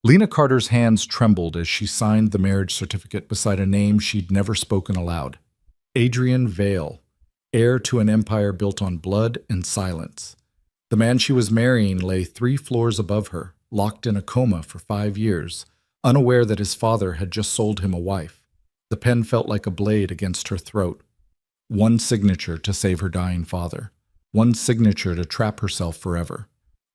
Lena Carter's hands trembled as she signed the marriage certificate beside a name she'd never spoken aloud. Adrian Vale, heir to an empire built on blood and silence. The man she was marrying lay 3 floors above her, locked in a coma for 5 years, unaware that his father had just sold him a wife. The pen felt like a blade against her throat. One signature to save her dying father. One signature to trap herself forever.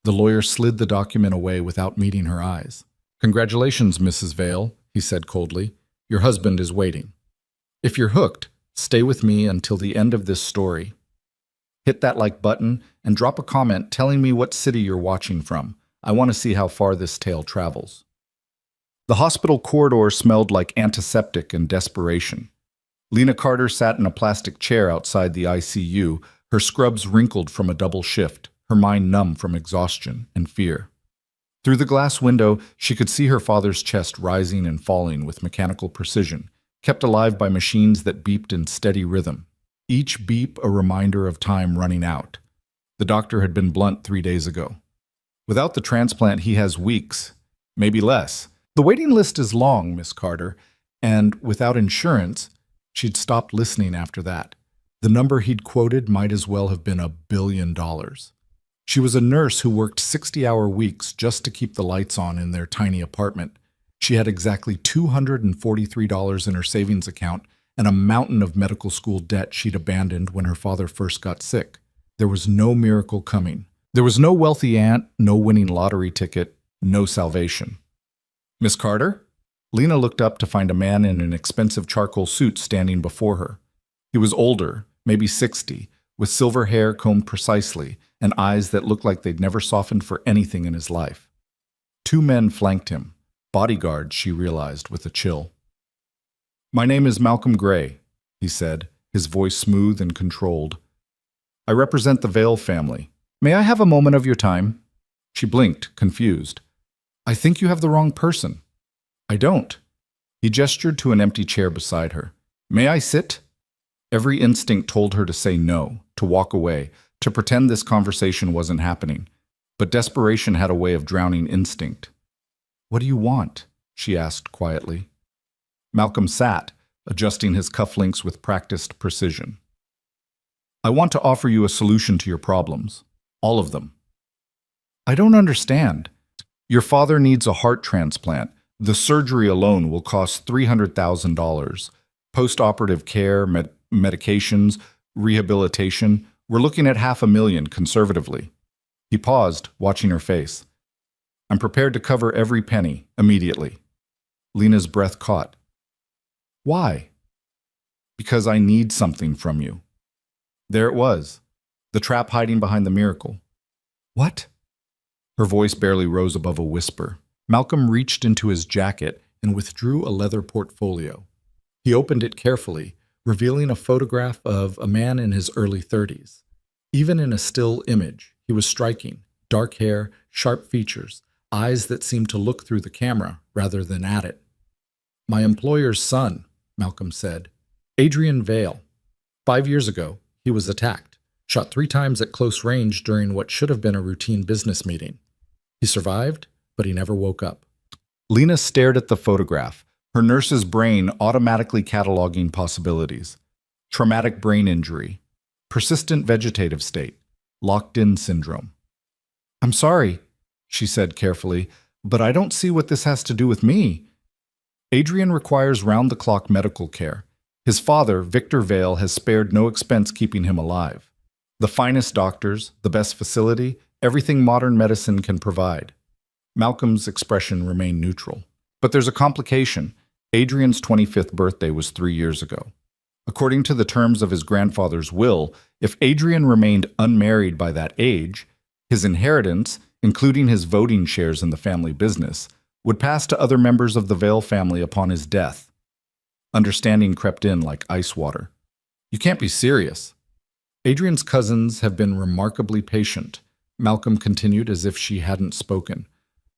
The lawyer slid the document away without meeting her eyes. "Congratulations, Mrs. Vale," he said coldly. "Your husband is waiting. If you're hooked, stay with me until the end of this story. Hit that like button and drop a comment telling me what city you're watching from. I want to see how far this tale travels." The hospital corridor smelled like antiseptic and desperation. Lena Carter sat in a plastic chair outside the ICU, her scrubs wrinkled from a double shift, her mind numb from exhaustion and fear. Through the glass window, she could see her father's chest rising and falling with mechanical precision, kept alive by machines that beeped in steady rhythm. Each beep a reminder of time running out. The doctor had been blunt 3 days ago. Without the transplant, he has weeks, maybe less. "The waiting list is long, Miss Carter, and without insurance," she'd stopped listening after that. The number he'd quoted might as well have been $1 billion. She was a nurse who worked 60-hour weeks just to keep the lights on in their tiny apartment. She had exactly $243 in her savings account and a mountain of medical school debt she'd abandoned when her father first got sick. There was no miracle coming. There was no wealthy aunt, no winning lottery ticket, no salvation. "Miss Carter?" Lena looked up to find a man in an expensive charcoal suit standing before her. He was older, maybe 60, with silver hair combed precisely and eyes that looked like they'd never softened for anything in his life. 2 men flanked him, bodyguards, she realized with a chill. "My name is Malcolm Gray," he said, his voice smooth and controlled. "I represent the Vale family. May I have a moment of your time?" She blinked, confused. "I think you have the wrong person." "I don't." He gestured to an empty chair beside her. "May I sit?" Every instinct told her to say no, to walk away, to pretend this conversation wasn't happening. But desperation had a way of drowning instinct. "What do you want?" she asked quietly. Malcolm sat, adjusting his cufflinks with practiced precision. "I want to offer you a solution to your problems. All of them." "I don't understand." "Your father needs a heart transplant. The surgery alone will cost $300,000. Post-operative care, medications, rehabilitation. We're looking at $500,000 conservatively." He paused, watching her face. "I'm prepared to cover every penny, immediately." Lena's breath caught. "Why?" "Because I need something from you." There it was, the trap hiding behind the miracle. "What?" Her voice barely rose above a whisper. Malcolm reached into his jacket and withdrew a leather portfolio. He opened it carefully, revealing a photograph of a man in his early 30s. Even in a still image, he was striking. Dark hair, sharp features, eyes that seemed to look through the camera rather than at it. "My employer's son," Malcolm said. "Adrian Vale. 5 years ago, he was attacked, shot 3 times at close range during what should have been a routine business meeting. He survived, but he never woke up." Lena stared at the photograph, her nurse's brain automatically cataloging possibilities. Traumatic brain injury, persistent vegetative state, locked-in syndrome. "I'm sorry," she said carefully, "but I don't see what this has to do with me." "Adrian requires round-the-clock medical care. His father, Victor Vale, has spared no expense keeping him alive. The finest doctors, the best facility, everything modern medicine can provide." Malcolm's expression remained neutral. "But there's a complication. Adrian's 25th birthday was 3 years ago. According to the terms of his grandfather's will, if Adrian remained unmarried by that age, his inheritance, including his voting shares in the family business, would pass to other members of the Vale family upon his death." Understanding crept in like ice water. "You can't be serious." "Adrian's cousins have been remarkably patient," Malcolm continued as if she hadn't spoken.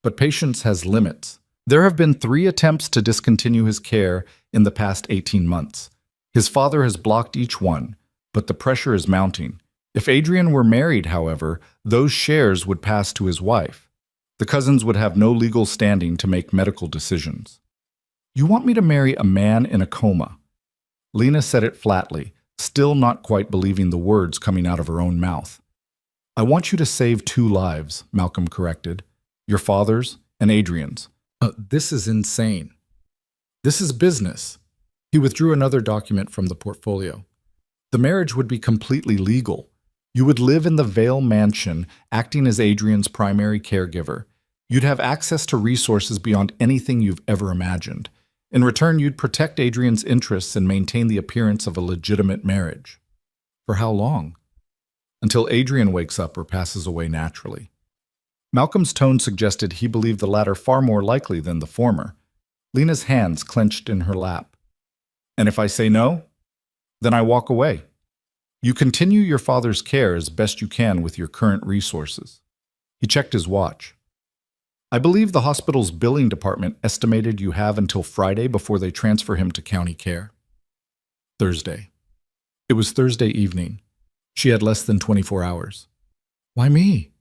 "But patience has limits. There have been 3 attempts to discontinue his care in the past 18 months. His father has blocked each one, but the pressure is mounting. If Adrian were married, however, those shares would pass to his wife. The cousins would have no legal standing to make medical decisions. You want me to marry a man in a coma? Lena said it flatly, still not quite believing the words coming out of her own mouth. I want you to save 2 lives, Malcolm corrected. Your father's and Adrian's. This is insane. This is business. He withdrew another document from the portfolio. The marriage would be completely legal. You would live in the Vale mansion, acting as Adrian's primary caregiver. You'd have access to resources beyond anything you've ever imagined. In return, you'd protect Adrian's interests and maintain the appearance of a legitimate marriage. For how long? Until Adrian wakes up or passes away naturally. Malcolm's tone suggested he believed the latter far more likely than the former. Lena's hands clenched in her lap. And if I say no, then I walk away. You continue your father's care as best you can with your current resources. He checked his watch. I believe the hospital's billing department estimated you have until Friday before they transfer him to county care. Thursday. It was Thursday evening. She had less than 24 hours. Why me?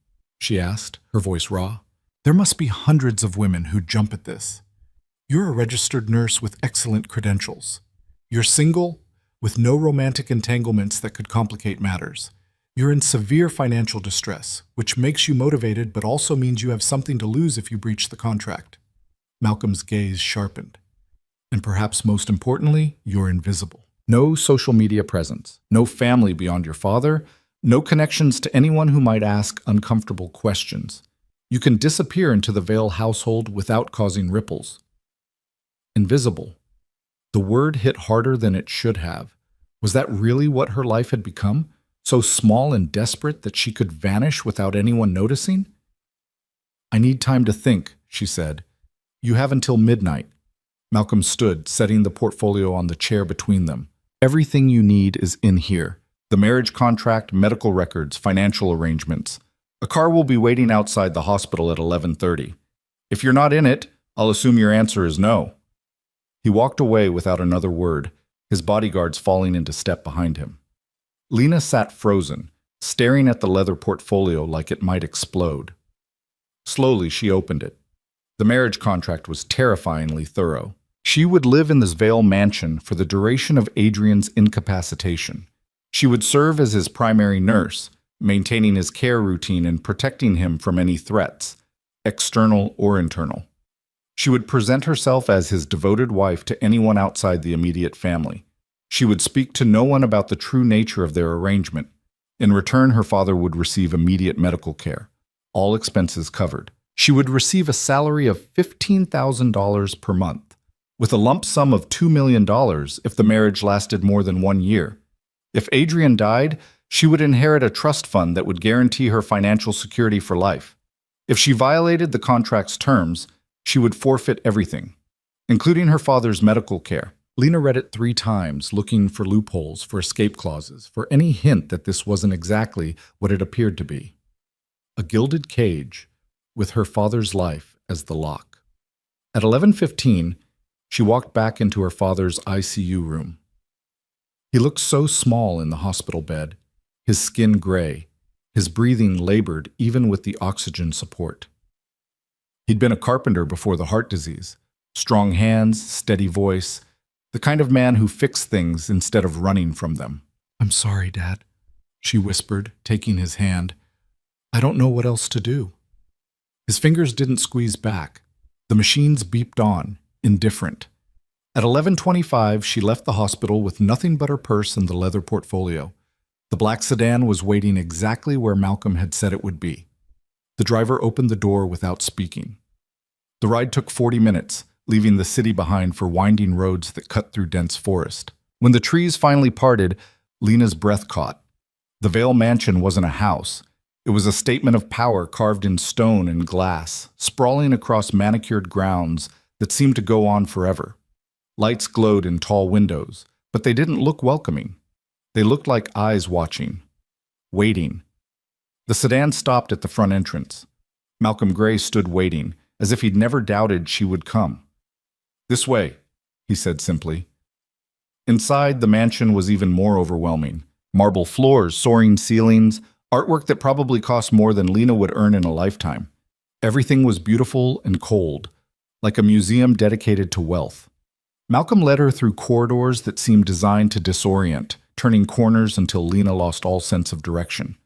She asked, her voice raw. There must be hundreds of women who jump at this. You're a registered nurse with excellent credentials. You're single, with no romantic entanglements that could complicate matters. You're in severe financial distress, which makes you motivated but also means you have something to lose if you breach the contract. Malcolm's gaze sharpened. And perhaps most importantly, you're invisible. No social media presence, no family beyond your father, no connections to anyone who might ask uncomfortable questions. You can disappear into the Vale household without causing ripples. Invisible. The word hit harder than it should have. Was that really what her life had become? So small and desperate that she could vanish without anyone noticing? I need time to think, she said. You have until midnight. Malcolm stood, setting the portfolio on the chair between them. Everything you need is in here. The marriage contract, medical records, financial arrangements. A car will be waiting outside the hospital at 11:30. If you're not in it, I'll assume your answer is no. He walked away without another word, his bodyguards falling into step behind him. Lena sat frozen, staring at the leather portfolio like it might explode. Slowly, she opened it. The marriage contract was terrifyingly thorough. She would live in this Vale mansion for the duration of Adrian's incapacitation. She would serve as his primary nurse, maintaining his care routine and protecting him from any threats, external or internal. She would present herself as his devoted wife to anyone outside the immediate family. She would speak to no one about the true nature of their arrangement. In return, her father would receive immediate medical care, all expenses covered. She would receive a salary of $15,000 per month, with a lump sum of $2 million if the marriage lasted more than 1 year. If Adrian died, she would inherit a trust fund that would guarantee her financial security for life. If she violated the contract's terms, she would forfeit everything, including her father's medical care. Lena read it 3 times, looking for loopholes, for escape clauses, for any hint that this wasn't exactly what it appeared to be. A gilded cage, with her father's life as the lock. At 11:15, she walked back into her father's ICU room. He looked so small in the hospital bed, his skin gray, his breathing labored even with the oxygen support. He'd been a carpenter before the heart disease. Strong hands, steady voice, the kind of man who fixed things instead of running from them. I'm sorry, Dad, she whispered, taking his hand. I don't know what else to do. His fingers didn't squeeze back. The machines beeped on, indifferent. At 11:25, she left the hospital with nothing but her purse and the leather portfolio. The black sedan was waiting exactly where Malcolm had said it would be. The driver opened the door without speaking. The ride took 40 minutes, leaving the city behind for winding roads that cut through dense forest. When the trees finally parted, Lena's breath caught. The Vale mansion wasn't a house. It was a statement of power carved in stone and glass, sprawling across manicured grounds that seemed to go on forever. Lights glowed in tall windows, but they didn't look welcoming. They looked like eyes watching, waiting. The sedan stopped at the front entrance. Malcolm Gray stood waiting, as if he'd never doubted she would come. This way, he said simply. Inside, the mansion was even more overwhelming. Marble floors, soaring ceilings, artwork that probably cost more than Lena would earn in a lifetime. Everything was beautiful and cold, like a museum dedicated to wealth. Malcolm led her through corridors that seemed designed to disorient, turning corners until Lena lost all sense of direction.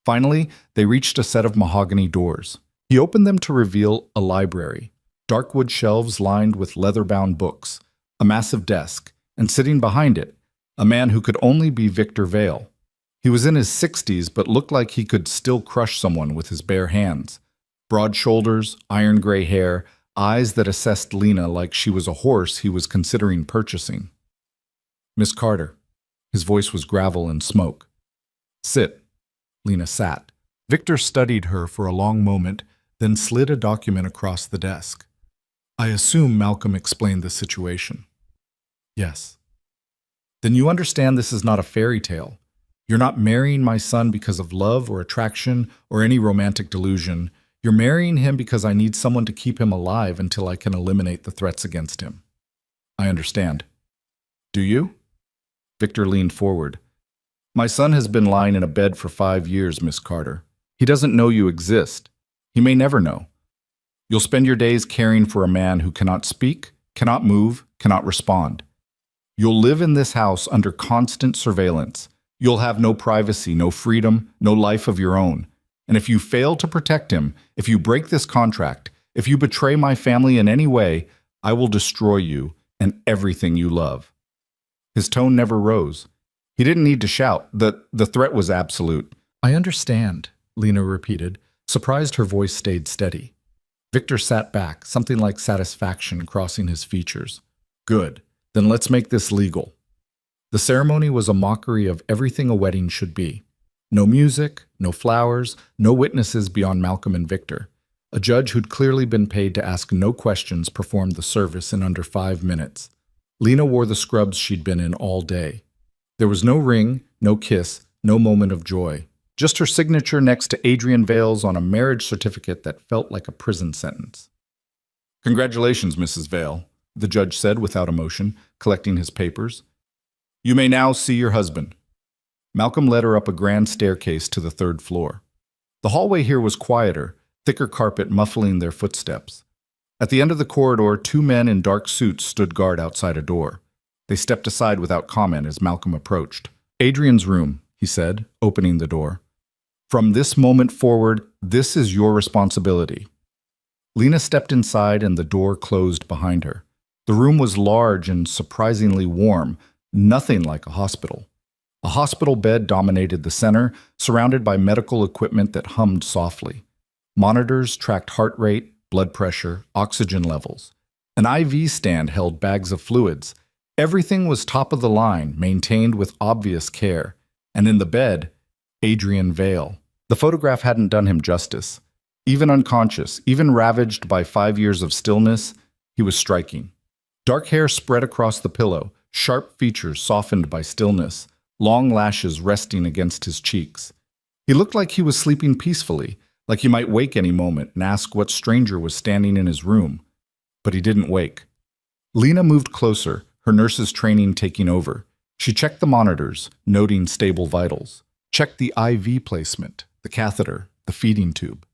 Finally, they reached a set of mahogany doors. He opened them to reveal a library, dark wood shelves lined with leather-bound books, a massive desk, and sitting behind it, a man who could only be Victor Vale. He was in his 60s but looked like he could still crush someone with his bare hands. Broad shoulders, iron gray hair, eyes that assessed Lena like she was a horse he was considering purchasing. "Miss Carter." His voice was gravel and smoke. "Sit." Lena sat. Victor studied her for a long moment, then slid a document across the desk. "I assume Malcolm explained the situation." "Yes." "Then you understand this is not a fairy tale. You're not marrying my son because of love or attraction or any romantic delusion. You're marrying him because I need someone to keep him alive until I can eliminate the threats against him." "I understand." "Do you?" Victor leaned forward. "My son has been lying in a bed for 5 years, Miss Carter. He doesn't know you exist. He may never know. You'll spend your days caring for a man who cannot speak, cannot move, cannot respond. You'll live in this house under constant surveillance. You'll have no privacy, no freedom, no life of your own. And if you fail to protect him, if you break this contract, if you betray my family in any way, I will destroy you and everything you love." His tone never rose. He didn't need to shout. The threat was absolute. "I understand," Lena repeated, surprised her voice stayed steady. Victor sat back, something like satisfaction crossing his features. "Good. Then let's make this legal." The ceremony was a mockery of everything a wedding should be. No music, no flowers, no witnesses beyond Malcolm and Victor. A judge who'd clearly been paid to ask no questions performed the service in under 5 minutes. Lena wore the scrubs she'd been in all day. There was no ring, no kiss, no moment of joy. Just her signature next to Adrian Vale's on a marriage certificate that felt like a prison sentence. "Congratulations, Mrs. Vale," the judge said without emotion, collecting his papers. "You may now see your husband." Malcolm led her up a grand staircase to the 3rd floor. The hallway here was quieter, thicker carpet muffling their footsteps. At the end of the corridor, 2 men in dark suits stood guard outside a door. They stepped aside without comment as Malcolm approached. "Adrian's room," he said, opening the door. "From this moment forward, this is your responsibility." Lena stepped inside and the door closed behind her. The room was large and surprisingly warm, nothing like a hospital. A hospital bed dominated the center, surrounded by medical equipment that hummed softly. Monitors tracked heart rate, blood pressure, oxygen levels. An IV stand held bags of fluids. Everything was top of the line, maintained with obvious care. And in the bed, Adrian Vale. The photograph hadn't done him justice. Even unconscious, even ravaged by 5 years of stillness, he was striking. Dark hair spread across the pillow, sharp features softened by stillness, long lashes resting against his cheeks. He looked like he was sleeping peacefully, like he might wake any moment and ask what stranger was standing in his room. But he didn't wake. Lena moved closer, her nurse's training taking over. She checked the monitors, noting stable vitals. Checked the IV placement, the catheter, the feeding tube.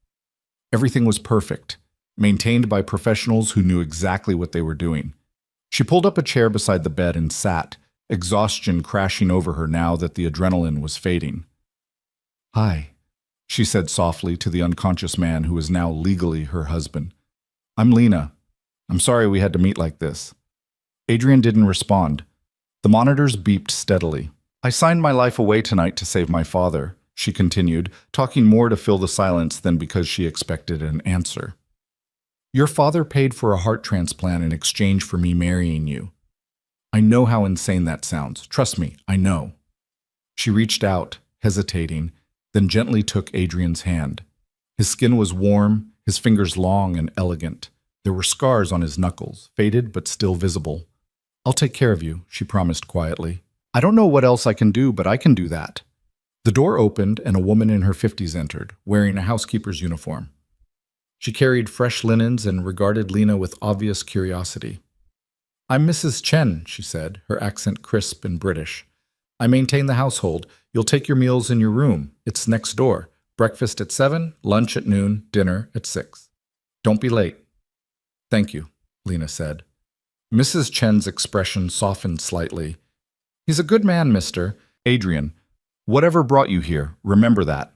Everything was perfect, maintained by professionals who knew exactly what they were doing. She pulled up a chair beside the bed and sat, exhaustion crashing over her now that the adrenaline was fading. "Hi," she said softly to the unconscious man who was now legally her husband. "I'm Lena. I'm sorry we had to meet like this." Adrian didn't respond. The monitors beeped steadily. "I signed my life away tonight to save my father," she continued, talking more to fill the silence than because she expected an answer. "Your father paid for a heart transplant in exchange for me marrying you. I know how insane that sounds. Trust me, I know." She reached out, hesitating, then gently took Adrian's hand. His skin was warm, his fingers long and elegant. There were scars on his knuckles, faded but still visible. "I'll take care of you," she promised quietly. "I don't know what else I can do, but I can do that." The door opened and a woman in her 50s entered, wearing a housekeeper's uniform. She carried fresh linens and regarded Lena with obvious curiosity. "I'm Mrs. Chen," she said, her accent crisp and British. "I maintain the household. You'll take your meals in your room. It's next door. Breakfast at 7, lunch at noon, dinner at 6. Don't be late. Thank you, Lena said. Mrs. Chen's expression softened slightly. He's a good man, mister. Adrian, whatever brought you here, remember that.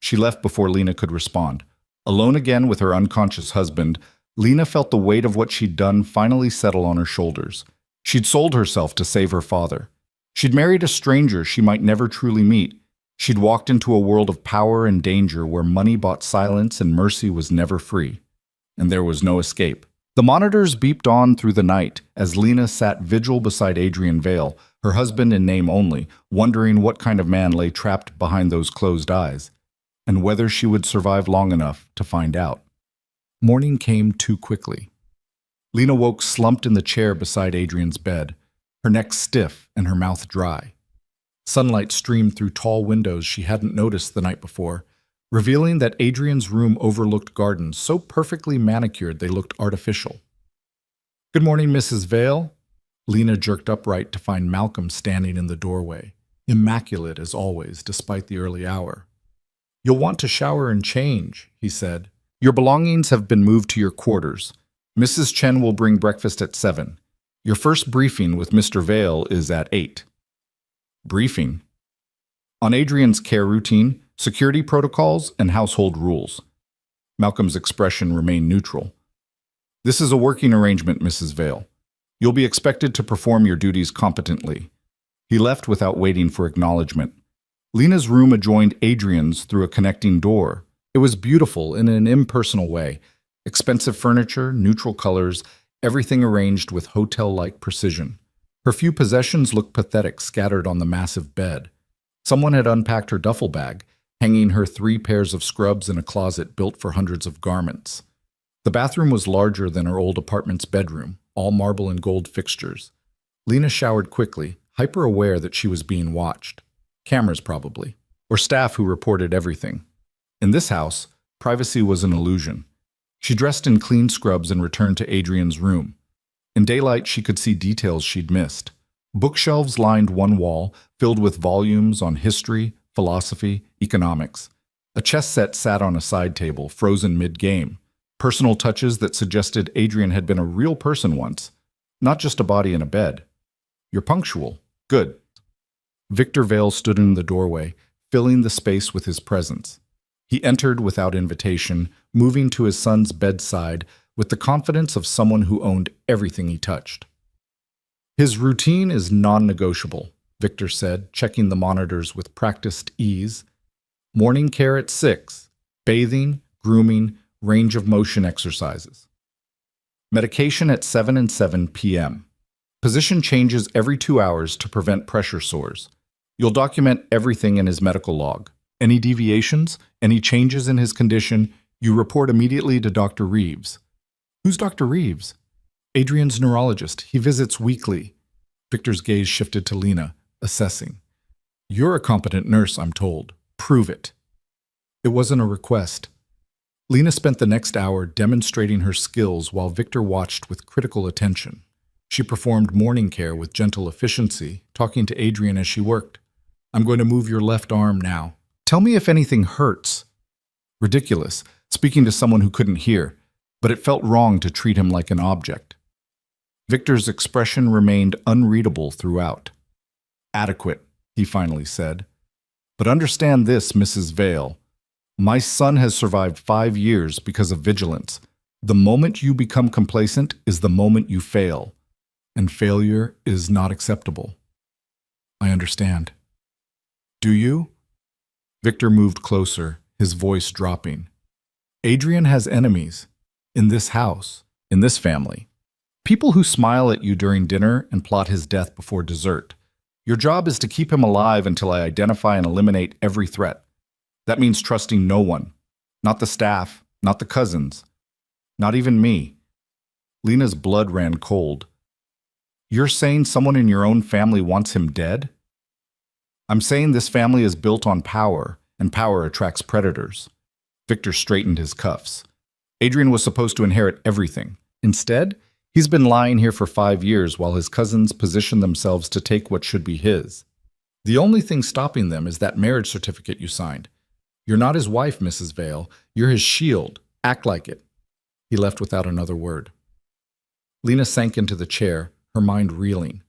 She left before Lena could respond. Alone again with her unconscious husband, Lena felt the weight of what she'd done finally settle on her shoulders. She'd sold herself to save her father. She'd married a stranger she might never truly meet. She'd walked into a world of power and danger where money bought silence and mercy was never free. And there was no escape. The monitors beeped on through the night as Lena sat vigil beside Adrian Vale, her husband in name only, wondering what kind of man lay trapped behind those closed eyes, and whether she would survive long enough to find out. Morning came too quickly. Lena woke slumped in the chair beside Adrian's bed, her neck stiff and her mouth dry. Sunlight streamed through tall windows she hadn't noticed the night before, revealing that Adrian's room overlooked gardens so perfectly manicured they looked artificial. Good morning, Mrs. Vale. Lena jerked upright to find Malcolm standing in the doorway, immaculate as always, despite the early hour. You'll want to shower and change, he said. Your belongings have been moved to your quarters. Mrs. Chen will bring breakfast at 7. Your first briefing with Mr. Vale is at 8. Briefing? On Adrian's care routine, security protocols, and household rules. Malcolm's expression remained neutral. This is a working arrangement, Mrs. Vale. You'll be expected to perform your duties competently. He left without waiting for acknowledgement. Lena's room adjoined Adrian's through a connecting door. It was beautiful in an impersonal way. Expensive furniture, neutral colors, everything arranged with hotel-like precision. Her few possessions looked pathetic scattered on the massive bed. Someone had unpacked her duffel bag, hanging her 3 pairs of scrubs in a closet built for hundreds of garments. The bathroom was larger than her old apartment's bedroom, all marble and gold fixtures. Lena showered quickly, hyper-aware that she was being watched. Cameras, probably, or staff who reported everything. In this house, privacy was an illusion. She dressed in clean scrubs and returned to Adrian's room. In daylight, she could see details she'd missed. Bookshelves lined one wall, filled with volumes on history, philosophy, economics. A chess set sat on a side table, frozen mid-game. Personal touches that suggested Adrian had been a real person once, not just a body in a bed. You're punctual. Good. Victor Vale stood in the doorway, filling the space with his presence. He entered without invitation, moving to his son's bedside with the confidence of someone who owned everything he touched. His routine is non-negotiable, Victor said, checking the monitors with practiced ease. Morning care at 6, bathing, grooming, range of motion exercises. Medication at 7 and 7 p.m. Position changes every 2 hours to prevent pressure sores. You'll document everything in his medical log. Any deviations, any changes in his condition, you report immediately to Dr. Reeves. Who's Dr. Reeves? Adrian's neurologist. He visits weekly. Victor's gaze shifted to Lena, assessing. You're a competent nurse, I'm told. Prove it. It wasn't a request. Lena spent the next hour demonstrating her skills while Victor watched with critical attention. She performed morning care with gentle efficiency, talking to Adrian as she worked. I'm going to move your left arm now. Tell me if anything hurts. Ridiculous, speaking to someone who couldn't hear, but it felt wrong to treat him like an object. Victor's expression remained unreadable throughout. Adequate, he finally said. But understand this, Mrs. Vale. My son has survived 5 years because of vigilance. The moment you become complacent is the moment you fail, and failure is not acceptable. I understand. Do you? Victor moved closer, his voice dropping. Adrian has enemies. In this house, in this family. People who smile at you during dinner and plot his death before dessert. Your job is to keep him alive until I identify and eliminate every threat. That means trusting no one. Not the staff, not the cousins, not even me. Lena's blood ran cold. You're saying someone in your own family wants him dead? I'm saying this family is built on power, and power attracts predators. Victor straightened his cuffs. Adrian was supposed to inherit everything. Instead, he's been lying here for 5 years while his cousins position themselves to take what should be his. The only thing stopping them is that marriage certificate you signed. You're not his wife, Mrs. Vale. You're his shield. Act like it. He left without another word. Lena sank into the chair, her mind reeling.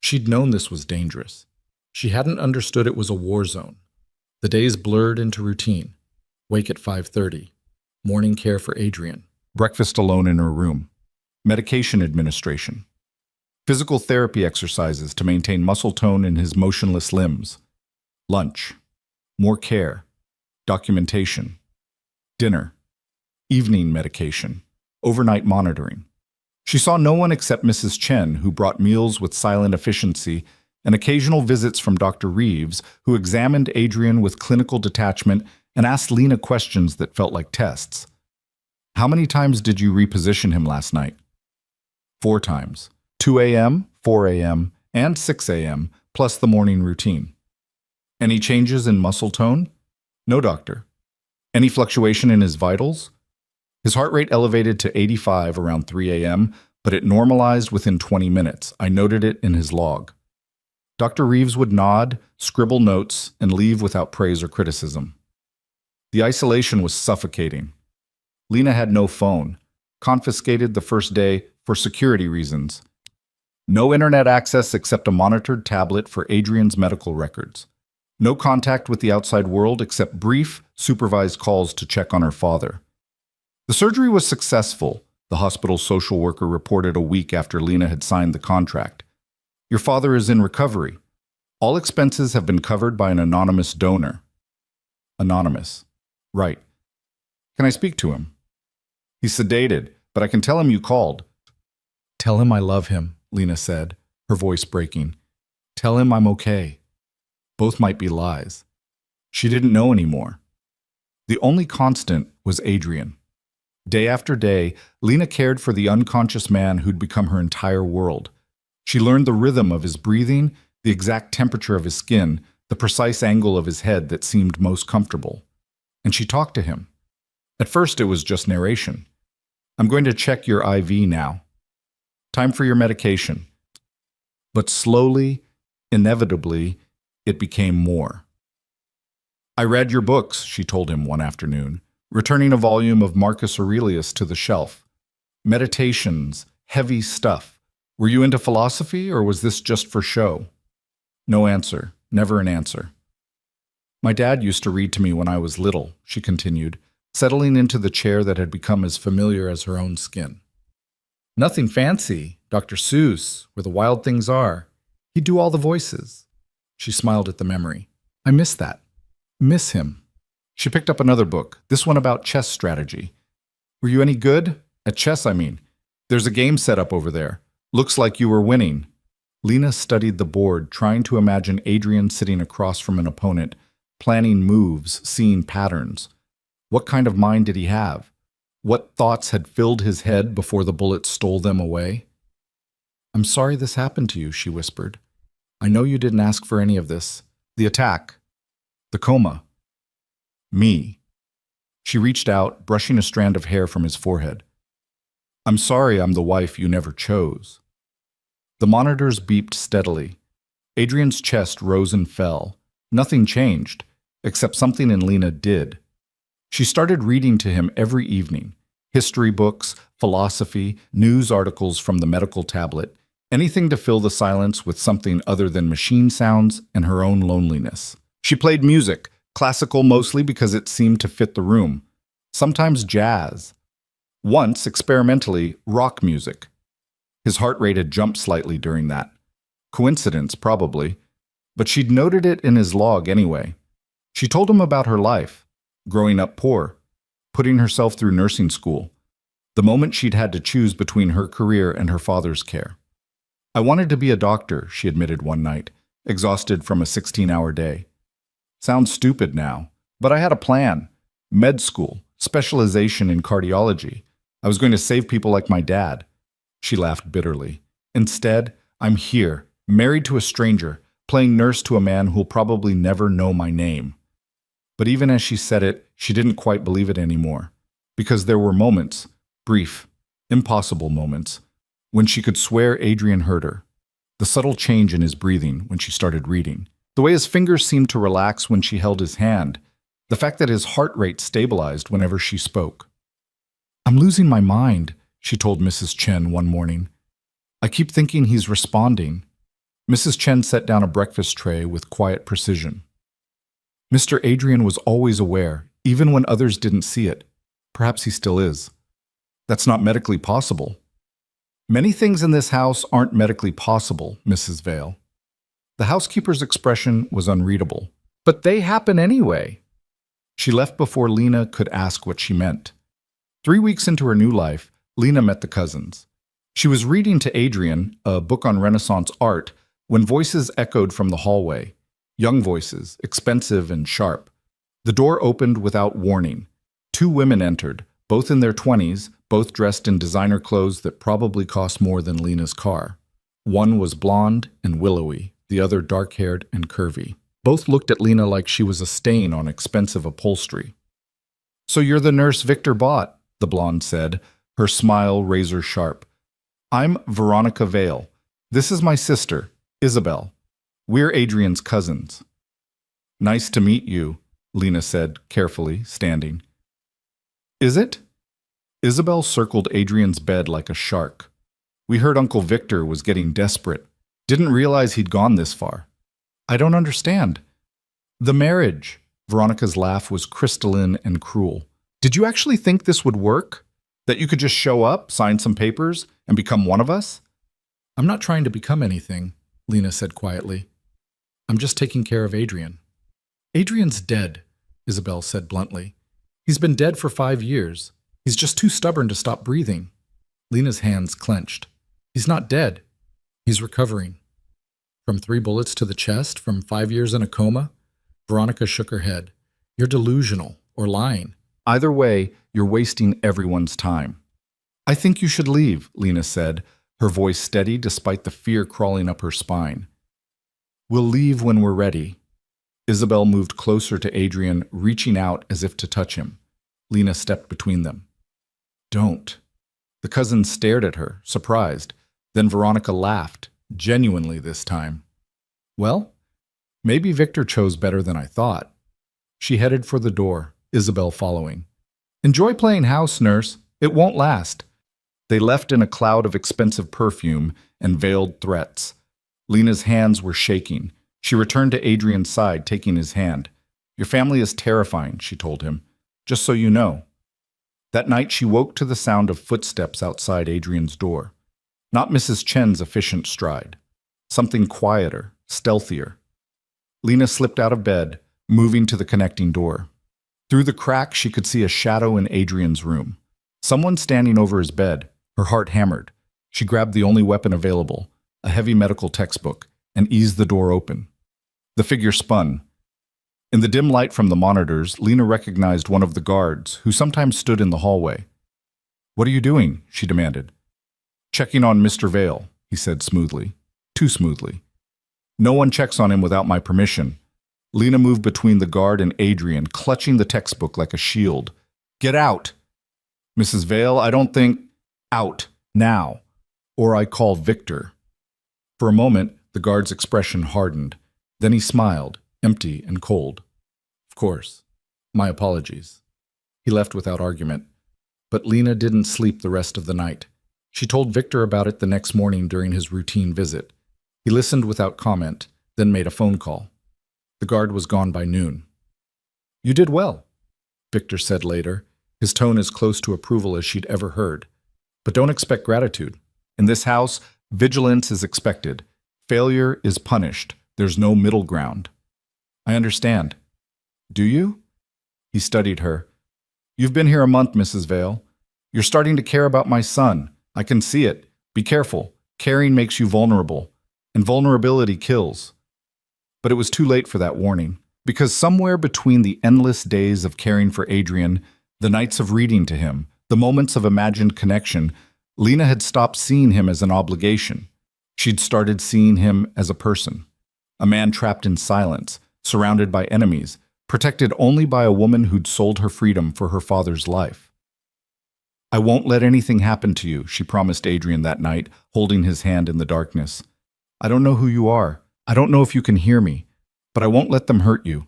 She'd known this was dangerous. She hadn't understood it was a war zone. The days blurred into routine. Wake at 5:30. Morning care for Adrian. Breakfast alone in her room. Medication administration. Physical therapy exercises to maintain muscle tone in his motionless limbs. Lunch. More care. Documentation. Dinner. Evening medication. Overnight monitoring. She saw no one except Mrs. Chen, who brought meals with silent efficiency, and occasional visits from Dr. Reeves, who examined Adrian with clinical detachment and asked Lena questions that felt like tests. How many times did you reposition him last night? 4 times. 2 a.m., 4 a.m., and 6 a.m., plus the morning routine. Any changes in muscle tone? No, doctor. Any fluctuation in his vitals? His heart rate elevated to 85 around 3 a.m., but it normalized within 20 minutes. I noted it in his log. Dr. Reeves would nod, scribble notes, and leave without praise or criticism. The isolation was suffocating. Lena had no phone, confiscated the first day for security reasons. No internet access except a monitored tablet for Adrian's medical records. No contact with the outside world except brief, supervised calls to check on her father. The surgery was successful, the hospital's social worker reported a week after Lena had signed the contract. Your father is in recovery. All expenses have been covered by an anonymous donor. Anonymous. Right. Can I speak to him? He's sedated, but I can tell him you called. Tell him I love him, Lena said, her voice breaking. Tell him I'm okay. Both might be lies. She didn't know anymore. The only constant was Adrian. Day after day, Lena cared for the unconscious man who'd become her entire world. She learned the rhythm of his breathing, the exact temperature of his skin, the precise angle of his head that seemed most comfortable. And she talked to him. At first, it was just narration. I'm going to check your IV now. Time for your medication. But slowly, inevitably, it became more. I read your books, she told him one afternoon, returning a volume of Marcus Aurelius to the shelf. Meditations, heavy stuff. Were you into philosophy, or was this just for show? No answer, never an answer. My dad used to read to me when I was little, she continued, settling into the chair that had become as familiar as her own skin. Nothing fancy, Dr. Seuss, Where the Wild Things Are. He'd do all the voices. She smiled at the memory. I miss that. Miss him. She picked up another book, this one about chess strategy. Were you any good? At chess, I mean. There's a game set up over there. Looks like you were winning. Lena studied the board, trying to imagine Adrian sitting across from an opponent, planning moves, seeing patterns. What kind of mind did he have? What thoughts had filled his head before the bullet stole them away? I'm sorry this happened to you, she whispered. I know you didn't ask for any of this. The attack. The coma. Me. She reached out, brushing a strand of hair from his forehead. I'm sorry I'm the wife you never chose. The monitors beeped steadily. Adrian's chest rose and fell. Nothing changed, except something in Lena did. She started reading to him every evening. History books, philosophy, news articles from the medical tablet, anything to fill the silence with something other than machine sounds and her own loneliness. She played music, classical mostly because it seemed to fit the room. Sometimes jazz. Once, experimentally, rock music. His heart rate had jumped slightly during that. Coincidence, probably. But she'd noted it in his log anyway. She told him about her life, growing up poor, putting herself through nursing school, the moment she'd had to choose between her career and her father's care. I wanted to be a doctor, she admitted one night, exhausted from a 16-hour day. Sounds stupid now, but I had a plan. Med school, specialization in cardiology. I was going to save people like my dad. She laughed bitterly. Instead, I'm here, married to a stranger, playing nurse to a man who'll probably never know my name. But even as she said it, she didn't quite believe it anymore. Because there were moments, brief, impossible moments, when she could swear Adrian heard her. The subtle change in his breathing when she started reading. The way his fingers seemed to relax when she held his hand. The fact that his heart rate stabilized whenever she spoke. I'm losing my mind, she told Mrs. Chen one morning. I keep thinking he's responding. Mrs. Chen set down a breakfast tray with quiet precision. Mr. Adrian was always aware, even when others didn't see it. Perhaps he still is. That's not medically possible. Many things in this house aren't medically possible, Mrs. Vale. The housekeeper's expression was unreadable. But they happen anyway. She left before Lena could ask what she meant. 3 weeks into her new life, Lena met the cousins. She was reading to Adrian, a book on Renaissance art, when voices echoed from the hallway. Young voices, expensive and sharp. The door opened without warning. 2 women entered, both in their 20s, both dressed in designer clothes that probably cost more than Lena's car. One was blonde and willowy, the other dark-haired and curvy. Both looked at Lena like she was a stain on expensive upholstery. "So you're the nurse Victor bought," the blonde said, her smile razor-sharp. "I'm Veronica Vale. This is my sister, Isabel. We're Adrian's cousins." "Nice to meet you," Lena said, carefully, standing. "Is it?" Isabel circled Adrian's bed like a shark. "We heard Uncle Victor was getting desperate. Didn't realize he'd gone this far." "I don't understand." "The marriage." Veronica's laugh was crystalline and cruel. "Did you actually think this would work? That you could just show up, sign some papers, and become one of us?" "I'm not trying to become anything," Lena said quietly. "I'm just taking care of Adrian." "Adrian's dead," Isabel said bluntly. "He's been dead for 5 years. He's just too stubborn to stop breathing." Lena's hands clenched. "He's not dead. He's recovering." "From 3 bullets to the chest? From 5 years in a coma?" Veronica shook her head. "You're delusional, or lying. Either way, you're wasting everyone's time." "I think you should leave," Lena said, her voice steady despite the fear crawling up her spine. "We'll leave when we're ready." Isabel moved closer to Adrian, reaching out as if to touch him. Lena stepped between them. "Don't." The cousins stared at her, surprised. Then Veronica laughed, genuinely this time. "Well, maybe Victor chose better than I thought." She headed for the door, Isabel following. "Enjoy playing house, nurse. It won't last." They left in a cloud of expensive perfume and veiled threats. Lena's hands were shaking. She returned to Adrian's side, taking his hand. "Your family is terrifying," she told him. "Just so you know." That night she woke to the sound of footsteps outside Adrian's door. Not Mrs. Chen's efficient stride. Something quieter, stealthier. Lena slipped out of bed, moving to the connecting door. Through the crack she could see a shadow in Adrian's room. Someone standing over his bed. Her heart hammered. She grabbed the only weapon available, a heavy medical textbook, and eased the door open. The figure spun. In the dim light from the monitors, Lena recognized one of the guards, who sometimes stood in the hallway. "What are you doing?" she demanded. "Checking on Mr. Vale," he said smoothly. Too smoothly. "No one checks on him without my permission." Lena moved between the guard and Adrian, clutching the textbook like a shield. "Get out!" "Mrs. Vale, I don't think—" "Out, now, or I call Victor." For a moment, the guard's expression hardened. Then he smiled, empty and cold. "Of course. My apologies." He left without argument. But Lena didn't sleep the rest of the night. She told Victor about it the next morning during his routine visit. He listened without comment, then made a phone call. The guard was gone by noon. "You did well," Victor said later, his tone as close to approval as she'd ever heard. "But don't expect gratitude. In this house, vigilance is expected. Failure is punished. There's no middle ground." "I understand." "Do you?" He studied her. "You've been here a month, Mrs. Vale. You're starting to care about my son. I can see it. Be careful. Caring makes you vulnerable. And vulnerability kills." But it was too late for that warning. Because somewhere between the endless days of caring for Adrian, the nights of reading to him, the moments of imagined connection, Lena had stopped seeing him as an obligation. She'd started seeing him as a person. A man trapped in silence, surrounded by enemies, protected only by a woman who'd sold her freedom for her father's life. "I won't let anything happen to you," she promised Adrian that night, holding his hand in the darkness. "I don't know who you are. I don't know if you can hear me, but I won't let them hurt you."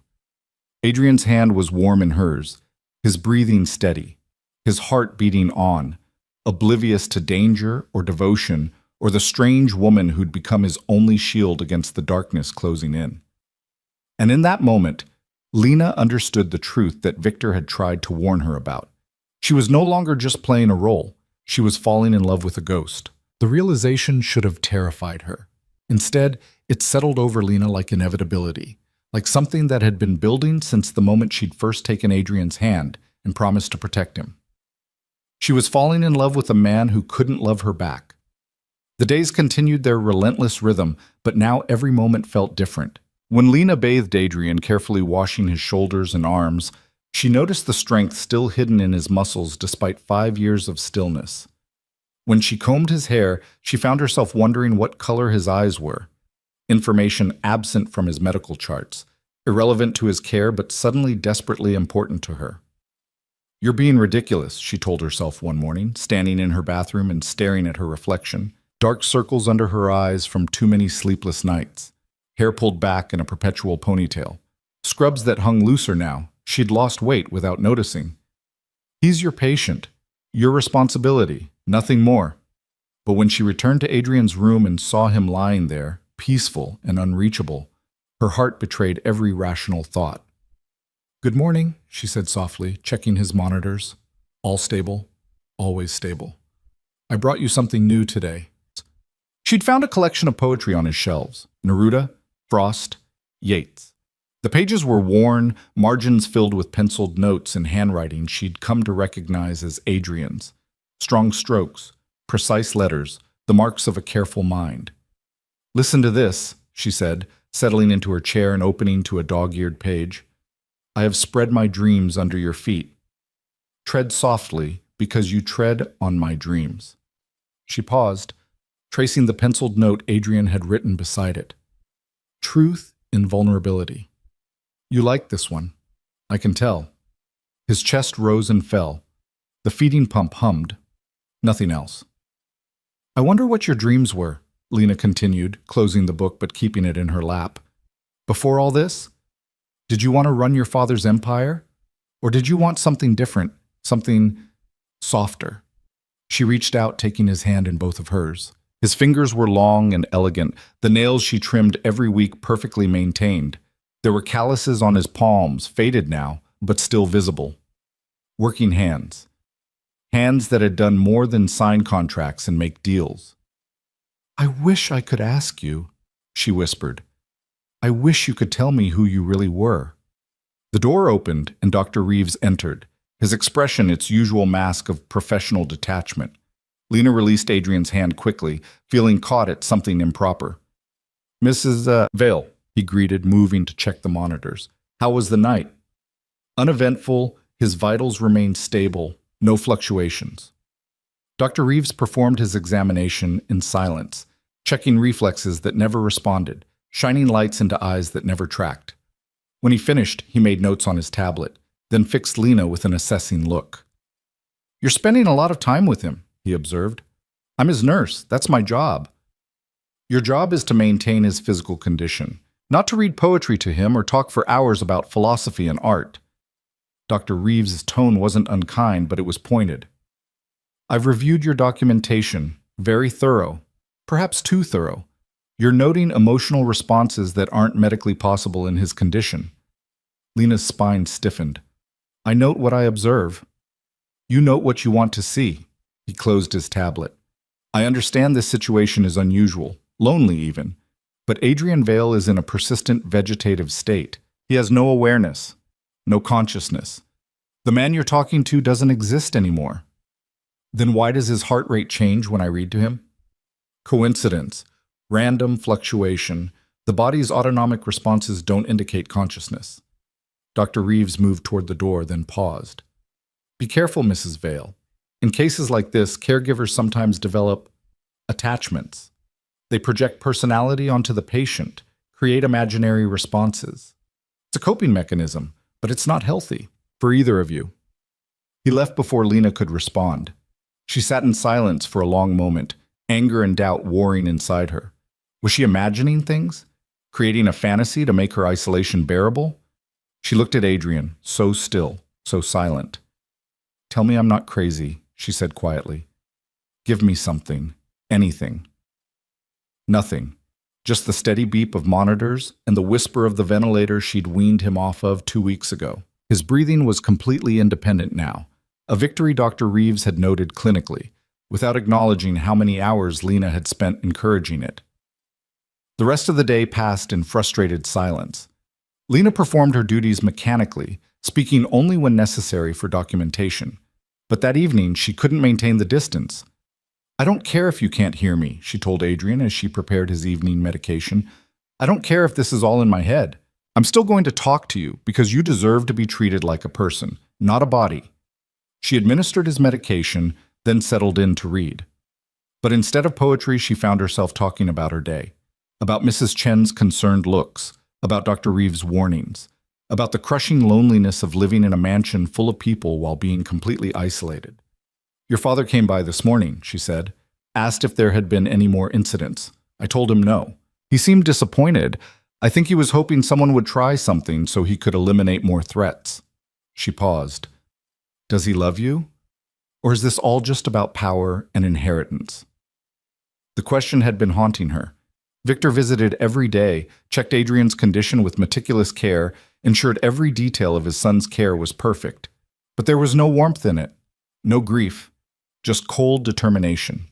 Adrian's hand was warm in hers, his breathing steady. his heart beating on, oblivious to danger or devotion or the strange woman who'd become his only shield against the darkness closing in. And in that moment, Lena understood the truth that Victor had tried to warn her about. She was no longer just playing a role. She was falling in love with a ghost. The realization should have terrified her. Instead, it settled over Lena like inevitability, like something that had been building since the moment she'd first taken Adrian's hand and promised to protect him. She was falling in love with a man who couldn't love her back. The days continued their relentless rhythm, but now every moment felt different. When Lena bathed Adrian, carefully washing his shoulders and arms, she noticed the strength still hidden in his muscles despite 5 years of stillness. When she combed his hair, she found herself wondering what color his eyes were, information absent from his medical charts, irrelevant to his care but suddenly desperately important to her. "You're being ridiculous," she told herself one morning, standing in her bathroom and staring at her reflection, dark circles under her eyes from too many sleepless nights, hair pulled back in a perpetual ponytail, scrubs that hung looser now. She'd lost weight without noticing. "He's your patient, your responsibility, nothing more." But when she returned to Adrian's room and saw him lying there, peaceful and unreachable, her heart betrayed every rational thought. "Good morning," she said softly, checking his monitors. "All stable, always stable. I brought you something new today." She'd found a collection of poetry on his shelves: Neruda, Frost, Yeats. The pages were worn, margins filled with penciled notes and handwriting she'd come to recognize as Adrian's. Strong strokes, precise letters, the marks of a careful mind. "Listen to this," she said, settling into her chair and opening to a dog-eared page. "I have spread my dreams under your feet. Tread softly, because you tread on my dreams." She paused, tracing the penciled note Adrian had written beside it. "Truth in vulnerability. You like this one. I can tell." His chest rose and fell. The feeding pump hummed. Nothing else. "I wonder what your dreams were," Lena continued, closing the book but keeping it in her lap. "Before all this? Did you want to run your father's empire? Or did you want something different, something softer?" She reached out, taking his hand in both of hers. His fingers were long and elegant, the nails she trimmed every week perfectly maintained. There were calluses on his palms, faded now, but still visible. Working hands. Hands that had done more than sign contracts and make deals. "I wish I could ask you," she whispered. "I wish you could tell me who you really were." The door opened and Dr. Reeves entered, his expression its usual mask of professional detachment. Lena released Adrian's hand quickly, feeling caught at something improper. "Mrs. Vale," he greeted, moving to check the monitors. "How was the night?" Uneventful, his vitals remained stable, no fluctuations. Dr. Reeves performed his examination in silence, checking reflexes that never responded, shining lights into eyes that never tracked. When he finished, he made notes on his tablet, then fixed Lena with an assessing look. "You're spending a lot of time with him," he observed. "I'm his nurse. That's my job." "Your job is to maintain his physical condition, not to read poetry to him or talk for hours about philosophy and art." Dr. Reeves' tone wasn't unkind, but it was pointed. "I've reviewed your documentation. Very thorough. Perhaps too thorough. You're noting emotional responses that aren't medically possible in his condition." Lena's spine stiffened. "I note what I observe." "You note what you want to see." He closed his tablet. "I understand this situation is unusual, lonely even, but Adrian Vale is in a persistent vegetative state. He has no awareness, no consciousness. The man you're talking to doesn't exist anymore." "Then why does his heart rate change when I read to him?" "Coincidence. Random fluctuation. The body's autonomic responses don't indicate consciousness." Dr. Reeves moved toward the door, then paused. "Be careful, Mrs. Vale. In cases like this, caregivers sometimes develop attachments. They project personality onto the patient, create imaginary responses. It's a coping mechanism, but it's not healthy for either of you." He left before Lena could respond. She sat in silence for a long moment, anger and doubt warring inside her. Was she imagining things? Creating a fantasy to make her isolation bearable? She looked at Adrian, so still, so silent. Tell me I'm not crazy, she said quietly. Give me something. Anything. Nothing. Just the steady beep of monitors and the whisper of the ventilator she'd weaned him off of 2 weeks ago. His breathing was completely independent now, a victory Dr. Reeves had noted clinically, without acknowledging how many hours Lena had spent encouraging it. The rest of the day passed in frustrated silence. Lena performed her duties mechanically, speaking only when necessary for documentation. But that evening, she couldn't maintain the distance. I don't care if you can't hear me, she told Adrian as she prepared his evening medication. I don't care if this is all in my head. I'm still going to talk to you because you deserve to be treated like a person, not a body. She administered his medication, then settled in to read. But instead of poetry, she found herself talking about her day, about Mrs. Chen's concerned looks, about Dr. Reeves' warnings, about the crushing loneliness of living in a mansion full of people while being completely isolated. Your father came by this morning, she said, asked if there had been any more incidents. I told him no. He seemed disappointed. I think he was hoping someone would try something so he could eliminate more threats. She paused. Does he love you? Or is this all just about power and inheritance? The question had been haunting her. Victor visited every day, checked Adrian's condition with meticulous care, ensured every detail of his son's care was perfect. But there was no warmth in it, no grief, just cold determination.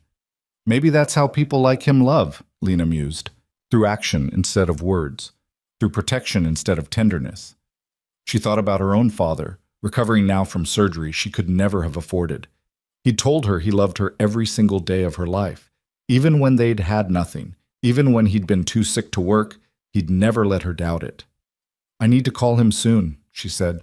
Maybe that's how people like him love, Lena mused, through action instead of words, through protection instead of tenderness. She thought about her own father, recovering now from surgery she could never have afforded. He'd told her he loved her every single day of her life, even when they'd had nothing, even when he'd been too sick to work, he'd never let her doubt it. I need to call him soon, she said.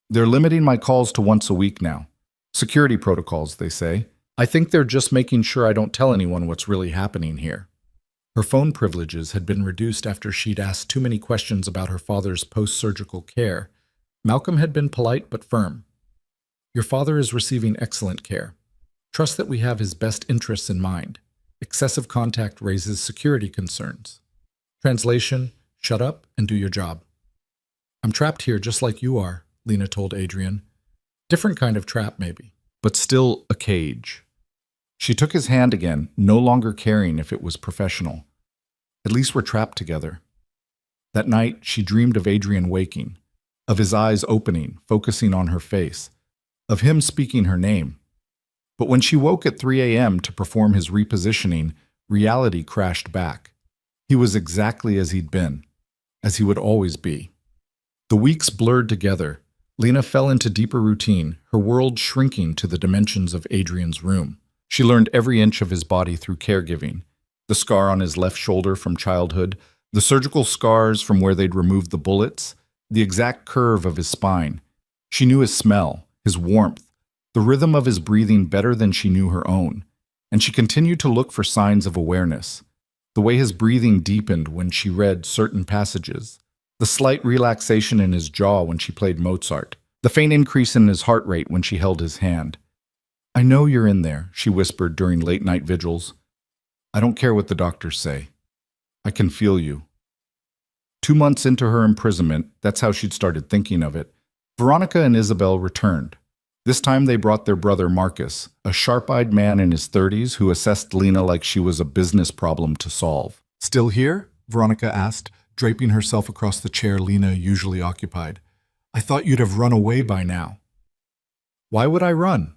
They're limiting my calls to once a week now. Security protocols, they say. I think they're just making sure I don't tell anyone what's really happening here. Her phone privileges had been reduced after she'd asked too many questions about her father's post-surgical care. Malcolm had been polite but firm. Your father is receiving excellent care. Trust that we have his best interests in mind. Excessive contact raises security concerns. Translation, shut up and do your job. I'm trapped here just like you are, Lena told Adrian. Different kind of trap, maybe, but still a cage. She took his hand again, no longer caring if it was professional. At least we're trapped together. That night, she dreamed of Adrian waking, of his eyes opening, focusing on her face, of him speaking her name. But when she woke at 3 a.m. to perform his repositioning, reality crashed back. He was exactly as he'd been, as he would always be. The weeks blurred together. Lena fell into deeper routine, her world shrinking to the dimensions of Adrian's room. She learned every inch of his body through caregiving. The scar on his left shoulder from childhood, the surgical scars from where they'd removed the bullets, the exact curve of his spine. She knew his smell, his warmth, the rhythm of his breathing better than she knew her own. And she continued to look for signs of awareness. The way his breathing deepened when she read certain passages. The slight relaxation in his jaw when she played Mozart. The faint increase in his heart rate when she held his hand. I know you're in there, she whispered during late-night vigils. I don't care what the doctors say. I can feel you. 2 months into her imprisonment, that's how she'd started thinking of it, Veronica and Isabel returned. This time they brought their brother Marcus, a sharp-eyed man in his 30s who assessed Lena like she was a business problem to solve. Still here? Veronica asked, draping herself across the chair Lena usually occupied. I thought you'd have run away by now. Why would I run?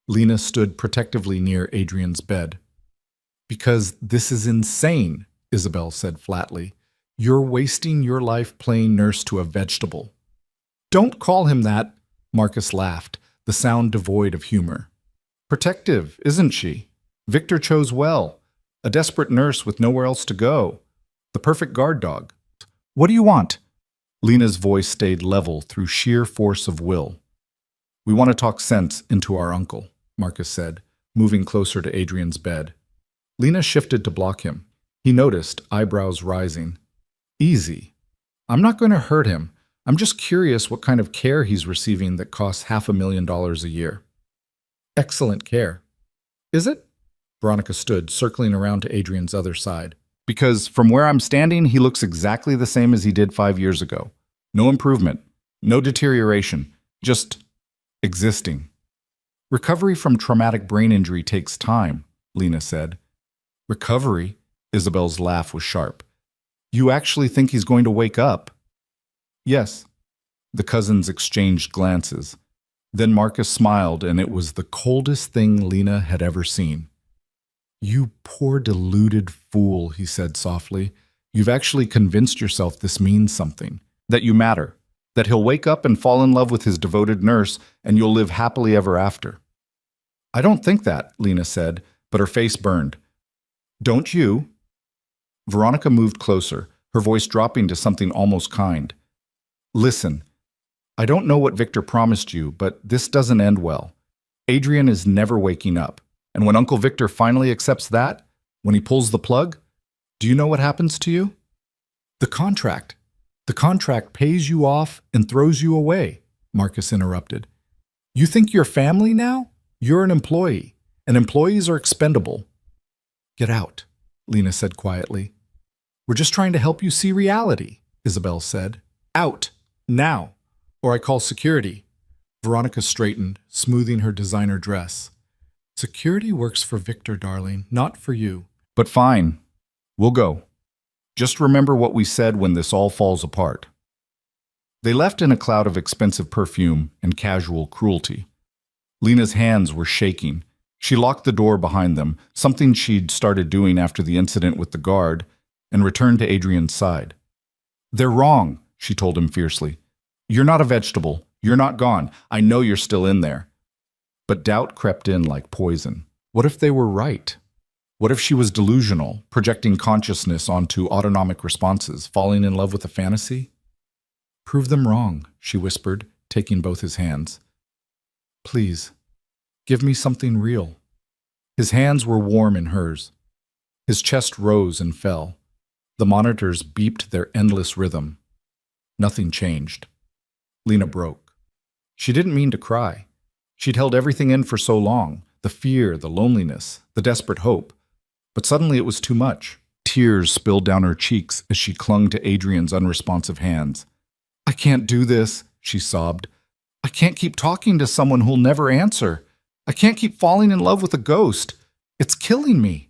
Lena stood protectively near Adrian's bed. Because this is insane, Isabel said flatly. You're wasting your life playing nurse to a vegetable. Don't call him that, Marcus laughed, the sound devoid of humor. Protective, isn't she? Victor chose well. A desperate nurse with nowhere else to go. The perfect guard dog. What do you want? Lena's voice stayed level through sheer force of will. We want to talk sense into our uncle, Marcus said, moving closer to Adrian's bed. Lena shifted to block him. He noticed, eyebrows rising. Easy. I'm not going to hurt him. I'm just curious what kind of care he's receiving that costs $500,000 a year. Excellent care. Is it? Veronica stood, circling around to Adrian's other side. Because from where I'm standing, he looks exactly the same as he did 5 years ago. No improvement, no deterioration, just existing. Recovery from traumatic brain injury takes time, Lena said. Recovery? Isabel's laugh was sharp. You actually think he's going to wake up? Yes. The cousins exchanged glances. Then Marcus smiled, and it was the coldest thing Lena had ever seen. You poor deluded fool, he said softly. You've actually convinced yourself this means something, that you matter, that he'll wake up and fall in love with his devoted nurse, and you'll live happily ever after. I don't think that, Lena said, but her face burned. Don't you? Veronica moved closer, her voice dropping to something almost kind. Listen, I don't know what Victor promised you, but this doesn't end well. Adrian is never waking up, and when Uncle Victor finally accepts that, when he pulls the plug, do you know what happens to you? The contract. The contract pays you off and throws you away, Marcus interrupted. You think you're family now? You're an employee, and employees are expendable. Get out, Lena said quietly. We're just trying to help you see reality, Isabel said. Out, now, or I call security. Veronica straightened, smoothing her designer dress. Security works for Victor, darling, not for you. But fine, we'll go. Just remember what we said when this all falls apart. They left in a cloud of expensive perfume and casual cruelty. Lena's hands were shaking. She locked the door behind them, something she'd started doing after the incident with the guard, and returned to Adrian's side. They're wrong, she told him fiercely. You're not a vegetable. You're not gone. I know you're still in there. But doubt crept in like poison. What if they were right? What if she was delusional, projecting consciousness onto autonomic responses, falling in love with a fantasy? Prove them wrong, she whispered, taking both his hands. Please, give me something real. His hands were warm in hers. His chest rose and fell. The monitors beeped their endless rhythm. Nothing changed. Lena broke. She didn't mean to cry. She'd held everything in for so long, the fear, the loneliness, the desperate hope. But suddenly it was too much. Tears spilled down her cheeks as she clung to Adrian's unresponsive hands. I can't do this, she sobbed. I can't keep talking to someone who'll never answer. I can't keep falling in love with a ghost. It's killing me.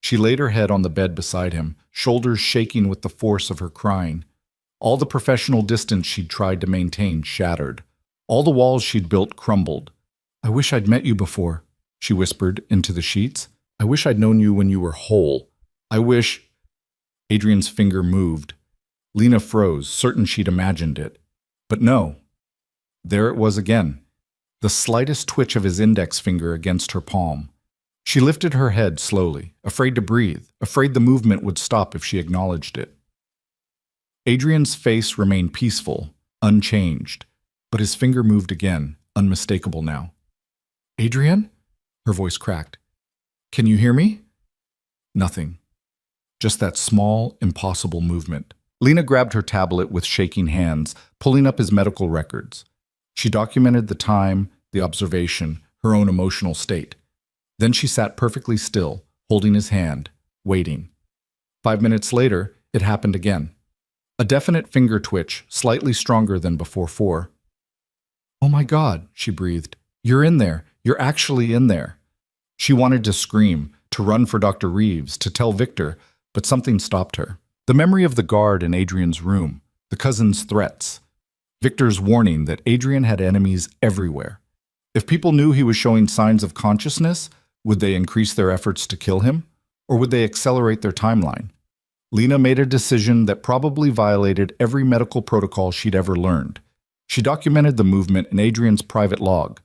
She laid her head on the bed beside him, shoulders shaking with the force of her crying. All the professional distance she'd tried to maintain shattered. All the walls she'd built crumbled. I wish I'd met you before, she whispered into the sheets. I wish I'd known you when you were whole. I wish... Adrian's finger moved. Lena froze, certain she'd imagined it. But no. There it was again, the slightest twitch of his index finger against her palm. She lifted her head slowly, afraid to breathe, afraid the movement would stop if she acknowledged it. Adrian's face remained peaceful, unchanged, but his finger moved again, unmistakable now. Adrian? Her voice cracked. Can you hear me? Nothing. Just that small, impossible movement. Lena grabbed her tablet with shaking hands, pulling up his medical records. She documented the time, the observation, her own emotional state. Then she sat perfectly still, holding his hand, waiting. 5 minutes later, it happened again. A definite finger twitch, slightly stronger than before 4. Oh my God, she breathed. You're in there. You're actually in there. She wanted to scream, to run for Dr. Reeves, to tell Victor, but something stopped her. The memory of the guard in Adrian's room, the cousin's threats, Victor's warning that Adrian had enemies everywhere. If people knew he was showing signs of consciousness, would they increase their efforts to kill him? Or would they accelerate their timeline? Lena made a decision that probably violated every medical protocol she'd ever learned. She documented the movement in Adrian's private log,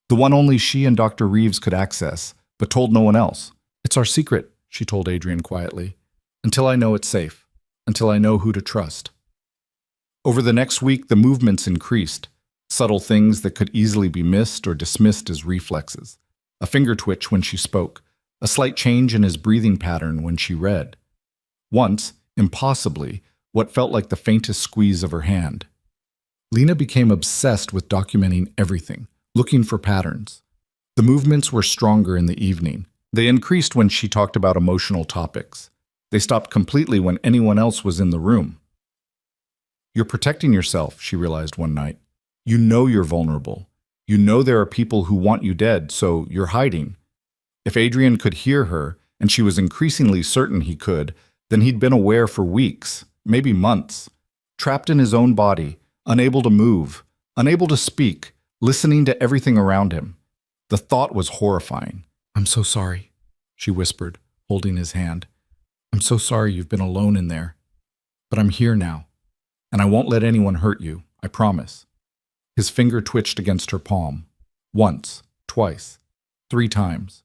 the one only she and Dr. Reeves could access, but told no one else. It's our secret, she told Adrian quietly, until I know it's safe, until I know who to trust. Over the next week, the movements increased, subtle things that could easily be missed or dismissed as reflexes. A finger twitch when she spoke, a slight change in his breathing pattern when she read. Once, impossibly, what felt like the faintest squeeze of her hand. Lena became obsessed with documenting everything, looking for patterns. The movements were stronger in the evening. They increased when she talked about emotional topics. They stopped completely when anyone else was in the room. You're protecting yourself, she realized one night. You know you're vulnerable. You know there are people who want you dead, so you're hiding. If Adrian could hear her, and she was increasingly certain he could, then he'd been aware for weeks, maybe months, trapped in his own body, unable to move, unable to speak, listening to everything around him. The thought was horrifying. "I'm so sorry," she whispered, holding his hand. "I'm so sorry you've been alone in there. But I'm here now, and I won't let anyone hurt you, I promise." His finger twitched against her palm. Once, twice, 3 times.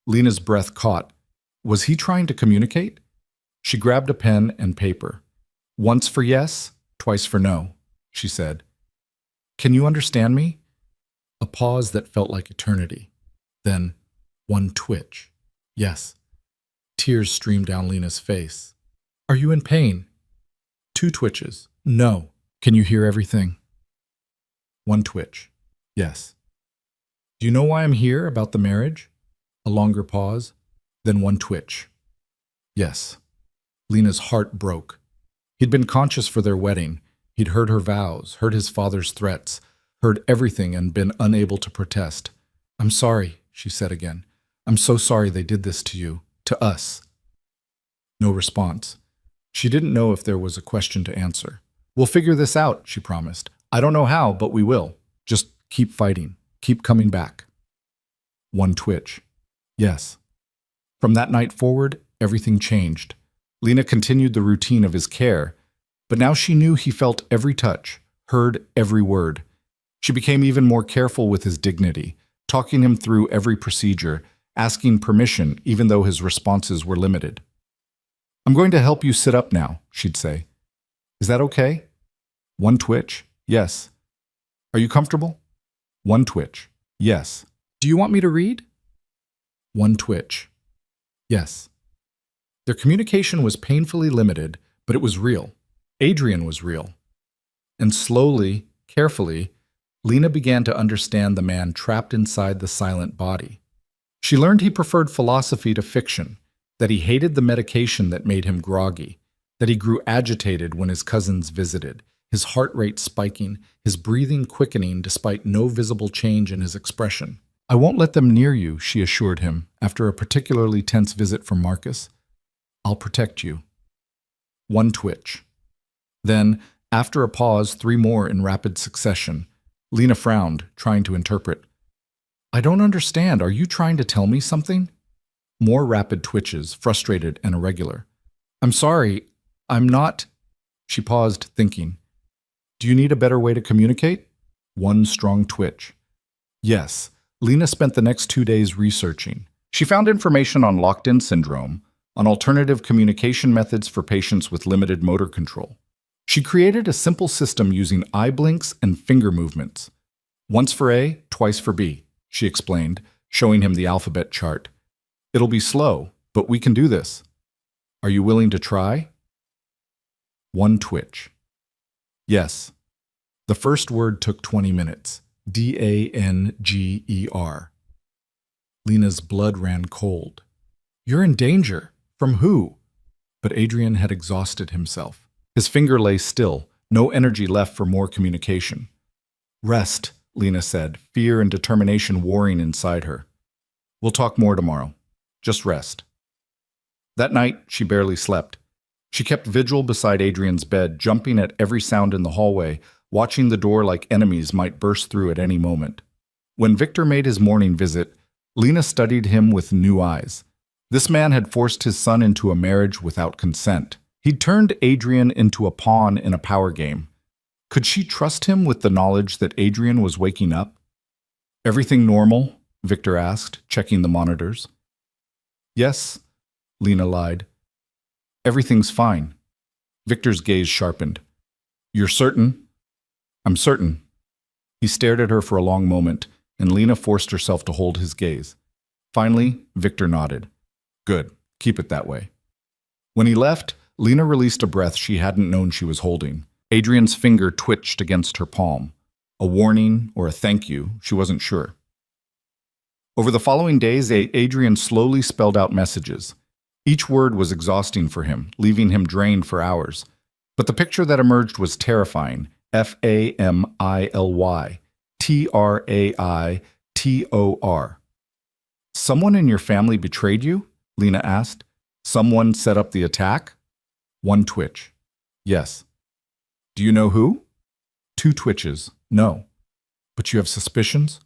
Lena's breath caught. Was he trying to communicate? She grabbed a pen and paper. "Once for yes, twice for no," she said. "Can you understand me?" A pause that felt like eternity. Then, one twitch. "Yes." Tears streamed down Lena's face. "Are you in pain?" 2 twitches. "No." "Can you hear everything?" 1 twitch. "Yes." "Do you know why I'm here about the marriage?" A longer pause. Then 1 twitch. "Yes." Lena's heart broke. He'd been conscious for their wedding. He'd heard her vows, heard his father's threats, heard everything and been unable to protest. "I'm sorry," she said again. "I'm so sorry they did this to you, to us." No response. She didn't know if there was a question to answer. "We'll figure this out," she promised. "I don't know how, but we will. Just keep fighting. Keep coming back." 1 twitch. "Yes." From that night forward, everything changed. Lena continued the routine of his care, but now she knew he felt every touch, heard every word. She became even more careful with his dignity, talking him through every procedure, asking permission even though his responses were limited. "I'm going to help you sit up now," she'd say. "Is that okay?" 1 twitch. "Yes." "Are you comfortable?" 1 twitch. "Yes." "Do you want me to read?" 1 twitch. "Yes." Their communication was painfully limited, but it was real. Adrian was real. And slowly, carefully, Lena began to understand the man trapped inside the silent body. She learned he preferred philosophy to fiction, that he hated the medication that made him groggy, that he grew agitated when his cousins visited, his heart rate spiking, his breathing quickening despite no visible change in his expression. "I won't let them near you," she assured him after a particularly tense visit from Marcus. "I'll protect you." 1 twitch. Then, after a pause, 3 more in rapid succession. Lena frowned, trying to interpret. "I don't understand. Are you trying to tell me something?" More rapid twitches, frustrated and irregular. "I'm sorry. I'm not." She paused, thinking. "Do you need a better way to communicate?" 1 strong twitch. "Yes." Lena spent the next 2 days researching. She found information on locked-in syndrome, on alternative communication methods for patients with limited motor control. She created a simple system using eye blinks and finger movements. "Once for A, twice for B," she explained, showing him the alphabet chart. "It'll be slow, but we can do this. Are you willing to try?" 1 twitch. "Yes." The first word took 20 minutes. DANGER. Lena's blood ran cold. "You're in danger. From who?" But Adrian had exhausted himself. His finger lay still, no energy left for more communication. "Rest," Lena said, fear and determination warring inside her. "We'll talk more tomorrow. Just rest." That night, she barely slept. She kept vigil beside Adrian's bed, jumping at every sound in the hallway, watching the door like enemies might burst through at any moment. When Victor made his morning visit, Lena studied him with new eyes. This man had forced his son into a marriage without consent. He'd turned Adrian into a pawn in a power game. Could she trust him with the knowledge that Adrian was waking up? "Everything normal?" Victor asked, checking the monitors. "Yes," Lena lied. "Everything's fine." Victor's gaze sharpened. "You're certain?" "I'm certain." He stared at her for a long moment, and Lena forced herself to hold his gaze. Finally, Victor nodded. "Good. Keep it that way." When he left, Lena released a breath she hadn't known she was holding. Adrian's finger twitched against her palm. A warning or a thank you, she wasn't sure. Over the following days, Adrian slowly spelled out messages. Each word was exhausting for him, leaving him drained for hours. But the picture that emerged was terrifying. FAMILY. Traitor. Someone in your family betrayed you? Lena asked. Someone set up the attack? One twitch. Yes. Do you know who? Two twitches. No. But you have suspicions?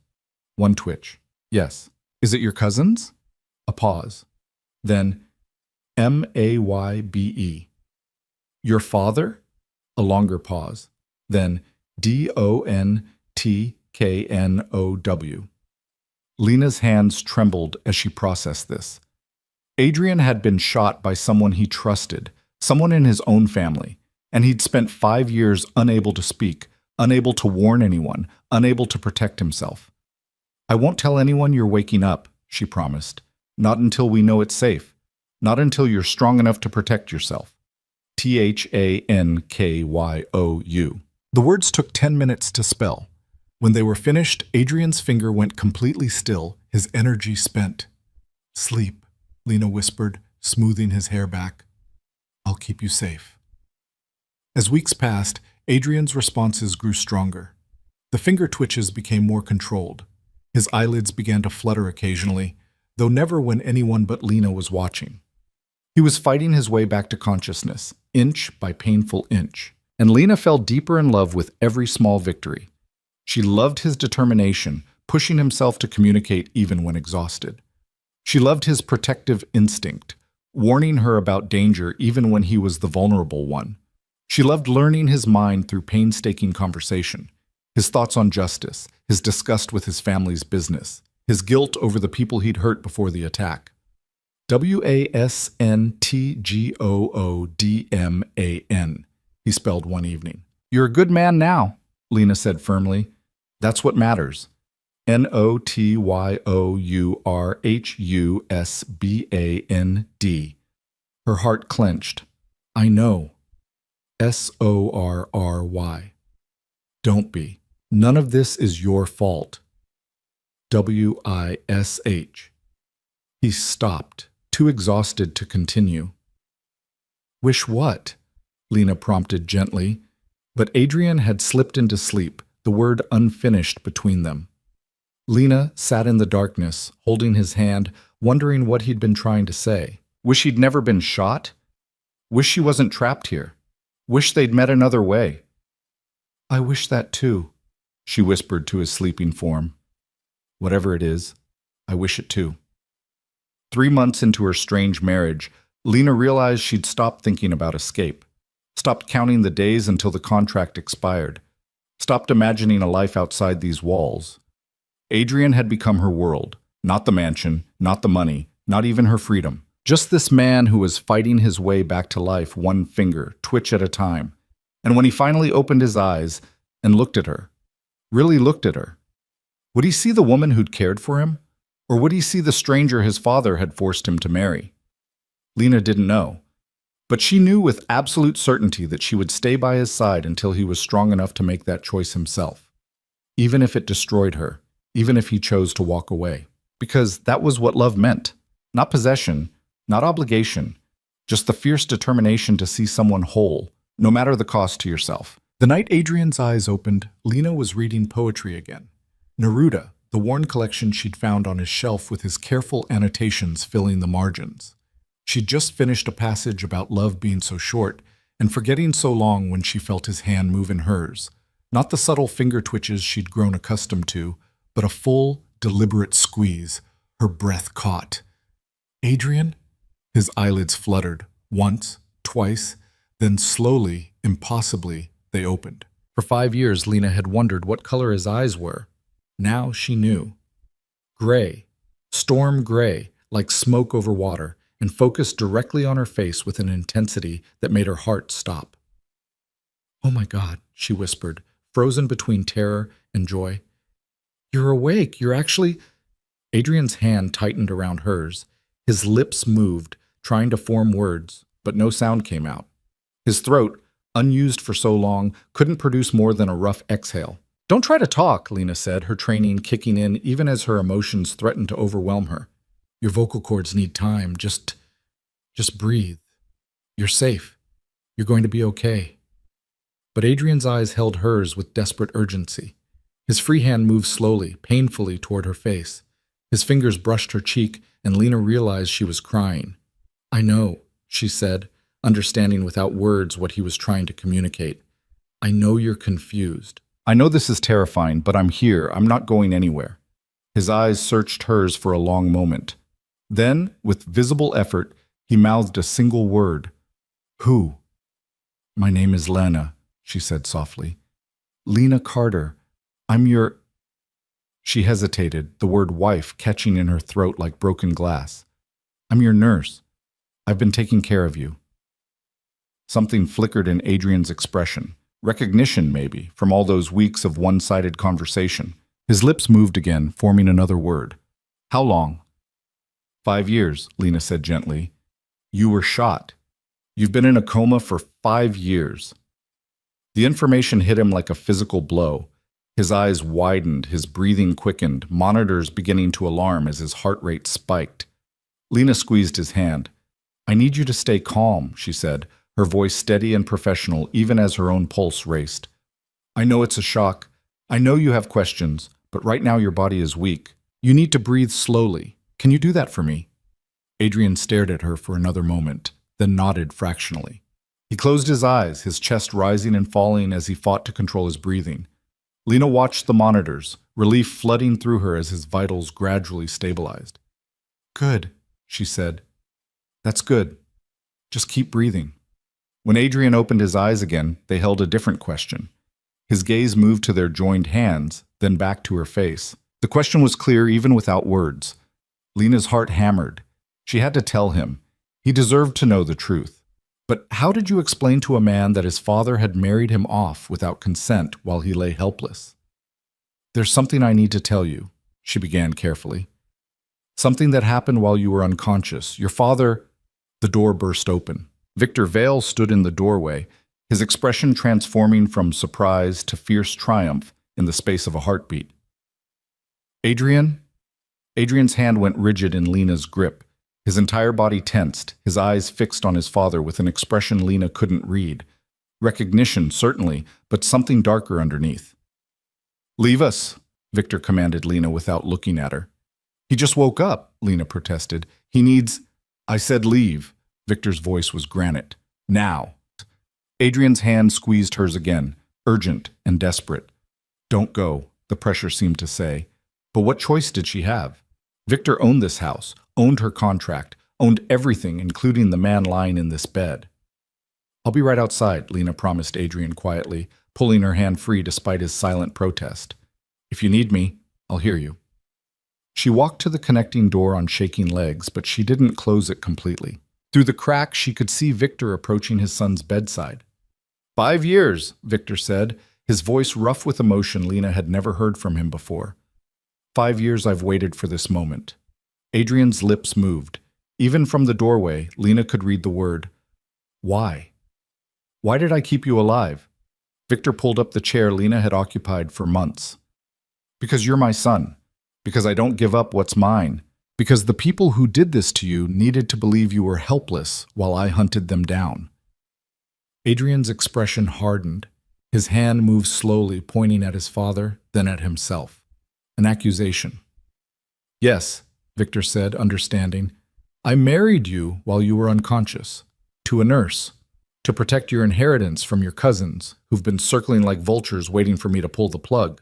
One twitch. Yes. Is it your cousins? A pause. Then, Maybe. Your father? A longer pause. Then, Dontknow. Lena's hands trembled as she processed this. Adrian had been shot by someone he trusted, someone in his own family, and he'd spent 5 years unable to speak, unable to warn anyone, unable to protect himself. I won't tell anyone you're waking up, she promised. Not until we know it's safe. Not until you're strong enough to protect yourself. Thankyu. The words took 10 minutes to spell. When they were finished, Adrian's finger went completely still, his energy spent. Sleep, Lena whispered, smoothing his hair back. I'll keep you safe. As weeks passed, Adrian's responses grew stronger. The finger twitches became more controlled. His eyelids began to flutter occasionally, though never when anyone but Lena was watching. He was fighting his way back to consciousness, inch by painful inch, and Lena fell deeper in love with every small victory. She loved his determination, pushing himself to communicate even when exhausted. She loved his protective instinct, warning her about danger even when he was the vulnerable one. She loved learning his mind through painstaking conversation, his thoughts on justice, his disgust with his family's business, his guilt over the people he'd hurt before the attack. Wasntgoodman, he spelled one evening. You're a good man now, Lena said firmly. That's what matters. Notyurhusband. Her heart clenched. I know. Sorry. Don't be. None of this is your fault. Wish. He stopped, too exhausted to continue. Wish what? Lena prompted gently, but Adrian had slipped into sleep, the word unfinished between them. Lena sat in the darkness, holding his hand, wondering what he'd been trying to say. Wish he'd never been shot? Wish she wasn't trapped here? Wish they'd met another way? I wish that too, she whispered to his sleeping form. Whatever it is, I wish it too. 3 months into her strange marriage, Lena realized she'd stopped thinking about escape, stopped counting the days until the contract expired, stopped imagining a life outside these walls. Adrian had become her world, not the mansion, not the money, not even her freedom. Just this man who was fighting his way back to life one finger, twitch at a time. And when he finally opened his eyes and looked at her, really looked at her, would he see the woman who'd cared for him? Or would he see the stranger his father had forced him to marry? Lena didn't know, but she knew with absolute certainty that she would stay by his side until he was strong enough to make that choice himself, even if it destroyed her, even if he chose to walk away. Because that was what love meant. Not possession, not obligation, just the fierce determination to see someone whole, no matter the cost to yourself. The night Adrian's eyes opened, Lena was reading poetry again. Neruda, the worn collection she'd found on his shelf with his careful annotations filling the margins. She'd just finished a passage about love being so short and forgetting so long when she felt his hand move in hers. Not the subtle finger twitches she'd grown accustomed to, but a full, deliberate squeeze, her breath caught. Adrian? His eyelids fluttered, once, twice, then slowly, impossibly, they opened. For 5 years, Lena had wondered what color his eyes were. Now she knew. Gray, storm gray, like smoke over water, and focused directly on her face with an intensity that made her heart stop. Oh my God, she whispered, frozen between terror and joy. You're awake, you're actually... Adrian's hand tightened around hers. His lips moved, trying to form words, but no sound came out. His throat, unused for so long, couldn't produce more than a rough exhale. Don't try to talk, Lena said, her training kicking in even as her emotions threatened to overwhelm her. Your vocal cords need time. Just breathe. You're safe. You're going to be okay. But Adrian's eyes held hers with desperate urgency. His free hand moved slowly, painfully toward her face. His fingers brushed her cheek, and Lena realized she was crying. "I know," she said, understanding without words what he was trying to communicate. "I know you're confused. I know this is terrifying, but I'm here. I'm not going anywhere." His eyes searched hers for a long moment. Then, with visible effort, he mouthed a single word. "Who?" "My name is Lena," she said softly. "Lena Carter. I'm your—" She hesitated, the word wife catching in her throat like broken glass. "I'm your nurse. I've been taking care of you." Something flickered in Adrian's expression. Recognition, maybe, from all those weeks of one-sided conversation. His lips moved again, forming another word. "How long?" "5 years," Lena said gently. "You were shot. You've been in a coma for 5 years." The information hit him like a physical blow. His eyes widened, his breathing quickened, monitors beginning to alarm as his heart rate spiked. Lena squeezed his hand. "I need you to stay calm," she said, her voice steady and professional even as her own pulse raced. "I know it's a shock. I know you have questions, but right now your body is weak. You need to breathe slowly. Can you do that for me?" Adrian stared at her for another moment, then nodded fractionally. He closed his eyes, his chest rising and falling as he fought to control his breathing. Lena watched the monitors, relief flooding through her as his vitals gradually stabilized. "Good," she said. "That's good. Just keep breathing." When Adrian opened his eyes again, they held a different question. His gaze moved to their joined hands, then back to her face. The question was clear even without words. Lena's heart hammered. She had to tell him. He deserved to know the truth. But how did you explain to a man that his father had married him off without consent while he lay helpless? "There's something I need to tell you," she began carefully. "Something that happened while you were unconscious. Your father—" The door burst open. Victor Vale stood in the doorway, his expression transforming from surprise to fierce triumph in the space of a heartbeat. "Adrian?" Adrian's hand went rigid in Lena's grip. His entire body tensed, his eyes fixed on his father with an expression Lena couldn't read. Recognition, certainly, but something darker underneath. "Leave us," Victor commanded Lena without looking at her. "He just woke up," Lena protested. "He needs—" "I said leave." Victor's voice was granite. "Now." Adrian's hand squeezed hers again, urgent and desperate. "Don't go," the pressure seemed to say. But what choice did she have? Victor owned this house, owned her contract, owned everything, including the man lying in this bed. "I'll be right outside," Lena promised Adrian quietly, pulling her hand free despite his silent protest. "If you need me, I'll hear you." She walked to the connecting door on shaking legs, but she didn't close it completely. Through the crack, she could see Victor approaching his son's bedside. "5 years," Victor said, his voice rough with emotion Lena had never heard from him before. "5 years I've waited for this moment." Adrian's lips moved. Even from the doorway, Lena could read the word, "Why? Why did I keep you alive?" Victor pulled up the chair Lena had occupied for months. "Because you're my son. Because I don't give up what's mine. Because the people who did this to you needed to believe you were helpless while I hunted them down." Adrian's expression hardened. His hand moved slowly, pointing at his father, then at himself. An accusation. "Yes," Victor said, understanding. "I married you while you were unconscious. To a nurse. To protect your inheritance from your cousins, who've been circling like vultures waiting for me to pull the plug."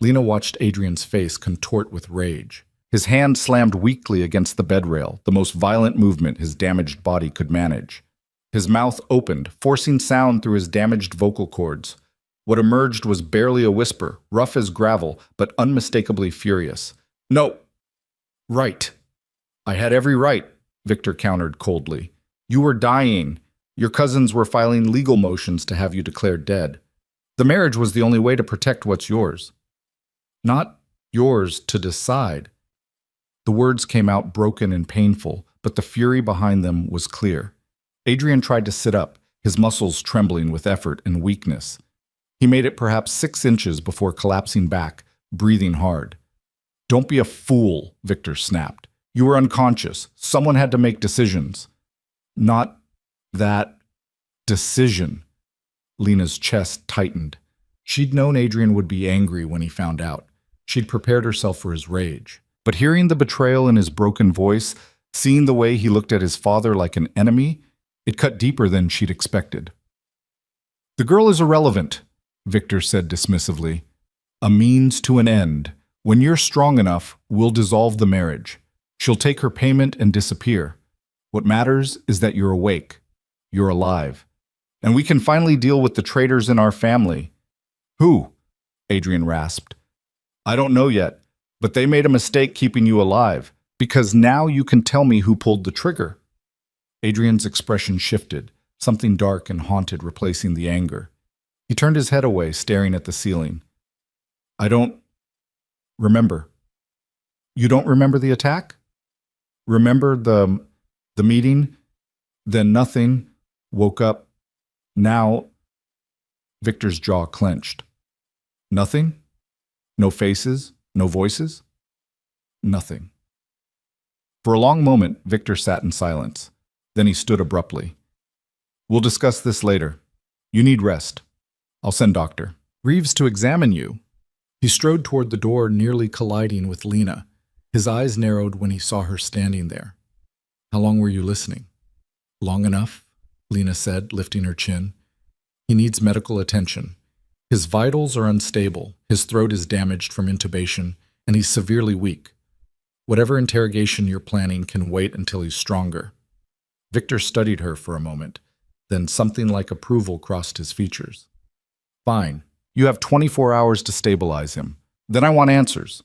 Lena watched Adrian's face contort with rage. His hand slammed weakly against the bed rail, the most violent movement his damaged body could manage. His mouth opened, forcing sound through his damaged vocal cords. What emerged was barely a whisper, rough as gravel, but unmistakably furious. "No." "Right. I had every right," Victor countered coldly. "You were dying. Your cousins were filing legal motions to have you declared dead. The marriage was the only way to protect what's yours. Not yours to decide." The words came out broken and painful, but the fury behind them was clear. Adrian tried to sit up, his muscles trembling with effort and weakness. He made it perhaps 6 inches before collapsing back, breathing hard. "Don't be a fool," Victor snapped. "You were unconscious. Someone had to make decisions." "Not that decision." Lena's chest tightened. She'd known Adrian would be angry when he found out. She'd prepared herself for his rage. But hearing the betrayal in his broken voice, seeing the way he looked at his father like an enemy, it cut deeper than she'd expected. "The girl is irrelevant," Victor said dismissively. "A means to an end. When you're strong enough, we'll dissolve the marriage. She'll take her payment and disappear. What matters is that you're awake. You're alive. And we can finally deal with the traitors in our family." "Who?" Adrian rasped. "I don't know yet, but they made a mistake keeping you alive, because now you can tell me who pulled the trigger." Adrian's expression shifted, something dark and haunted replacing the anger. He turned his head away, staring at the ceiling. "I don't remember." "You don't remember the attack? Remember the meeting? Then nothing. Woke up. Now..." Victor's jaw clenched. "Nothing? No faces? No voices?" "Nothing." For a long moment, Victor sat in silence. Then he stood abruptly. "We'll discuss this later. You need rest. I'll send Dr. Reeves to examine you." He strode toward the door, nearly colliding with Lena. His eyes narrowed when he saw her standing there. "How long were you listening?" "Long enough," Lena said, lifting her chin. "He needs medical attention. His vitals are unstable, his throat is damaged from intubation, and he's severely weak. Whatever interrogation you're planning can wait until he's stronger." Victor studied her for a moment. Then something like approval crossed his features. "Fine. You have 24 hours to stabilize him. Then I want answers."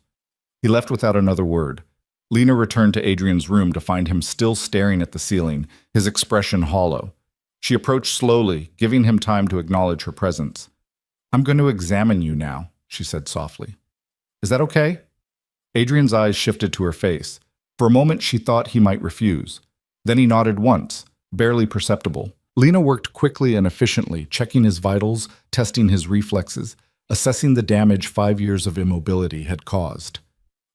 He left without another word. Lena returned to Adrian's room to find him still staring at the ceiling, his expression hollow. She approached slowly, giving him time to acknowledge her presence. "I'm going to examine you now," she said softly. "Is that okay?" Adrian's eyes shifted to her face. For a moment she thought he might refuse. Then he nodded once, barely perceptible. Lena worked quickly and efficiently, checking his vitals, testing his reflexes, assessing the damage 5 years of immobility had caused.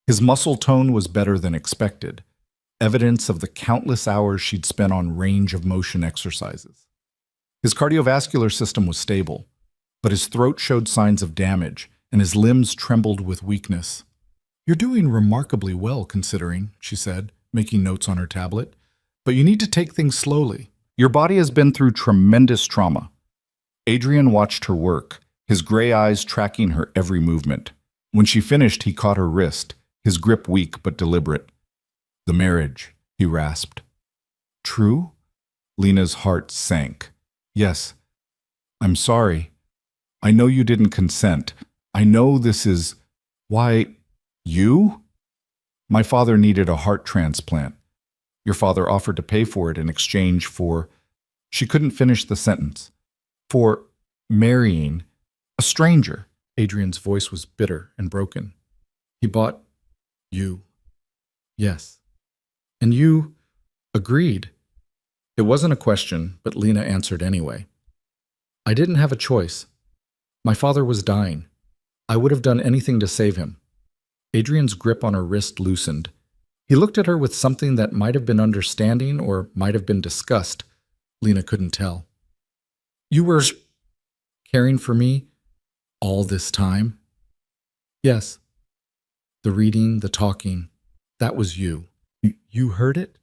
His muscle tone was better than expected, evidence of the countless hours she'd spent on range of motion exercises. His cardiovascular system was stable, but his throat showed signs of damage, and his limbs trembled with weakness. "You're doing remarkably well, considering," she said, making notes on her tablet. "But you need to take things slowly. Your body has been through tremendous trauma." Adrian watched her work, his gray eyes tracking her every movement. When she finished, he caught her wrist, his grip weak but deliberate. "The marriage," he rasped. "True?" Lena's heart sank. "Yes. I'm sorry. I know you didn't consent. I know this is... Why, you? My father needed a heart transplant. Your father offered to pay for it in exchange for..." She couldn't finish the sentence. "For marrying a stranger." Adrian's voice was bitter and broken. "He bought you." "Yes." "And you agreed." It wasn't a question, but Lena answered anyway. "I didn't have a choice. My father was dying. I would have done anything to save him." Adrian's grip on her wrist loosened. He looked at her with something that might have been understanding or might have been disgust. Lena couldn't tell. "You were caring for me all this time?" "Yes." "The reading, the talking, that was you." You heard it?"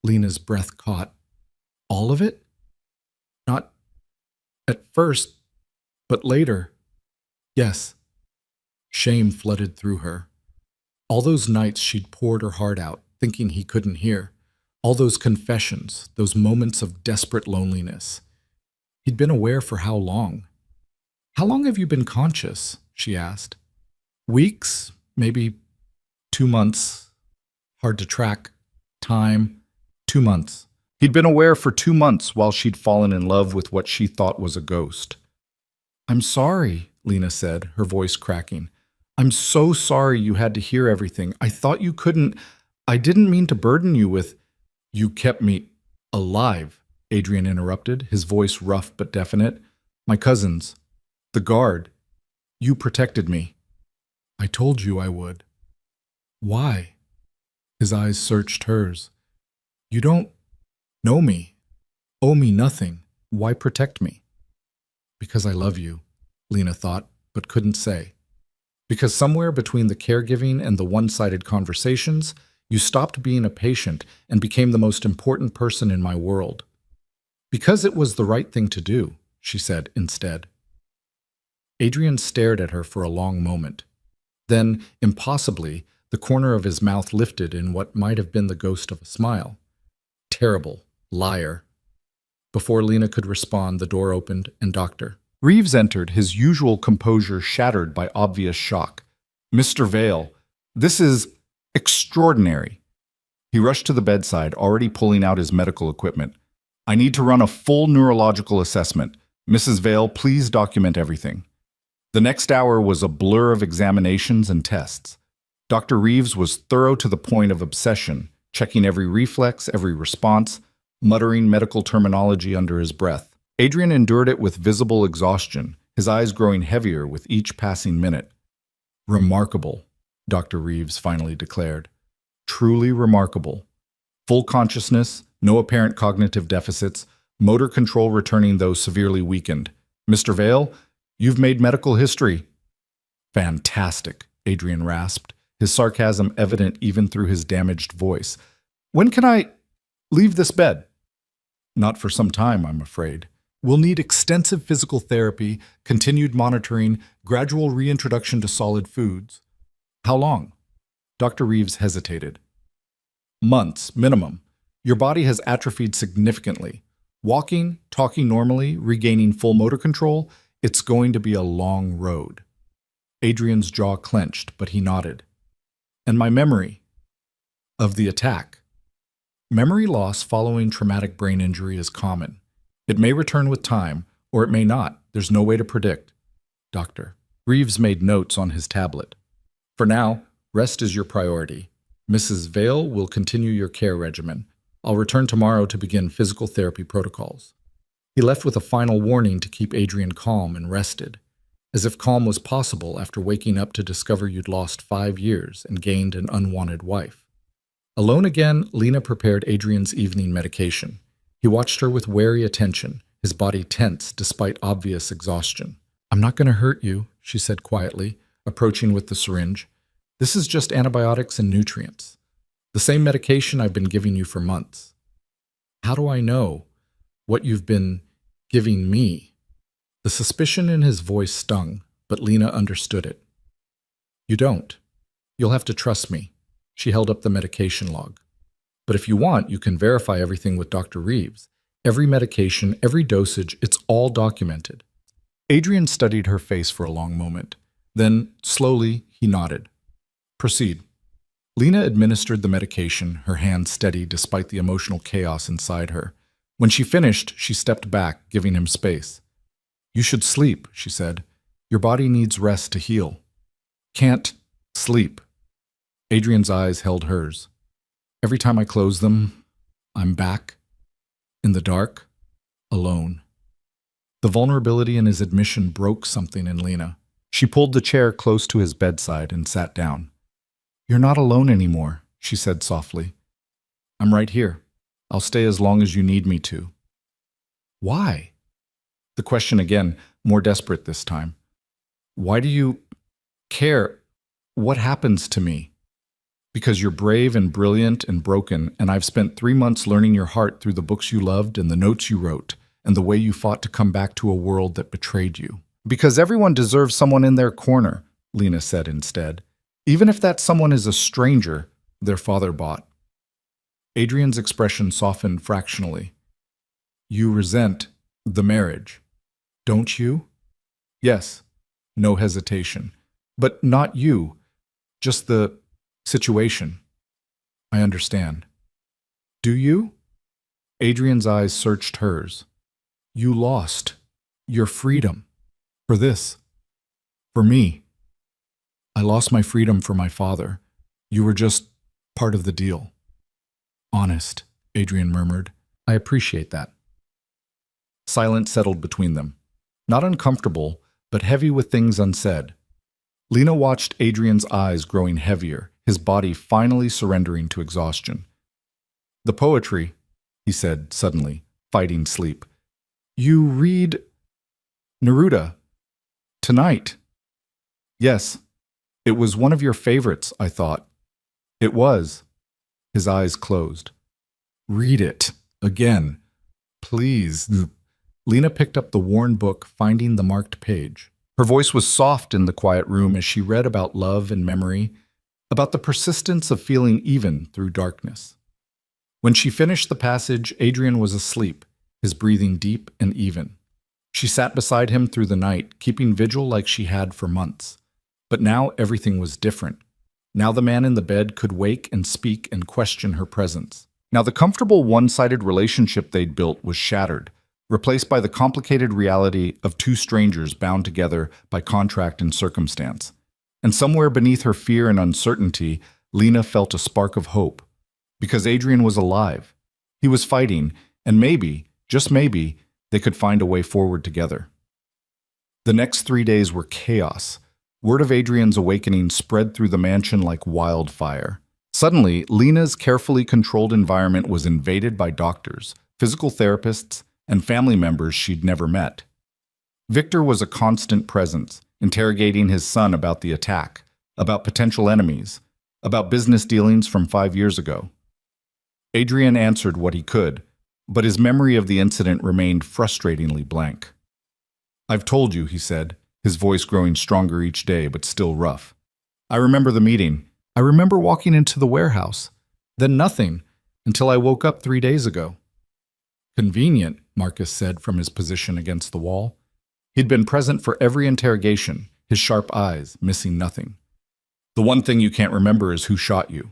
Lena's breath caught. "All of it?" "Not at first, but later." "Yes." Shame flooded through her. All those nights she'd poured her heart out, thinking he couldn't hear. All those confessions, those moments of desperate loneliness. He'd been aware for how long? "How long have you been conscious?" she asked. "Weeks, maybe 2 months. Hard to track. Time, 2 months." He'd been aware for 2 months while she'd fallen in love with what she thought was a ghost. "I'm sorry," Lena said, her voice cracking. "I'm so sorry you had to hear everything. I thought you couldn't. I didn't mean to burden you with..." "You kept me alive," Adrian interrupted, his voice rough but definite. "My cousins. The guard. You protected me." "I told you I would." "Why?" His eyes searched hers. "You don't know me, owe me nothing. Why protect me?" "Because I love you," Lena thought, but couldn't say. Because somewhere between the caregiving and the one-sided conversations, you stopped being a patient and became the most important person in my world. Because it was the right thing to do, she said instead. Adrian stared at her for a long moment. Then, impossibly, the corner of his mouth lifted in what might have been the ghost of a smile. Terrible. Liar. Before Lena could respond, the door opened and Dr. Reeves entered, his usual composure shattered by obvious shock. "Mr. Vale, this is extraordinary." He rushed to the bedside, already pulling out his medical equipment. "I need to run a full neurological assessment. Mrs. Vale, please document everything." The next hour was a blur of examinations and tests. Dr. Reeves was thorough to the point of obsession, checking every reflex, every response, muttering medical terminology under his breath. Adrian endured it with visible exhaustion, his eyes growing heavier with each passing minute. "Remarkable," Dr. Reeves finally declared. "Truly remarkable. Full consciousness, no apparent cognitive deficits, motor control returning though severely weakened. Mr. Vale, you've made medical history." "Fantastic," Adrian rasped, his sarcasm evident even through his damaged voice. "When can I leave this bed?" "Not for some time, I'm afraid. We'll need extensive physical therapy, continued monitoring, gradual reintroduction to solid foods." "How long?" Dr. Reeves hesitated. "Months, minimum. Your body has atrophied significantly. Walking, talking normally, regaining full motor control, it's going to be a long road." Adrian's jaw clenched, but he nodded. "And my memory of the attack." Memory loss following traumatic brain injury is common. It may return with time, or it may not. There's no way to predict. Dr. Reeves made notes on his tablet. "For now, rest is your priority. Mrs. Vale will continue your care regimen. I'll return tomorrow to begin physical therapy protocols." He left with a final warning to keep Adrian calm and rested, as if calm was possible after waking up to discover you'd lost 5 years and gained an unwanted wife. Alone again, Lena prepared Adrian's evening medication. He watched her with wary attention, his body tense despite obvious exhaustion. "I'm not going to hurt you," she said quietly, approaching with the syringe. "This is just antibiotics and nutrients. The same medication I've been giving you for months." "How do I know what you've been giving me?" The suspicion in his voice stung, but Lena understood it. "You don't. You'll have to trust me." She held up the medication log. "But if you want, you can verify everything with Dr. Reeves. Every medication, every dosage, it's all documented." Adrian studied her face for a long moment. Then, slowly, he nodded. "Proceed." Lena administered the medication, her hand steady despite the emotional chaos inside her. When she finished, she stepped back, giving him space. "You should sleep," she said. "Your body needs rest to heal." "Can't sleep." Adrian's eyes held hers. "Every time I close them, I'm back, in the dark, alone." The vulnerability in his admission broke something in Lena. She pulled the chair close to his bedside and sat down. "You're not alone anymore," she said softly. "I'm right here. I'll stay as long as you need me to." "Why?" The question again, more desperate this time. "Why do you care what happens to me?" "Because you're brave and brilliant and broken, and I've spent 3 months learning your heart through the books you loved and the notes you wrote, and the way you fought to come back to a world that betrayed you." "Because everyone deserves someone in their corner," Lena said instead. "Even if that someone is a stranger their father bought." Adrian's expression softened fractionally. "You resent the marriage, don't you?" "Yes." No hesitation. "But not you. Just the situation." "I understand." "Do you?" Adrian's eyes searched hers. "You lost your freedom for this, for me." "I lost my freedom for my father. You were just part of the deal." "Honest," Adrian murmured. "I appreciate that." Silence settled between them. Not uncomfortable, but heavy with things unsaid. Lena watched Adrian's eyes growing heavier, his body finally surrendering to exhaustion. "The poetry," he said suddenly, fighting sleep. "You read Neruda tonight." Yes, it was one of your favorites, I thought. It was. His eyes closed. Read it. Again. Please. Lena picked up the worn book, finding the marked page. Her voice was soft in the quiet room as she read about love and memory, about the persistence of feeling even through darkness. When she finished the passage, Adrian was asleep, his breathing deep and even. She sat beside him through the night, keeping vigil like she had for months. But now everything was different. Now the man in the bed could wake and speak and question her presence. Now the comfortable one-sided relationship they'd built was shattered, replaced by the complicated reality of two strangers bound together by contract and circumstance. And somewhere beneath her fear and uncertainty, Lena felt a spark of hope. Because Adrian was alive. He was fighting, and maybe, just maybe, they could find a way forward together. The next 3 days were chaos. Word of Adrian's awakening spread through the mansion like wildfire. Suddenly, Lena's carefully controlled environment was invaded by doctors, physical therapists, and family members she'd never met. Victor was a constant presence, interrogating his son about the attack, about potential enemies, about business dealings from 5 years ago. Adrian answered what he could, but his memory of the incident remained frustratingly blank. I've told you, he said, his voice growing stronger each day but still rough. I remember the meeting. I remember walking into the warehouse. Then nothing, until I woke up 3 days ago. Convenient, Marcus said from his position against the wall. He'd been present for every interrogation, his sharp eyes missing nothing. The one thing you can't remember is who shot you.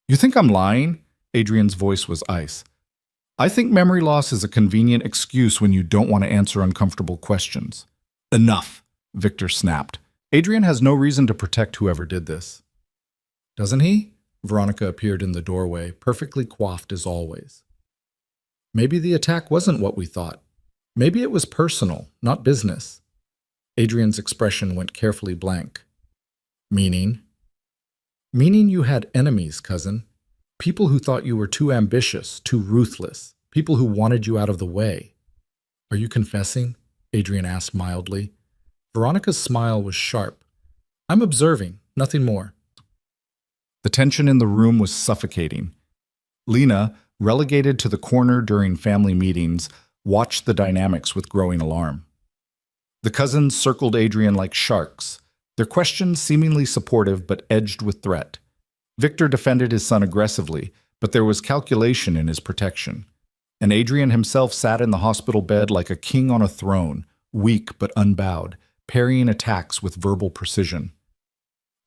You think I'm lying? Adrian's voice was ice. I think memory loss is a convenient excuse when you don't want to answer uncomfortable questions. Enough, Victor snapped. Adrian has no reason to protect whoever did this. Doesn't he? Veronica appeared in the doorway, perfectly coiffed as always. Maybe the attack wasn't what we thought. Maybe it was personal, not business. Adrian's expression went carefully blank. Meaning? Meaning you had enemies, cousin. People who thought you were too ambitious, too ruthless. People who wanted you out of the way. Are you confessing? Adrian asked mildly. Veronica's smile was sharp. I'm observing, nothing more. The tension in the room was suffocating. Lena, relegated to the corner during family meetings, watched the dynamics with growing alarm. The cousins circled Adrian like sharks, their questions seemingly supportive but edged with threat. Victor defended his son aggressively, but there was calculation in his protection. And Adrian himself sat in the hospital bed like a king on a throne, weak but unbowed, parrying attacks with verbal precision.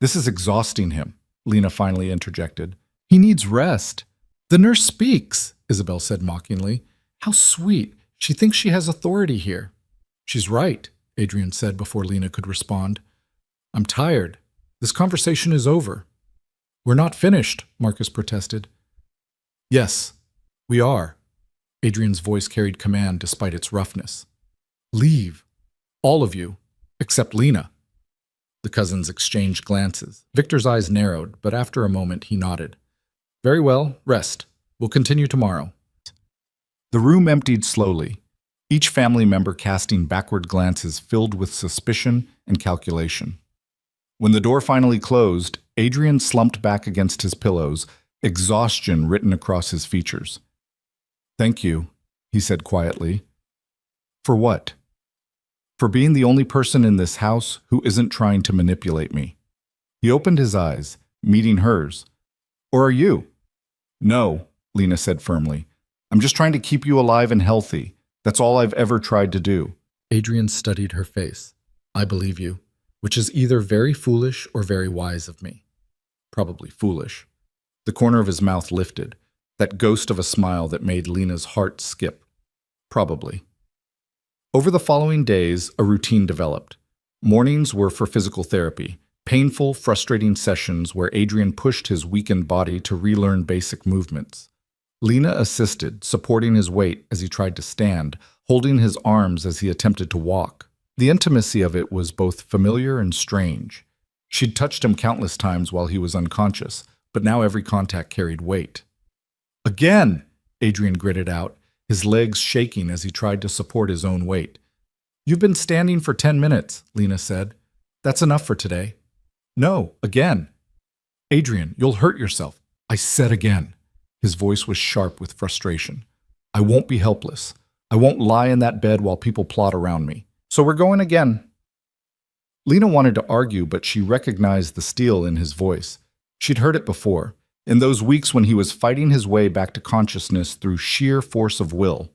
This is exhausting him, Lena finally interjected. He needs rest. The nurse speaks, Isabel said mockingly. How sweet. She thinks she has authority here. She's right, Adrian said before Lena could respond. I'm tired. This conversation is over. We're not finished, Marcus protested. Yes, we are. Adrian's voice carried command despite its roughness. Leave. All of you, except Lena. The cousins exchanged glances. Victor's eyes narrowed, but after a moment he nodded. Very well, rest. We'll continue tomorrow. The room emptied slowly, each family member casting backward glances filled with suspicion and calculation. When the door finally closed, Adrian slumped back against his pillows, exhaustion written across his features. Thank you, he said quietly. For what? For being the only person in this house who isn't trying to manipulate me. He opened his eyes, meeting hers. Or are you? No, Lena said firmly. I'm just trying to keep you alive and healthy. That's all I've ever tried to do. Adrian studied her face. I believe you, which is either very foolish or very wise of me. Probably foolish. The corner of his mouth lifted, that ghost of a smile that made Lena's heart skip. Probably. Over the following days, a routine developed. Mornings were for physical therapy, painful, frustrating sessions where Adrian pushed his weakened body to relearn basic movements. Lena assisted, supporting his weight as he tried to stand, holding his arms as he attempted to walk. The intimacy of it was both familiar and strange. She'd touched him countless times while he was unconscious, but now every contact carried weight. Again, Adrian gritted out, his legs shaking as he tried to support his own weight. You've been standing for 10 minutes, Lena said. That's enough for today. No, again. Adrian, you'll hurt yourself. I said again. His voice was sharp with frustration. I won't be helpless. I won't lie in that bed while people plot around me. So we're going again. Lena wanted to argue, but she recognized the steel in his voice. She'd heard it before, in those weeks when he was fighting his way back to consciousness through sheer force of will.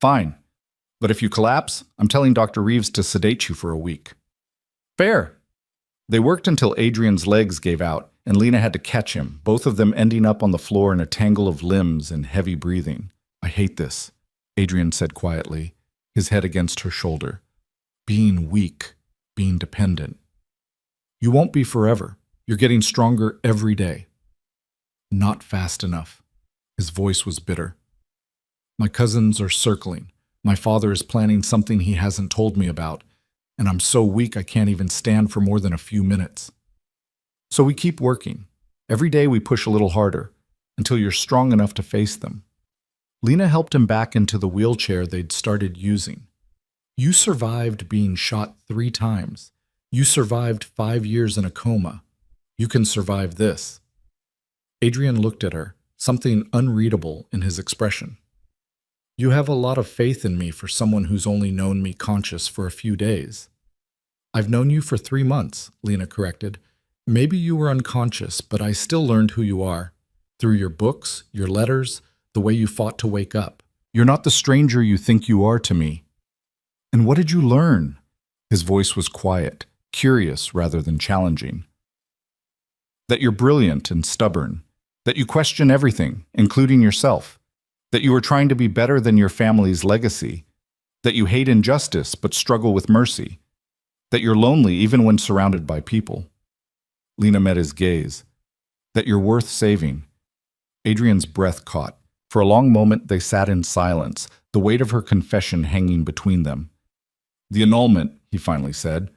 Fine, but if you collapse, I'm telling Dr. Reeves to sedate you for a week. Fair. They worked until Adrian's legs gave out, and Lena had to catch him, both of them ending up on the floor in a tangle of limbs and heavy breathing. I hate this, Adrian said quietly, his head against her shoulder. Being weak, being dependent. You won't be forever. You're getting stronger every day. Not fast enough. His voice was bitter. My cousins are circling. My father is planning something he hasn't told me about, and I'm so weak I can't even stand for more than a few minutes. So we keep working. Every day we push a little harder, until you're strong enough to face them. Lena helped him back into the wheelchair they'd started using. You survived being shot 3 times. You survived 5 years in a coma. You can survive this. Adrian looked at her, something unreadable in his expression. You have a lot of faith in me for someone who's only known me conscious for a few days. I've known you for 3 months, Lena corrected. Maybe you were unconscious, but I still learned who you are. Through your books, your letters, the way you fought to wake up. You're not the stranger you think you are to me. And what did you learn? His voice was quiet, curious rather than challenging. That you're brilliant and stubborn. That you question everything, including yourself. That you are trying to be better than your family's legacy. That you hate injustice but struggle with mercy. That you're lonely even when surrounded by people. Lena met his gaze. That you're worth saving. Adrian's breath caught. For a long moment they sat in silence, the weight of her confession hanging between them. The annulment, he finally said.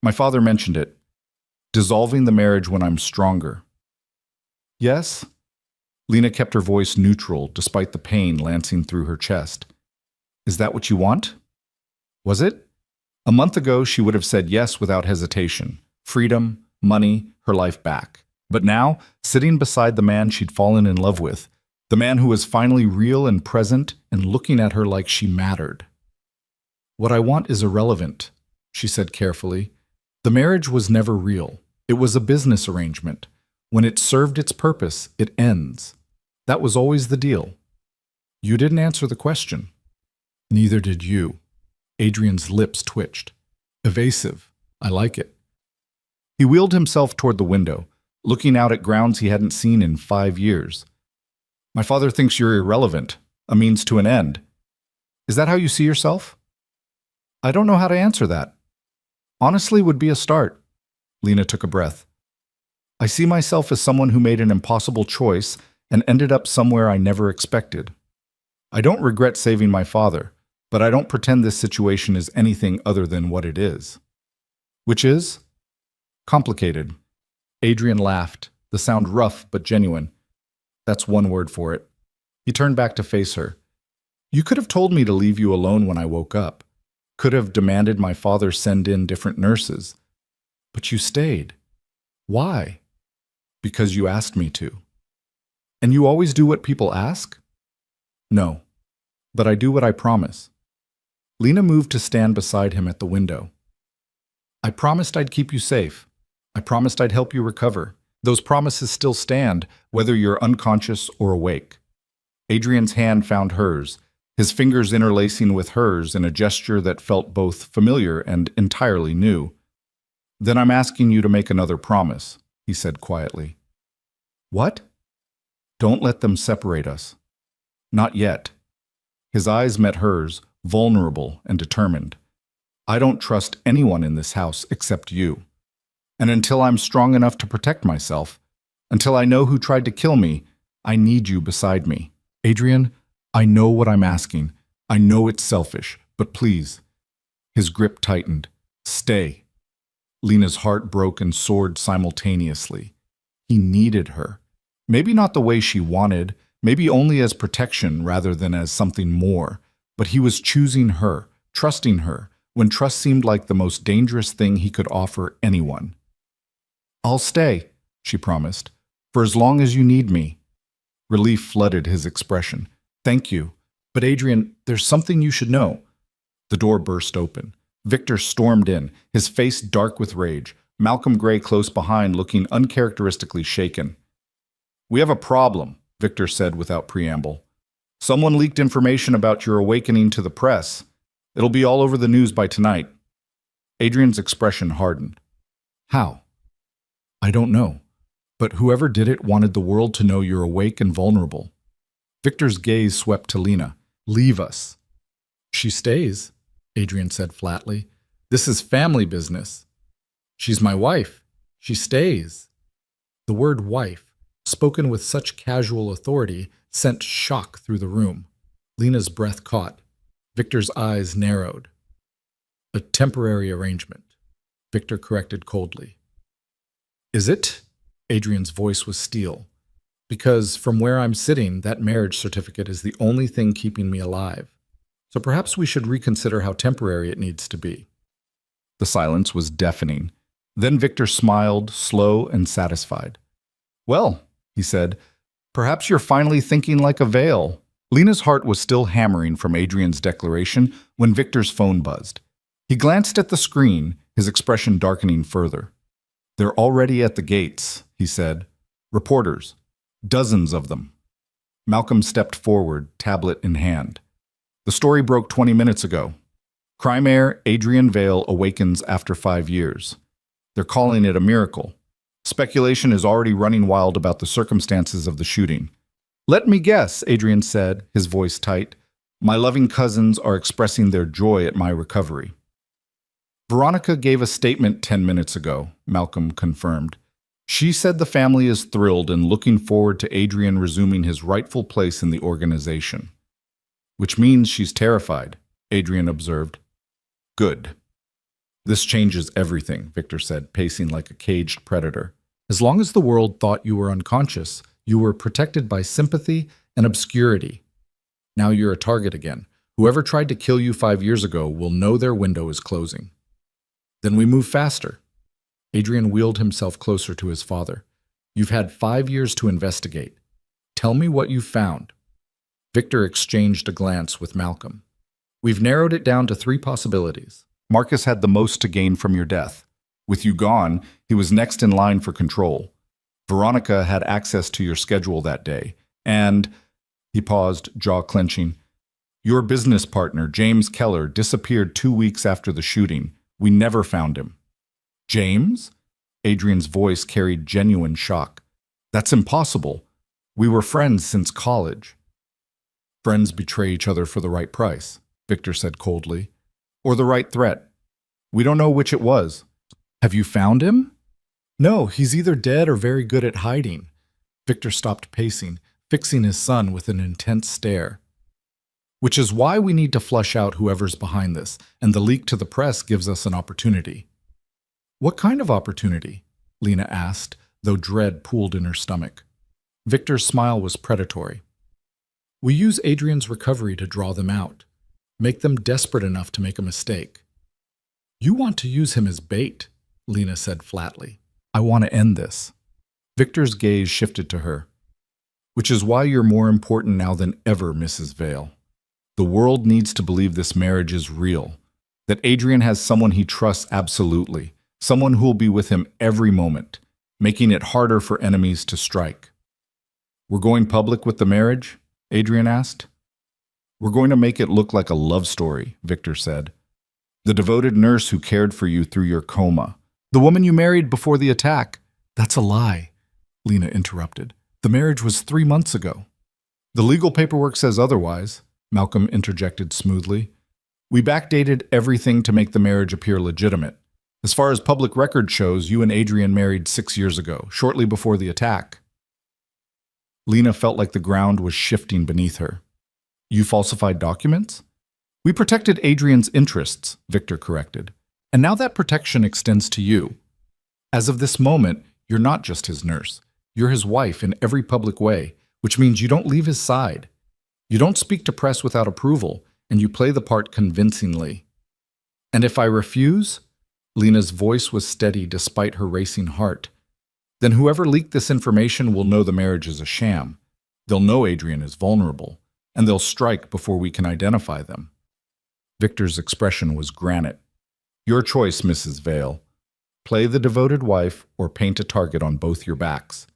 My father mentioned it. Dissolving the marriage when I'm stronger. Yes? Lena kept her voice neutral despite the pain lancing through her chest. Is that what you want? Was it? A month ago she would have said yes without hesitation. Freedom, money, her life back. But now, sitting beside the man she'd fallen in love with, the man who was finally real and present and looking at her like she mattered. What I want is irrelevant, she said carefully. The marriage was never real. It was a business arrangement. When it served its purpose, it ends. That was always the deal. You didn't answer the question. Neither did you. Adrian's lips twitched. Evasive. I like it. He wheeled himself toward the window, looking out at grounds he hadn't seen in 5 years. My father thinks you're irrelevant, a means to an end. Is that how you see yourself? I don't know how to answer that. Honestly would be a start. Lena took a breath. I see myself as someone who made an impossible choice and ended up somewhere I never expected. I don't regret saving my father, but I don't pretend this situation is anything other than what it is. Which is? Complicated. Adrian laughed, the sound rough but genuine. That's one word for it. He turned back to face her. You could have told me to leave you alone when I woke up. Could have demanded my father send in different nurses. But you stayed. Why? Because you asked me to. And you always do what people ask? No, but I do what I promise. Lena moved to stand beside him at the window. I promised I'd keep you safe. I promised I'd help you recover. Those promises still stand, whether you're unconscious or awake. Adrian's hand found hers, his fingers interlacing with hers in a gesture that felt both familiar and entirely new. Then I'm asking you to make another promise, he said quietly. What? Don't let them separate us. Not yet. His eyes met hers, vulnerable and determined. I don't trust anyone in this house except you. And until I'm strong enough to protect myself, until I know who tried to kill me, I need you beside me. Adrian, I know what I'm asking. I know it's selfish, but please. His grip tightened. Stay. Lena's heart broke and soared simultaneously. He needed her. Maybe not the way she wanted, maybe only as protection rather than as something more, but he was choosing her, trusting her, when trust seemed like the most dangerous thing he could offer anyone. "I'll stay," she promised, "for as long as you need me." Relief flooded his expression. "Thank you. But Adrian, there's something you should know." The door burst open. Victor stormed in, his face dark with rage, Malcolm Gray close behind looking uncharacteristically shaken. "We have a problem," Victor said without preamble. "Someone leaked information about your awakening to the press. It'll be all over the news by tonight." Adrian's expression hardened. "How?" "I don't know. But whoever did it wanted the world to know you're awake and vulnerable." Victor's gaze swept to Lena. "Leave us." "She stays," Adrian said flatly. "This is family business." "She's my wife. She stays." The word wife, spoken with such casual authority, sent shock through the room. Lena's breath caught. Victor's eyes narrowed. "A temporary arrangement," Victor corrected coldly. "Is it?" Adrian's voice was steel. "Because from where I'm sitting, that marriage certificate is the only thing keeping me alive. So perhaps we should reconsider how temporary it needs to be." The silence was deafening. Then Victor smiled, slow and satisfied. "Well," he said, "perhaps you're finally thinking like a Vale." Lena's heart was still hammering from Adrian's declaration when Victor's phone buzzed. He glanced at the screen, his expression darkening further. "They're already at the gates," he said. "Reporters. Dozens of them." Malcolm stepped forward, tablet in hand. "The story broke 20 minutes ago. Crime heir Adrian Vale awakens after 5 years. They're calling it a miracle. Speculation is already running wild about the circumstances of the shooting. "Let me guess," Adrian said, his voice tight. "My loving cousins are expressing their joy at my recovery." "Veronica gave a statement 10 minutes ago," Malcolm confirmed. "She said the family is thrilled and looking forward to Adrian resuming his rightful place in the organization." "Which means she's terrified," Adrian observed. "Good." "This changes everything," Victor said, pacing like a caged predator. "As long as the world thought you were unconscious, you were protected by sympathy and obscurity. Now you're a target again. Whoever tried to kill you 5 years ago will know their window is closing." "Then we move faster." Adrian wheeled himself closer to his father. "You've had 5 years to investigate. Tell me what you found." Victor exchanged a glance with Malcolm. "We've narrowed it down to 3 possibilities. Marcus had the most to gain from your death. With you gone, he was next in line for control. Veronica had access to your schedule that day. And," he paused, jaw clenching, "your business partner, James Keller, disappeared 2 weeks after the shooting. We never found him." "James?" Adrian's voice carried genuine shock. "That's impossible. We were friends since college." "Friends betray each other for the right price," Victor said coldly. "Or the right threat. We don't know which it was." "Have you found him?" "No, he's either dead or very good at hiding." Victor stopped pacing, fixing his son with an intense stare. "Which is why we need to flush out whoever's behind this, and the leak to the press gives us an opportunity." "What kind of opportunity?" Lena asked, though dread pooled in her stomach. Victor's smile was predatory. "We use Adrian's recovery to draw them out, make them desperate enough to make a mistake." "You want to use him as bait," Lena said flatly. "I want to end this." Victor's gaze shifted to her. "Which is why you're more important now than ever, Mrs. Vale. The world needs to believe this marriage is real, that Adrian has someone he trusts absolutely, someone who'll be with him every moment, making it harder for enemies to strike." "We're going public with the marriage?" Adrian asked. "We're going to make it look like a love story," Victor said. "The devoted nurse who cared for you through your coma. The woman you married before the attack." "That's a lie," Lena interrupted. "The marriage was 3 months ago." "The legal paperwork says otherwise," Malcolm interjected smoothly. "We backdated everything to make the marriage appear legitimate. As far as public record shows, you and Adrian married 6 years ago, shortly before the attack." Lena felt like the ground was shifting beneath her. "You falsified documents?" "We protected Adrian's interests," Victor corrected. "And now that protection extends to you. As of this moment, you're not just his nurse. You're his wife in every public way, which means you don't leave his side. You don't speak to press without approval, and you play the part convincingly." And if I refuse? Lena's voice was steady despite her racing heart. Then whoever leaked this information will know the marriage is a sham. They'll know Adrian is vulnerable, and they'll strike before we can identify them. Victor's expression was granite. Your choice, Mrs. Vale. Play the devoted wife or paint a target on both your backs.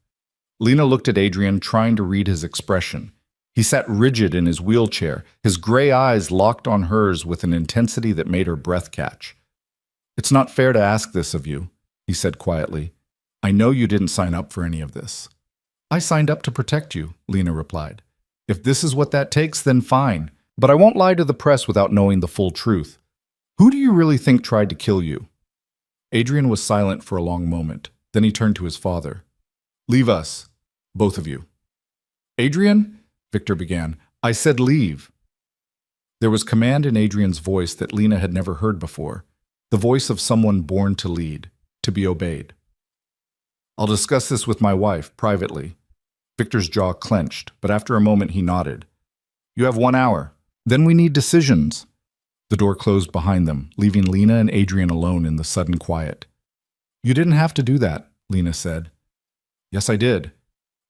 Lena looked at Adrian, trying to read his expression. He sat rigid in his wheelchair, his gray eyes locked on hers with an intensity that made her breath catch. It's not fair to ask this of you, he said quietly. I know you didn't sign up for any of this. I signed up to protect you, Lena replied. If this is what that takes, then fine. But I won't lie to the press without knowing the full truth. Who do you really think tried to kill you? Adrian was silent for a long moment. Then he turned to his father. Leave us, both of you. Adrian? Victor began. I said leave. There was command in Adrian's voice that Lena had never heard before, the voice of someone born to lead, to be obeyed. I'll discuss this with my wife, privately. Victor's jaw clenched, but after a moment he nodded. You have 1 hour. Then we need decisions. The door closed behind them, leaving Lena and Adrian alone in the sudden quiet. You didn't have to do that, Lena said. Yes, I did.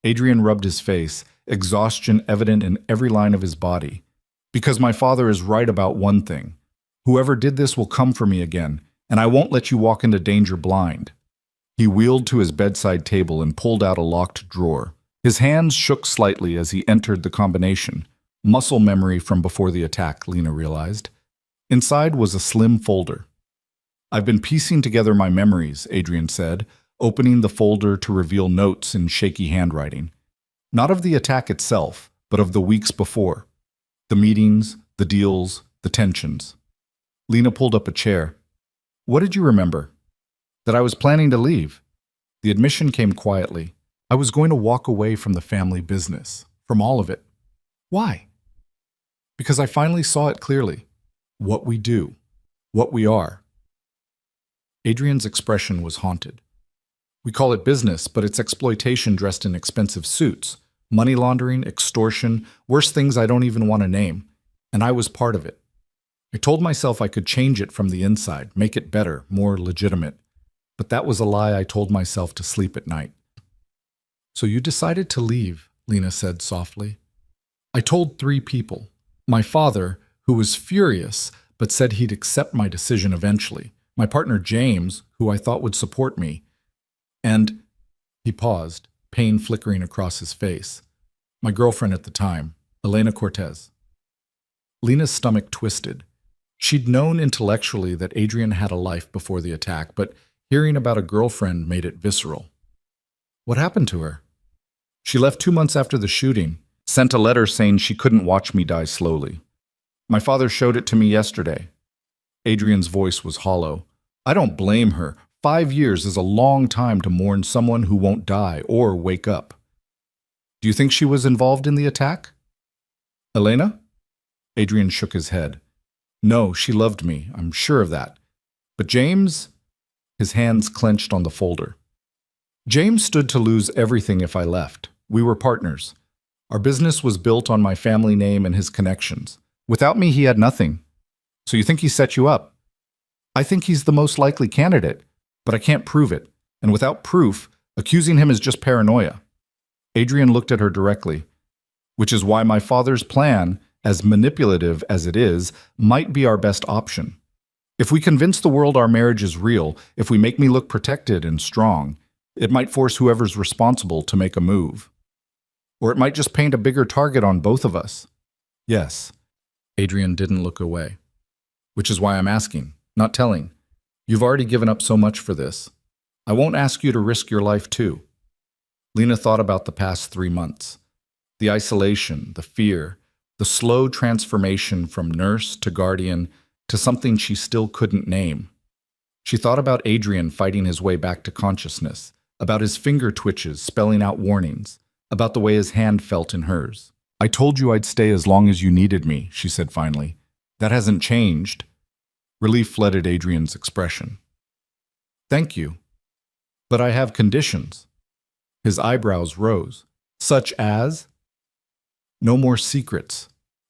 Adrian rubbed his face, exhaustion evident in every line of his body. Because my father is right about one thing. Whoever did this will come for me again, and I won't let you walk into danger blind. He wheeled to his bedside table and pulled out a locked drawer. His hands shook slightly as he entered the combination. Muscle memory from before the attack, Lena realized. Inside was a slim folder. I've been piecing together my memories, Adrian said, opening the folder to reveal notes in shaky handwriting. Not of the attack itself, but of the weeks before. The meetings, the deals, the tensions. Lena pulled up a chair. What did you remember? That I was planning to leave. The admission came quietly. I was going to walk away from the family business, from all of it. Why? Because I finally saw it clearly. What we do. What we are. Adrian's expression was haunted. We call it business, but it's exploitation dressed in expensive suits. Money laundering, extortion, worse things I don't even want to name. And I was part of it. I told myself I could change it from the inside, make it better, more legitimate. But that was a lie I told myself to sleep at night. So you decided to leave, Lena said softly. I told 3 people. My father, who was furious, but said he'd accept my decision eventually. My partner James, who I thought would support me. And he paused, pain flickering across his face. My girlfriend at the time, Elena Cortez. Lena's stomach twisted. She'd known intellectually that Adrian had a life before the attack, but hearing about a girlfriend made it visceral. What happened to her? She left 2 months after the shooting, sent a letter saying she couldn't watch me die slowly. My father showed it to me yesterday. Adrian's voice was hollow. I don't blame her. 5 years is a long time to mourn someone who won't die or wake up. Do you think she was involved in the attack? Elena? Adrian shook his head. No, she loved me. I'm sure of that. But James? His hands clenched on the folder. James stood to lose everything if I left. We were partners. Our business was built on my family name and his connections. Without me, he had nothing. So you think he set you up? I think he's the most likely candidate, but I can't prove it. And without proof, accusing him is just paranoia. Adrian looked at her directly. Which is why my father's plan, as manipulative as it is, might be our best option. If we convince the world our marriage is real, if we make me look protected and strong, it might force whoever's responsible to make a move. Or it might just paint a bigger target on both of us. Yes. Adrian didn't look away. Which is why I'm asking, not telling. You've already given up so much for this. I won't ask you to risk your life too. Lena thought about the past 3 months. The isolation, the fear, the slow transformation from nurse to guardian to something she still couldn't name. She thought about Adrian fighting his way back to consciousness, about his finger twitches spelling out warnings, about the way his hand felt in hers. I told you I'd stay as long as you needed me, she said finally. That hasn't changed. Relief flooded Adrian's expression. Thank you. But I have conditions. His eyebrows rose. Such as? No more secrets.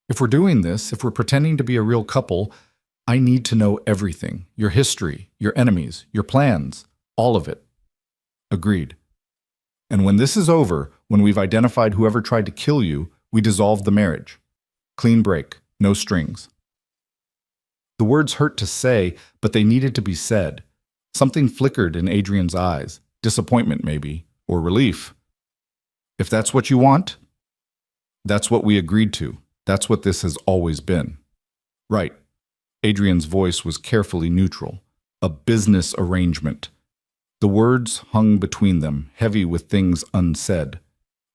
If we're doing this, if we're pretending to be a real couple, I need to know everything, your history, your enemies, your plans, all of it. Agreed. And when this is over, when we've identified whoever tried to kill you, we dissolve the marriage. Clean break, no strings. The words hurt to say, but they needed to be said. Something flickered in Adrian's eyes, disappointment maybe, or relief. If that's what you want, that's what we agreed to. That's what this has always been. Right. Adrian's voice was carefully neutral. A business arrangement. The words hung between them, heavy with things unsaid.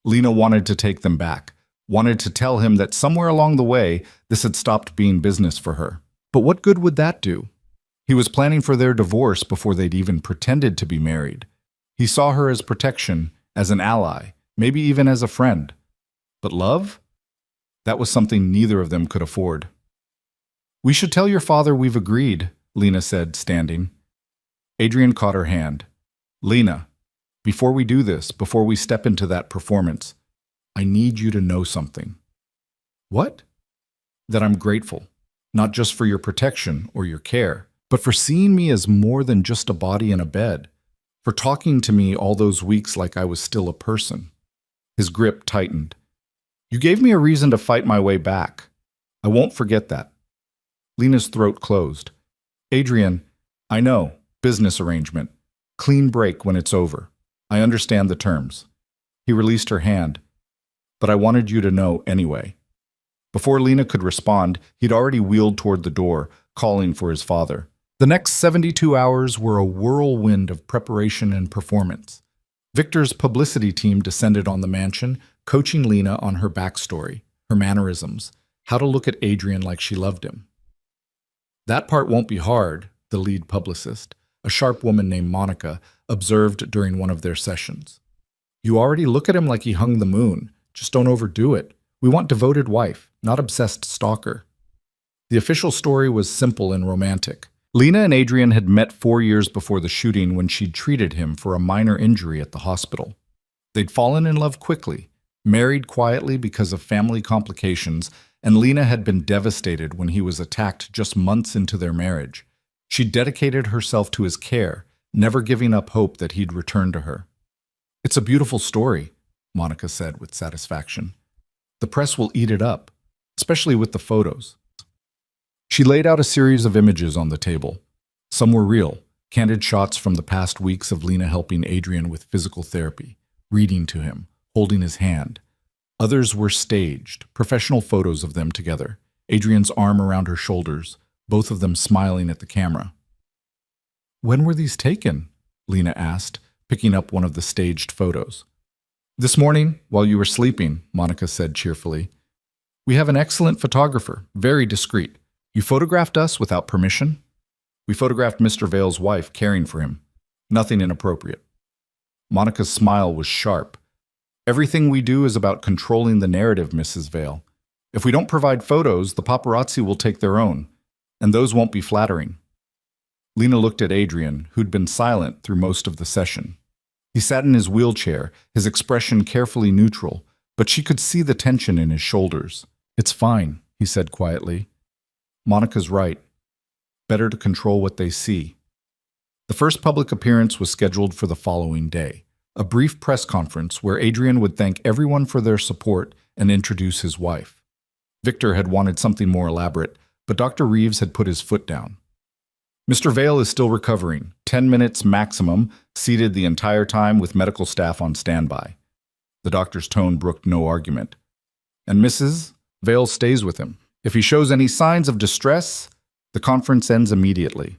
Lena wanted to take them back, wanted to tell him that somewhere along the way, this had stopped being business for her. But what good would that do? He was planning for their divorce before they'd even pretended to be married. He saw her as protection, as an ally, maybe even as a friend. But love? That was something neither of them could afford. We should tell your father we've agreed, Lena said, standing. Adrian caught her hand. Lena, before we do this, before we step into that performance, I need you to know something. What? That I'm grateful, not just for your protection or your care, but for seeing me as more than just a body in a bed, for talking to me all those weeks like I was still a person. His grip tightened. You gave me a reason to fight my way back. I won't forget that. Lena's throat closed. Adrian, I know, business arrangement. Clean break when it's over. I understand the terms. He released her hand. But I wanted you to know anyway. Before Lena could respond, he'd already wheeled toward the door, calling for his father. The next 72 hours were a whirlwind of preparation and performance. Victor's publicity team descended on the mansion, coaching Lena on her backstory, her mannerisms, how to look at Adrian like she loved him. That part won't be hard, the lead publicist, a sharp woman named Monica, observed during one of their sessions. You already look at him like he hung the moon. Just don't overdo it. We want devoted wife, not obsessed stalker. The official story was simple and romantic. Lena and Adrian had met 4 years before the shooting when she'd treated him for a minor injury at the hospital. They'd fallen in love quickly, married quietly because of family complications, and Lena had been devastated when he was attacked just months into their marriage. She dedicated herself to his care, never giving up hope that he'd return to her. It's a beautiful story, Monica said with satisfaction. The press will eat it up, especially with the photos. She laid out a series of images on the table. Some were real, candid shots from the past weeks of Lena helping Adrian with physical therapy, reading to him, holding his hand. Others were staged, professional photos of them together, Adrian's arm around her shoulders, both of them smiling at the camera. When were these taken? Lena asked, picking up one of the staged photos. This morning, while you were sleeping, Monica said cheerfully. We have an excellent photographer, very discreet. You photographed us without permission? We photographed Mr. Vale's wife caring for him. Nothing inappropriate. Monica's smile was sharp. Everything we do is about controlling the narrative, Mrs. Vale. If we don't provide photos, the paparazzi will take their own, and those won't be flattering. Lena looked at Adrian, who'd been silent through most of the session. He sat in his wheelchair, his expression carefully neutral, but she could see the tension in his shoulders. It's fine, he said quietly. Monica's right. Better to control what they see. The first public appearance was scheduled for the following day, a brief press conference where Adrian would thank everyone for their support and introduce his wife. Victor had wanted something more elaborate, but Dr. Reeves had put his foot down. Mr. Vale is still recovering, 10 minutes maximum, seated the entire time with medical staff on standby. The doctor's tone brooked no argument. And Mrs. Vale stays with him. If he shows any signs of distress, the conference ends immediately.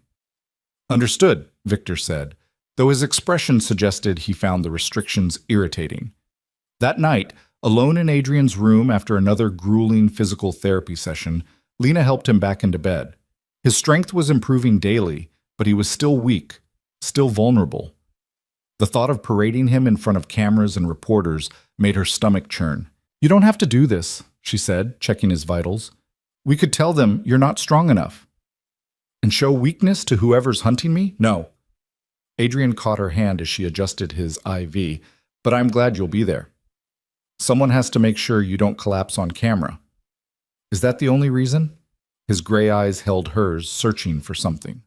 Understood, Victor said, though his expression suggested he found the restrictions irritating. That night, alone in Adrian's room after another grueling physical therapy session, Lena helped him back into bed. His strength was improving daily, but he was still weak, still vulnerable. The thought of parading him in front of cameras and reporters made her stomach churn. You don't have to do this, she said, checking his vitals. We could tell them you're not strong enough. And show weakness to whoever's hunting me? No. Adrian caught her hand as she adjusted his IV, but I'm glad you'll be there. Someone has to make sure you don't collapse on camera. Is that the only reason? His gray eyes held hers, searching for something.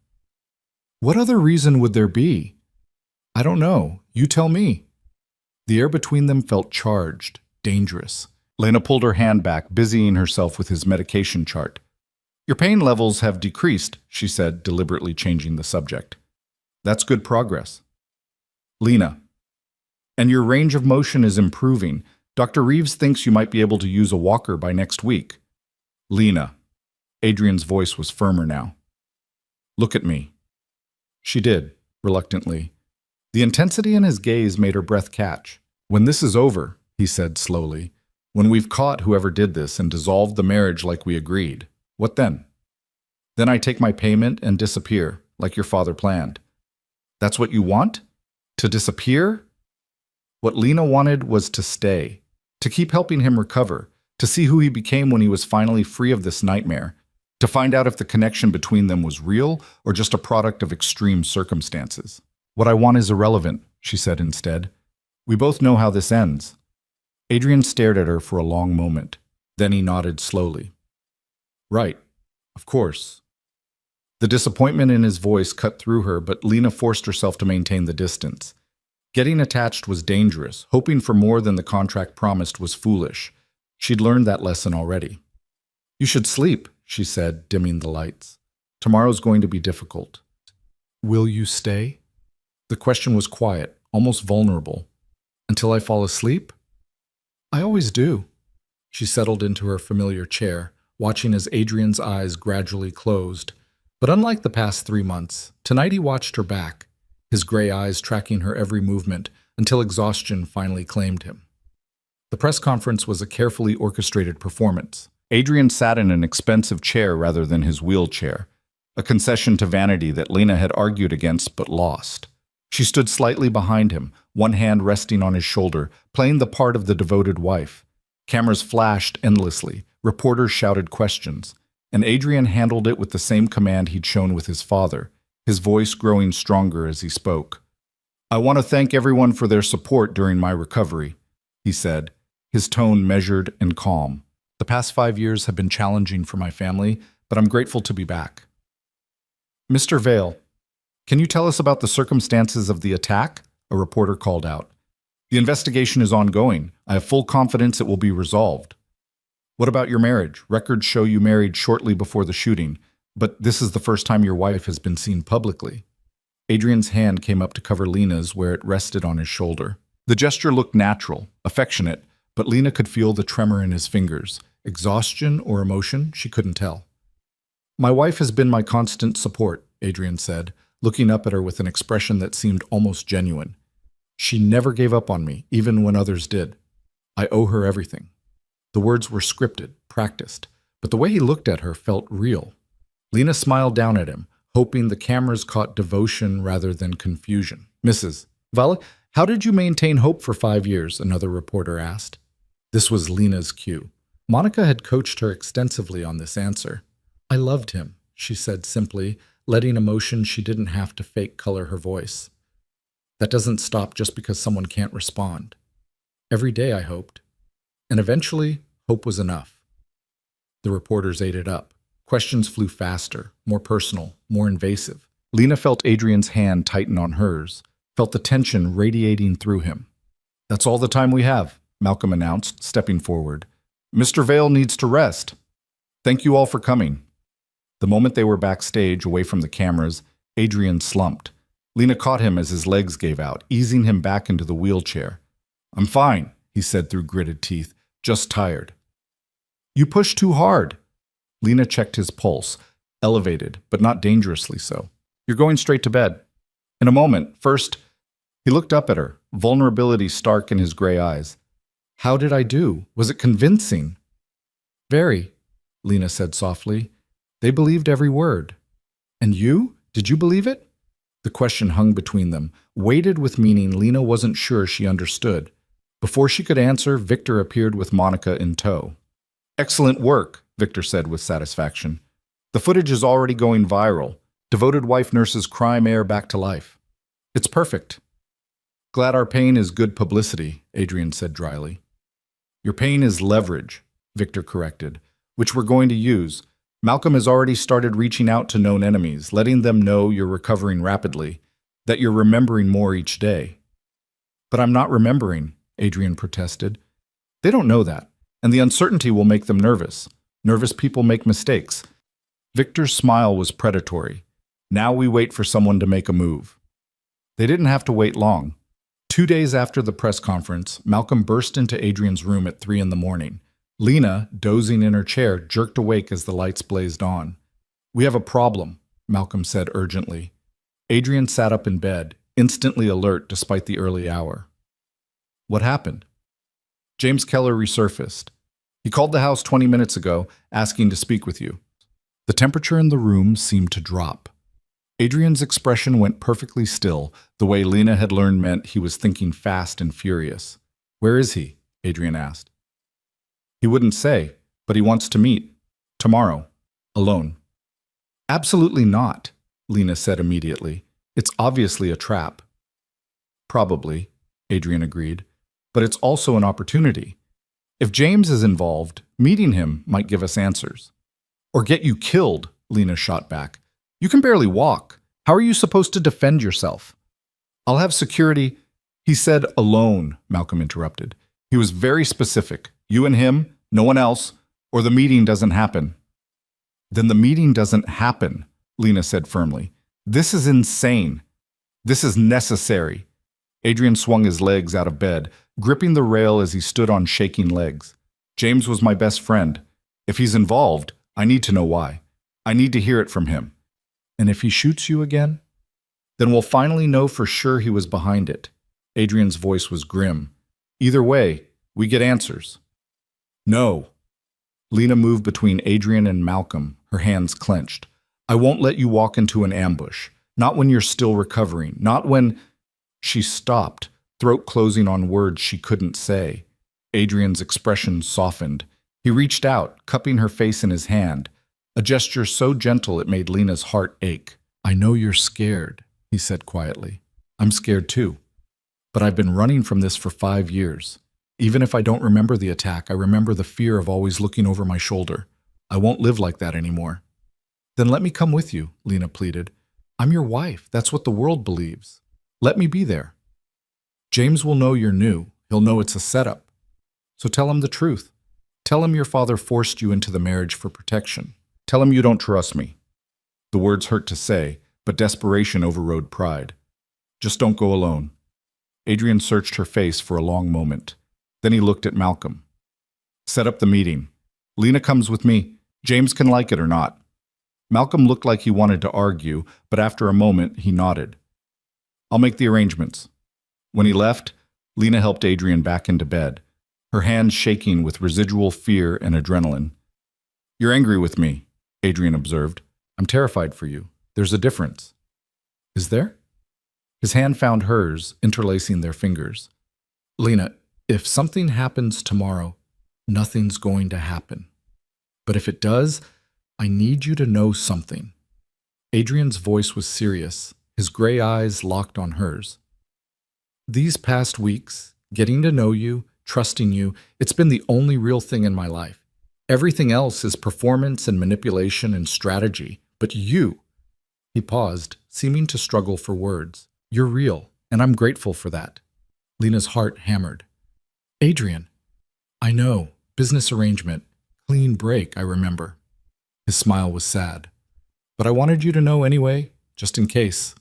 What other reason would there be? I don't know. You tell me. The air between them felt charged, dangerous. Lena pulled her hand back, busying herself with his medication chart. Your pain levels have decreased, she said, deliberately changing the subject. That's good progress. Lena. And your range of motion is improving. Dr. Reeves thinks you might be able to use a walker by next week. Lena. Adrian's voice was firmer now. Look at me. She did, reluctantly. The intensity in his gaze made her breath catch. When this is over, he said slowly, when we've caught whoever did this and dissolved the marriage like we agreed, what then? Then I take my payment and disappear, like your father planned. That's what you want? To disappear? What Lena wanted was to stay, to keep helping him recover, to see who he became when he was finally free of this nightmare, to find out if the connection between them was real or just a product of extreme circumstances. What I want is irrelevant, she said instead. We both know how this ends. Adrian stared at her for a long moment. Then he nodded slowly. Right, of course. The disappointment in his voice cut through her, but Lena forced herself to maintain the distance. Getting attached was dangerous. Hoping for more than the contract promised was foolish. She'd learned that lesson already. You should sleep, she said, dimming the lights. Tomorrow's going to be difficult. Will you stay? The question was quiet, almost vulnerable. Until I fall asleep? I always do. She settled into her familiar chair, watching as Adrian's eyes gradually closed. But unlike the past 3 months, tonight he watched her back, his gray eyes tracking her every movement until exhaustion finally claimed him. The press conference was a carefully orchestrated performance. Adrian sat in an expensive chair rather than his wheelchair, a concession to vanity that Lena had argued against but lost. She stood slightly behind him, one hand resting on his shoulder, playing the part of the devoted wife. Cameras flashed endlessly, reporters shouted questions, and Adrian handled it with the same command he'd shown with his father, his voice growing stronger as he spoke. I want to thank everyone for their support during my recovery, he said, his tone measured and calm. The past 5 years have been challenging for my family, but I'm grateful to be back. Mr. Vale, can you tell us about the circumstances of the attack? A reporter called out. The investigation is ongoing. I have full confidence it will be resolved. What about your marriage? Records show you married shortly before the shooting, but this is the first time your wife has been seen publicly. Adrian's hand came up to cover Lena's where it rested on his shoulder. The gesture looked natural, affectionate, but Lena could feel the tremor in his fingers. Exhaustion or emotion, she couldn't tell. My wife has been my constant support, Adrian said, looking up at her with an expression that seemed almost genuine. She never gave up on me, even when others did. I owe her everything. The words were scripted, practiced, but the way he looked at her felt real. Lena smiled down at him, hoping the cameras caught devotion rather than confusion. Mrs. Vale, how did you maintain hope for 5 years? Another reporter asked. This was Lena's cue. Monica had coached her extensively on this answer. I loved him, she said simply, letting emotion she didn't have to fake color her voice. That doesn't stop just because someone can't respond. Every day I hoped. And eventually, hope was enough. The reporters ate it up. Questions flew faster, more personal, more invasive. Lena felt Adrian's hand tighten on hers, felt the tension radiating through him. That's all the time we have, Malcolm announced, stepping forward. Mr. Vale needs to rest. Thank you all for coming. The moment they were backstage, away from the cameras, Adrian slumped. Lena caught him as his legs gave out, easing him back into the wheelchair. I'm fine, he said through gritted teeth, just tired. You pushed too hard. Lena checked his pulse, elevated, but not dangerously so. You're going straight to bed. In a moment, first, he looked up at her, vulnerability stark in his gray eyes. How did I do? Was it convincing? Very, Lena said softly. They believed every word. And you? Did you believe it? The question hung between them, weighted with meaning Lena wasn't sure she understood. Before she could answer, Victor appeared with Monica in tow. Excellent work, Victor said with satisfaction. The footage is already going viral. Devoted wife nurses crime heir back to life. It's perfect. Glad our pain is good publicity, Adrian said dryly. Your pain is leverage, Victor corrected, which we're going to use. Malcolm has already started reaching out to known enemies, letting them know you're recovering rapidly, that you're remembering more each day. But I'm not remembering, Adrian protested. They don't know that, and the uncertainty will make them nervous. Nervous people make mistakes. Victor's smile was predatory. Now we wait for someone to make a move. They didn't have to wait long. 2 days after the press conference, Malcolm burst into Adrian's room at 3 in the morning. Lena, dozing in her chair, jerked awake as the lights blazed on. "We have a problem," Malcolm said urgently. Adrian sat up in bed, instantly alert despite the early hour. "What happened?" "James Keller resurfaced. He called the house 20 minutes ago, asking to speak with you." The temperature in the room seemed to drop. Adrian's expression went perfectly still, the way Lena had learned meant he was thinking fast and furious. "Where is he?" Adrian asked. "He wouldn't say, but he wants to meet. Tomorrow. Alone." "Absolutely not," Lena said immediately. "It's obviously a trap." "Probably," Adrian agreed, "but it's also an opportunity. If James is involved, meeting him might give us answers." "Or get you killed," Lena shot back. "You can barely walk. How are you supposed to defend yourself?" "I'll have security." "He said alone," Malcolm interrupted. "He was very specific. You and him, no one else, or the meeting doesn't happen." "Then the meeting doesn't happen," Lena said firmly. "This is insane. This is necessary." Adrian swung his legs out of bed, gripping the rail as he stood on shaking legs. "James was my best friend. If he's involved, I need to know why. I need to hear it from him. And if he shoots you again? Then we'll finally know for sure he was behind it." Adrian's voice was grim. "Either way, we get answers." "No." Lena moved between Adrian and Malcolm, her hands clenched. "I won't let you walk into an ambush. Not when you're still recovering. Not when—" She stopped, throat closing on words she couldn't say. Adrian's expression softened. He reached out, cupping her face in his hand, a gesture so gentle it made Lena's heart ache. "I know you're scared," he said quietly. "I'm scared too. But I've been running from this for 5 years. Even if I don't remember the attack, I remember the fear of always looking over my shoulder. I won't live like that anymore." "Then let me come with you," Lena pleaded. "I'm your wife. That's what the world believes. Let me be there. James will know you're new. He'll know it's a setup. So tell him the truth. Tell him your father forced you into the marriage for protection. Tell him you don't trust me." The words hurt to say, but desperation overrode pride. "Just don't go alone." Adrian searched her face for a long moment. Then he looked at Malcolm. "Set up the meeting. Lena comes with me. James can like it or not." Malcolm looked like he wanted to argue, but after a moment, he nodded. "I'll make the arrangements." When he left, Lena helped Adrian back into bed, her hands shaking with residual fear and adrenaline. "You're angry with me," Adrian observed. "I'm terrified for you. There's a difference." "Is there?" His hand found hers, interlacing their fingers. "Lena, if something happens tomorrow, nothing's going to happen. But if it does, I need you to know something." Adrian's voice was serious, his gray eyes locked on hers. "These past weeks, getting to know you, trusting you, it's been the only real thing in my life. Everything else is performance and manipulation and strategy. But you—" He paused, seeming to struggle for words. "You're real, and I'm grateful for that." Lena's heart hammered. "Adrian, I know, business arrangement, clean break, I remember." His smile was sad. "But I wanted you to know anyway, just in case."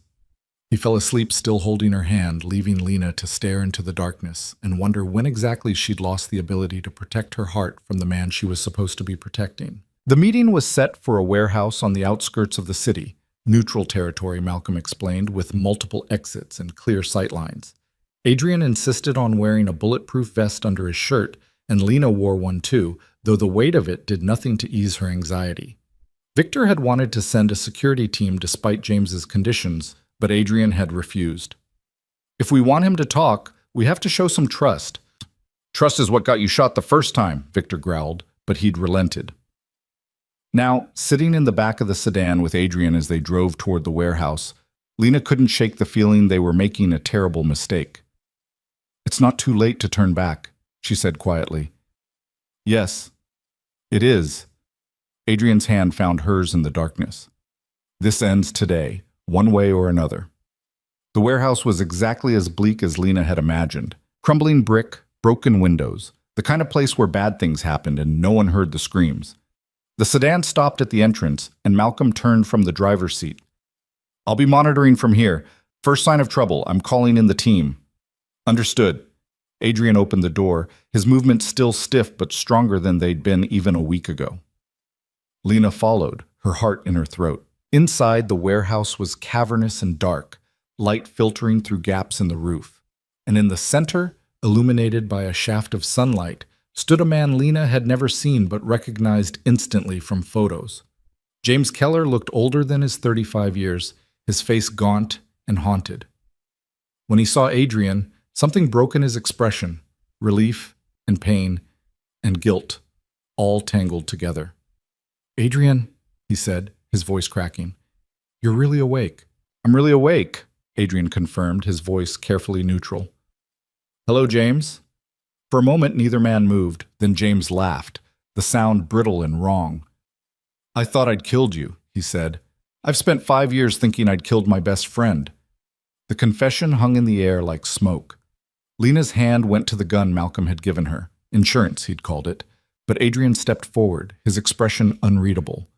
He fell asleep still holding her hand, leaving Lena to stare into the darkness and wonder when exactly she'd lost the ability to protect her heart from the man she was supposed to be protecting. The meeting was set for a warehouse on the outskirts of the city, neutral territory, Malcolm explained, with multiple exits and clear sightlines. Adrian insisted on wearing a bulletproof vest under his shirt, and Lena wore one too, though the weight of it did nothing to ease her anxiety. Victor had wanted to send a security team despite James's conditions, but Adrian had refused. "If we want him to talk, we have to show some trust." "Trust is what got you shot the first time," Victor growled, but he'd relented. Now, sitting in the back of the sedan with Adrian as they drove toward the warehouse, Lena couldn't shake the feeling they were making a terrible mistake. "It's not too late to turn back," she said quietly. "Yes, it is." Adrian's hand found hers in the darkness. This ends today, one way or another. The warehouse was exactly as bleak as Lena had imagined. Crumbling brick, broken windows, the kind of place where bad things happened and no one heard the screams. The sedan stopped at the entrance, and Malcolm turned from the driver's seat. "I'll be monitoring from here. First sign of trouble, I'm calling in the team." "Understood." Adrian opened the door, his movements still stiff but stronger than they'd been even a week ago. Lena followed, her heart in her throat. Inside, the warehouse was cavernous and dark, light filtering through gaps in the roof. And in the center, illuminated by a shaft of sunlight, stood a man Lena had never seen but recognized instantly from photos. James Keller looked older than his 35 years, his face gaunt and haunted. When he saw Adrian, something broke in his expression, relief and pain and guilt, all tangled together. "Adrian," he said, his voice cracking, "you're really awake." "I'm really awake," Adrian confirmed, his voice carefully neutral. "Hello, James." For a moment, neither man moved, then James laughed, the sound brittle and wrong. "I thought I'd killed you," he said. "I've spent 5 years thinking I'd killed my best friend." The confession hung in the air like smoke. Lena's hand went to the gun Malcolm had given her. Insurance, he'd called it. But Adrian stepped forward, his expression unreadable.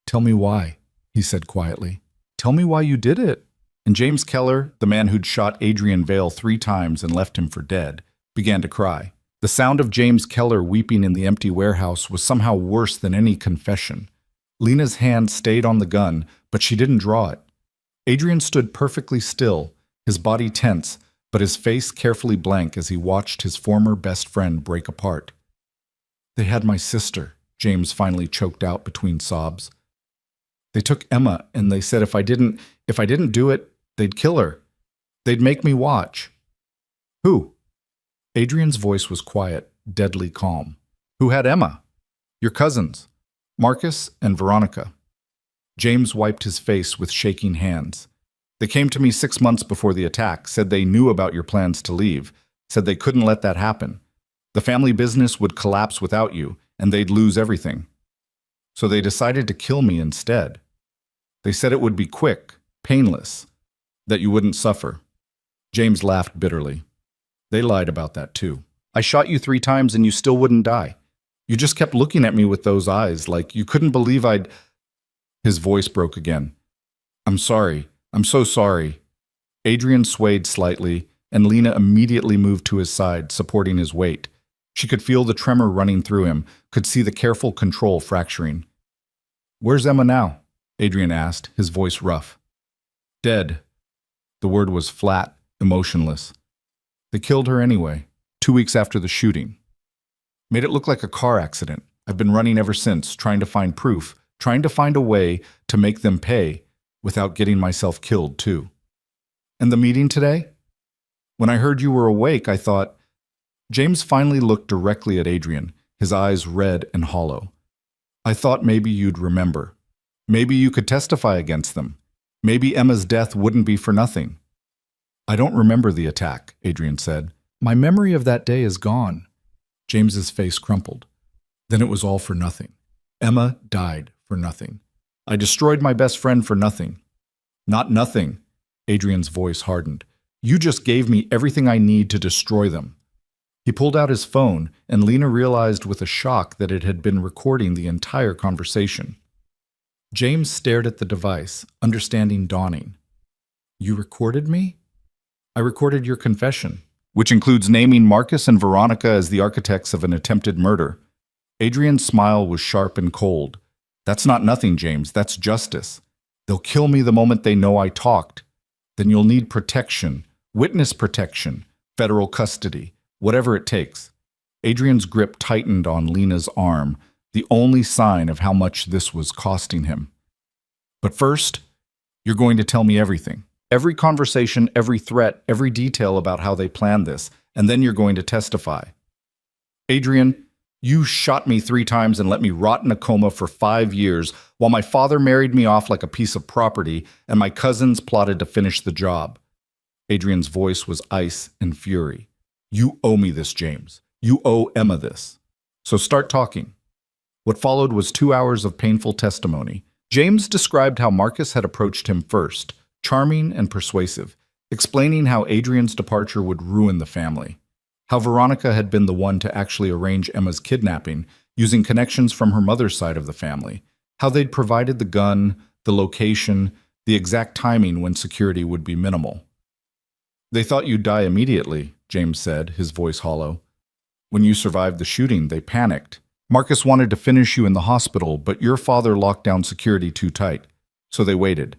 "Tell me why," he said quietly. "Tell me why you did it." And James Keller, the man who'd shot Adrian Vale 3 times and left him for dead, began to cry. The sound of James Keller weeping in the empty warehouse was somehow worse than any confession. Lena's hand stayed on the gun, but she didn't draw it. Adrian stood perfectly still, his body tense, but his face carefully blank as he watched his former best friend break apart. "They had my sister," James finally choked out between sobs. "They took Emma, and they said if I didn't do it, they'd kill her. They'd make me watch." "Who?" Adrian's voice was quiet, deadly calm. "Who had Emma?" "Your cousins, Marcus and Veronica." James wiped his face with shaking hands. "They came to me 6 months before the attack, said they knew about your plans to leave, said they couldn't let that happen. The family business would collapse without you, and they'd lose everything. So they decided to kill me instead. They said it would be quick, painless, that you wouldn't suffer." James laughed bitterly. "They lied about that too. I shot you 3 times and you still wouldn't die. You just kept looking at me with those eyes, like you couldn't believe I'd—" His voice broke again. "I'm sorry. I'm so sorry." Adrian swayed slightly, and Lena immediately moved to his side, supporting his weight. She could feel the tremor running through him, could see the careful control fracturing. "Where's Emma now?" Adrian asked, his voice rough. "Dead." The word was flat, emotionless. "They killed her anyway, 2 weeks after the shooting. Made it look like a car accident. I've been running ever since, trying to find proof, trying to find a way to make them pay without getting myself killed too. And the meeting today? When I heard you were awake, I thought—" James finally looked directly at Adrian, his eyes red and hollow. "I thought maybe you'd remember. Maybe you could testify against them. Maybe Emma's death wouldn't be for nothing." "I don't remember the attack," Adrian said. "My memory of that day is gone." James's face crumpled. "Then it was all for nothing. Emma died for nothing. I destroyed my best friend for nothing." "Not nothing." Adrian's voice hardened. "You just gave me everything I need to destroy them." He pulled out his phone, and Lena realized with a shock that it had been recording the entire conversation. James stared at the device, understanding dawning. "You recorded me?" "I recorded your confession, which includes naming Marcus and Veronica as the architects of an attempted murder." Adrian's smile was sharp and cold. "That's not nothing, James. That's justice. They'll kill me the moment they know I talked. Then you'll need protection, witness protection, federal custody, whatever it takes." Adrian's grip tightened on Lena's arm, the only sign of how much this was costing him. "But first, you're going to tell me everything. Every conversation, every threat, every detail about how they planned this, and then you're going to testify." "Adrian, you shot me 3 times and let me rot in a coma for 5 years while my father married me off like a piece of property and my cousins plotted to finish the job." Adrian's voice was ice and fury. "You owe me this, James. You owe Emma this. So start talking." What followed was 2 hours of painful testimony. James described how Marcus had approached him first, charming and persuasive, explaining how Adrian's departure would ruin the family. How Veronica had been the one to actually arrange Emma's kidnapping, using connections from her mother's side of the family. How they'd provided the gun, the location, the exact timing when security would be minimal. "They thought you'd die immediately," James said, his voice hollow. "When you survived the shooting, they panicked. Marcus wanted to finish you in the hospital, but your father locked down security too tight, so they waited.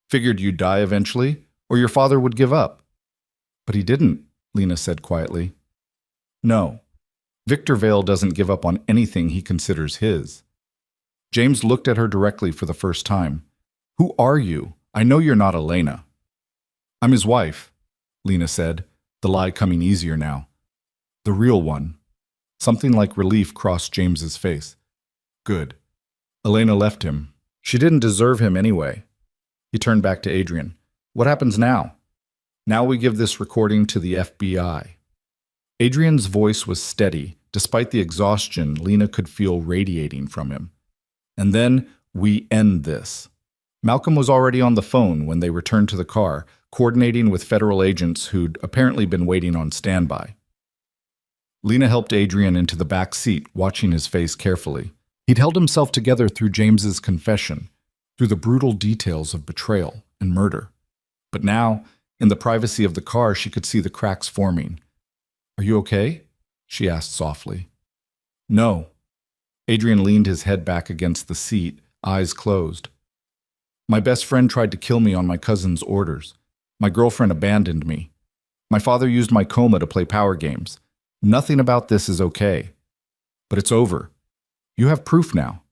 Figured you'd die eventually, or your father would give up." "But he didn't," Lena said quietly. "No. Victor Vale doesn't give up on anything he considers his." James looked at her directly for the first time. "Who are you? I know you're not Elena." "I'm his wife," Lena said, the lie coming easier now. "The real one." Something like relief crossed James's face. "Good. Elena left him. She didn't deserve him anyway." He turned back to Adrian. "What happens now?" "Now we give this recording to the FBI." Adrian's voice was steady, despite the exhaustion Lena could feel radiating from him. "And then we end this." Malcolm was already on the phone when they returned to the car, coordinating with federal agents who'd apparently been waiting on standby. Lena helped Adrian into the back seat, watching his face carefully. He'd held himself together through James's confession, through the brutal details of betrayal and murder. But now, in the privacy of the car, she could see the cracks forming. "Are you okay?" she asked softly. "No." Adrian leaned his head back against the seat, eyes closed. "My best friend tried to kill me on my cousin's orders. My girlfriend abandoned me. My father used my coma to play power games. Nothing about this is okay. But it's over. You have proof now.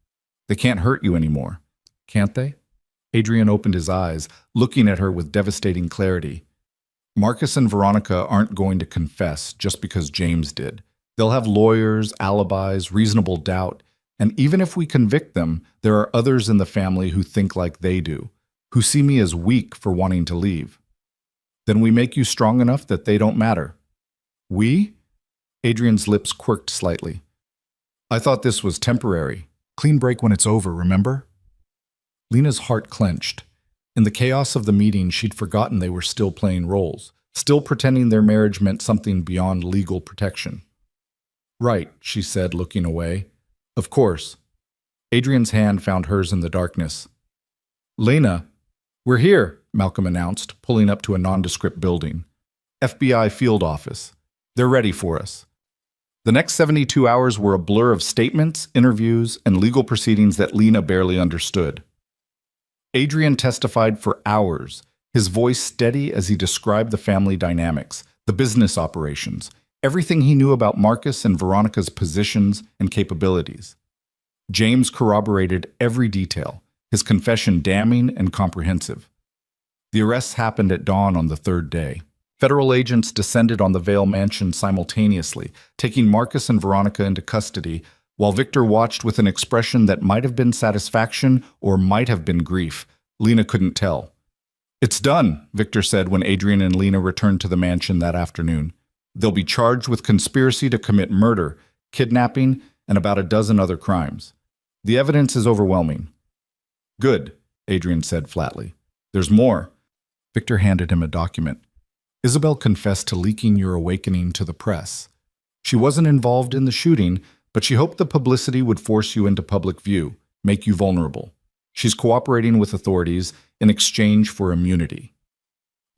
They can't hurt you anymore. Can't they?" Adrian opened his eyes, looking at her with devastating clarity. "Marcus and Veronica aren't going to confess just because James did. They'll have lawyers, alibis, reasonable doubt, and even if we convict them, there are others in the family who think like they do, who see me as weak for wanting to leave. Then we make you strong enough that they don't matter." "We?" Adrian's lips quirked slightly. "I thought this was temporary. Clean break when it's over, remember?" Lena's heart clenched. In the chaos of the meeting, she'd forgotten they were still playing roles, still pretending their marriage meant something beyond legal protection. "Right," she said, looking away. "Of course." Adrian's hand found hers in the darkness. "Lena, we're here," Malcolm announced, pulling up to a nondescript building. "FBI field office. They're ready for us." The next 72 hours were a blur of statements, interviews, and legal proceedings that Lena barely understood. Adrian testified for hours, his voice steady as he described the family dynamics, the business operations, everything he knew about Marcus and Veronica's positions and capabilities. James corroborated every detail, his confession damning and comprehensive. The arrests happened at dawn on the third day. Federal agents descended on the Vale mansion simultaneously, taking Marcus and Veronica into custody, while Victor watched with an expression that might have been satisfaction or might have been grief. Lena couldn't tell. "It's done," Victor said when Adrian and Lena returned to the mansion that afternoon. "They'll be charged with conspiracy to commit murder, kidnapping, and about a dozen other crimes. The evidence is overwhelming." "Good," Adrian said flatly. "There's more." Victor handed him a document. "Isabel confessed to leaking your awakening to the press. She wasn't involved in the shooting, but she hoped the publicity would force you into public view, make you vulnerable. She's cooperating with authorities in exchange for immunity."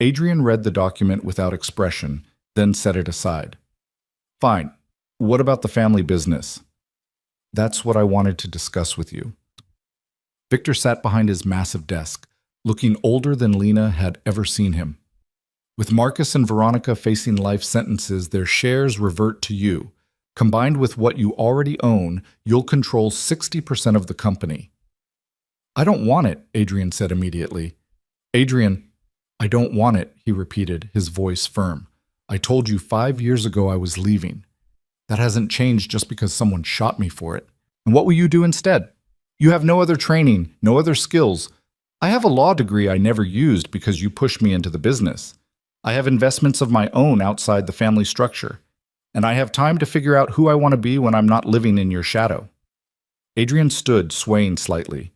Adrian read the document without expression, then set it aside. "Fine. What about the family business?" "That's what I wanted to discuss with you." Victor sat behind his massive desk, looking older than Lena had ever seen him. "With Marcus and Veronica facing life sentences, their shares revert to you. Combined with what you already own, you'll control 60% of the company." "I don't want it," Adrian said immediately. "Adrian, I don't want it," he repeated, his voice firm. "I told you 5 years ago I was leaving. That hasn't changed just because someone shot me for it. And what will you do instead? You have no other training, no other skills. I have a law degree I never used because you pushed me into the business. I have investments of my own outside the family structure. And I have time to figure out who I want to be when I'm not living in your shadow." Adrian stood, swaying slightly.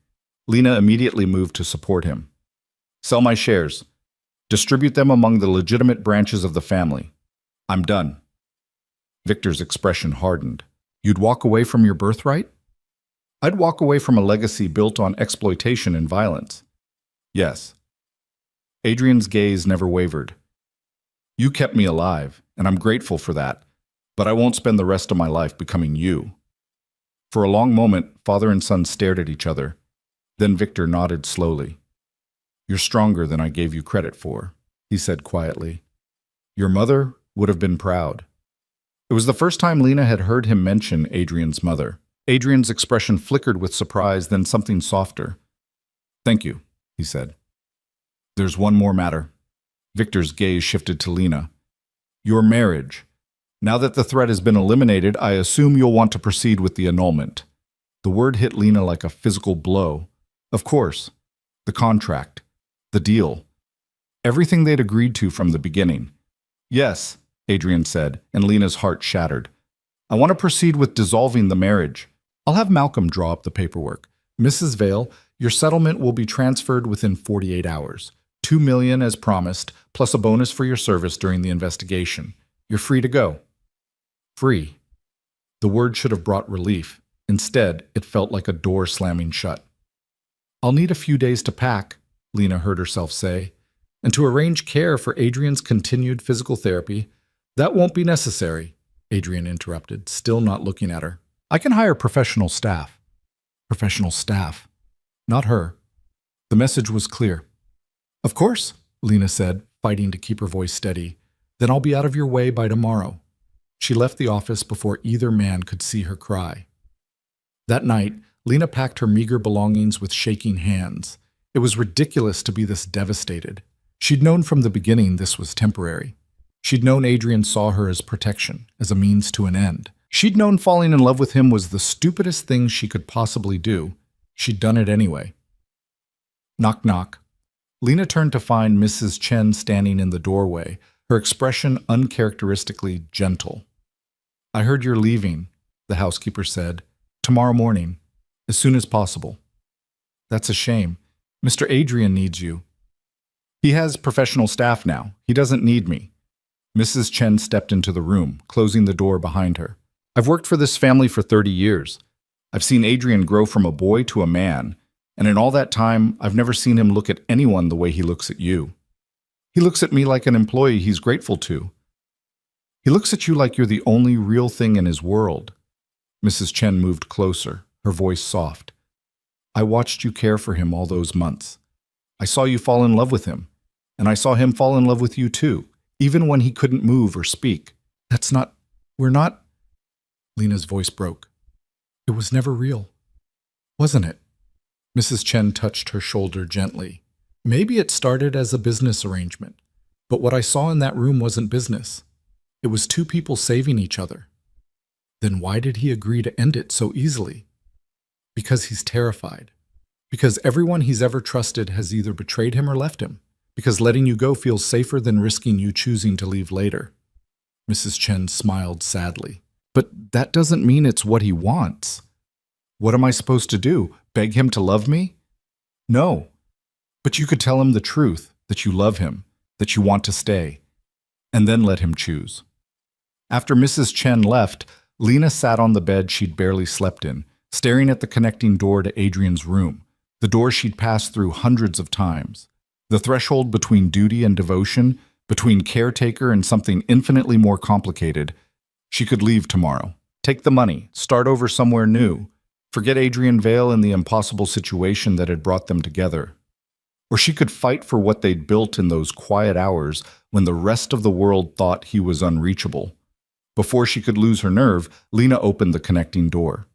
Lena immediately moved to support him. Sell my shares. Distribute them among the legitimate branches of the family. I'm done. Victor's expression hardened. You'd walk away from your birthright? I'd walk away from a legacy built on exploitation and violence. Yes. Adrian's gaze never wavered. You kept me alive, and I'm grateful for that, but I won't spend the rest of my life becoming you. For a long moment, father and son stared at each other. Then Victor nodded slowly. You're stronger than I gave you credit for, he said quietly. Your mother would have been proud. It was the first time Lena had heard him mention Adrian's mother. Adrian's expression flickered with surprise, then something softer. Thank you, he said. There's one more matter. Victor's gaze shifted to Lena. Your marriage. Now that the threat has been eliminated, I assume you'll want to proceed with the annulment. The word hit Lena like a physical blow. Of course. The contract. The deal. Everything they'd agreed to from the beginning. Yes, Adrian said, and Lena's heart shattered. I want to proceed with dissolving the marriage. I'll have Malcolm draw up the paperwork. Mrs. Vale, your settlement will be transferred within 48 hours. $2 million as promised, plus a bonus for your service during the investigation. You're free to go. Free. The word should have brought relief. Instead, it felt like a door slamming shut. I'll need a few days to pack, Lena heard herself say, and to arrange care for Adrian's continued physical therapy. That won't be necessary, Adrian interrupted, still not looking at her. I can hire professional staff. Professional staff. Not her. The message was clear. Of course, Lena said, fighting to keep her voice steady. Then I'll be out of your way by tomorrow. She left the office before either man could see her cry. That night, Lena packed her meager belongings with shaking hands. It was ridiculous to be this devastated. She'd known from the beginning this was temporary. She'd known Adrian saw her as protection, as a means to an end. She'd known falling in love with him was the stupidest thing she could possibly do. She'd done it anyway. Knock, knock. Lena turned to find Mrs. Chen standing in the doorway, her expression uncharacteristically gentle. I heard you're leaving, the housekeeper said. Tomorrow morning, as soon as possible. That's a shame. Mr. Adrian needs you. He has professional staff now. He doesn't need me. Mrs. Chen stepped into the room, closing the door behind her. I've worked for this family for 30 years. I've seen Adrian grow from a boy to a man, and in all that time, I've never seen him look at anyone the way he looks at you. He looks at me like an employee he's grateful to. He looks at you like you're the only real thing in his world. Mrs. Chen moved closer, her voice soft. I watched you care for him all those months. I saw you fall in love with him, and I saw him fall in love with you too, even when he couldn't move or speak. We're not... Lena's voice broke. It was never real, wasn't it? Mrs. Chen touched her shoulder gently. Maybe it started as a business arrangement, but what I saw in that room wasn't business. It was two people saving each other. Then why did he agree to end it so easily? Because he's terrified. Because everyone he's ever trusted has either betrayed him or left him. Because letting you go feels safer than risking you choosing to leave later. Mrs. Chen smiled sadly. But that doesn't mean it's what he wants. What am I supposed to do? Beg him to love me? No. But you could tell him the truth, that you love him, that you want to stay, and then let him choose. After Mrs. Chen left, Lena sat on the bed she'd barely slept in, staring at the connecting door to Adrian's room, the door she'd passed through hundreds of times. The threshold between duty and devotion, between caretaker and something infinitely more complicated. She could leave tomorrow, take the money, start over somewhere new, forget Adrian Vale and the impossible situation that had brought them together. Or she could fight for what they'd built in those quiet hours when the rest of the world thought he was unreachable. Before she could lose her nerve, Lena opened the connecting door.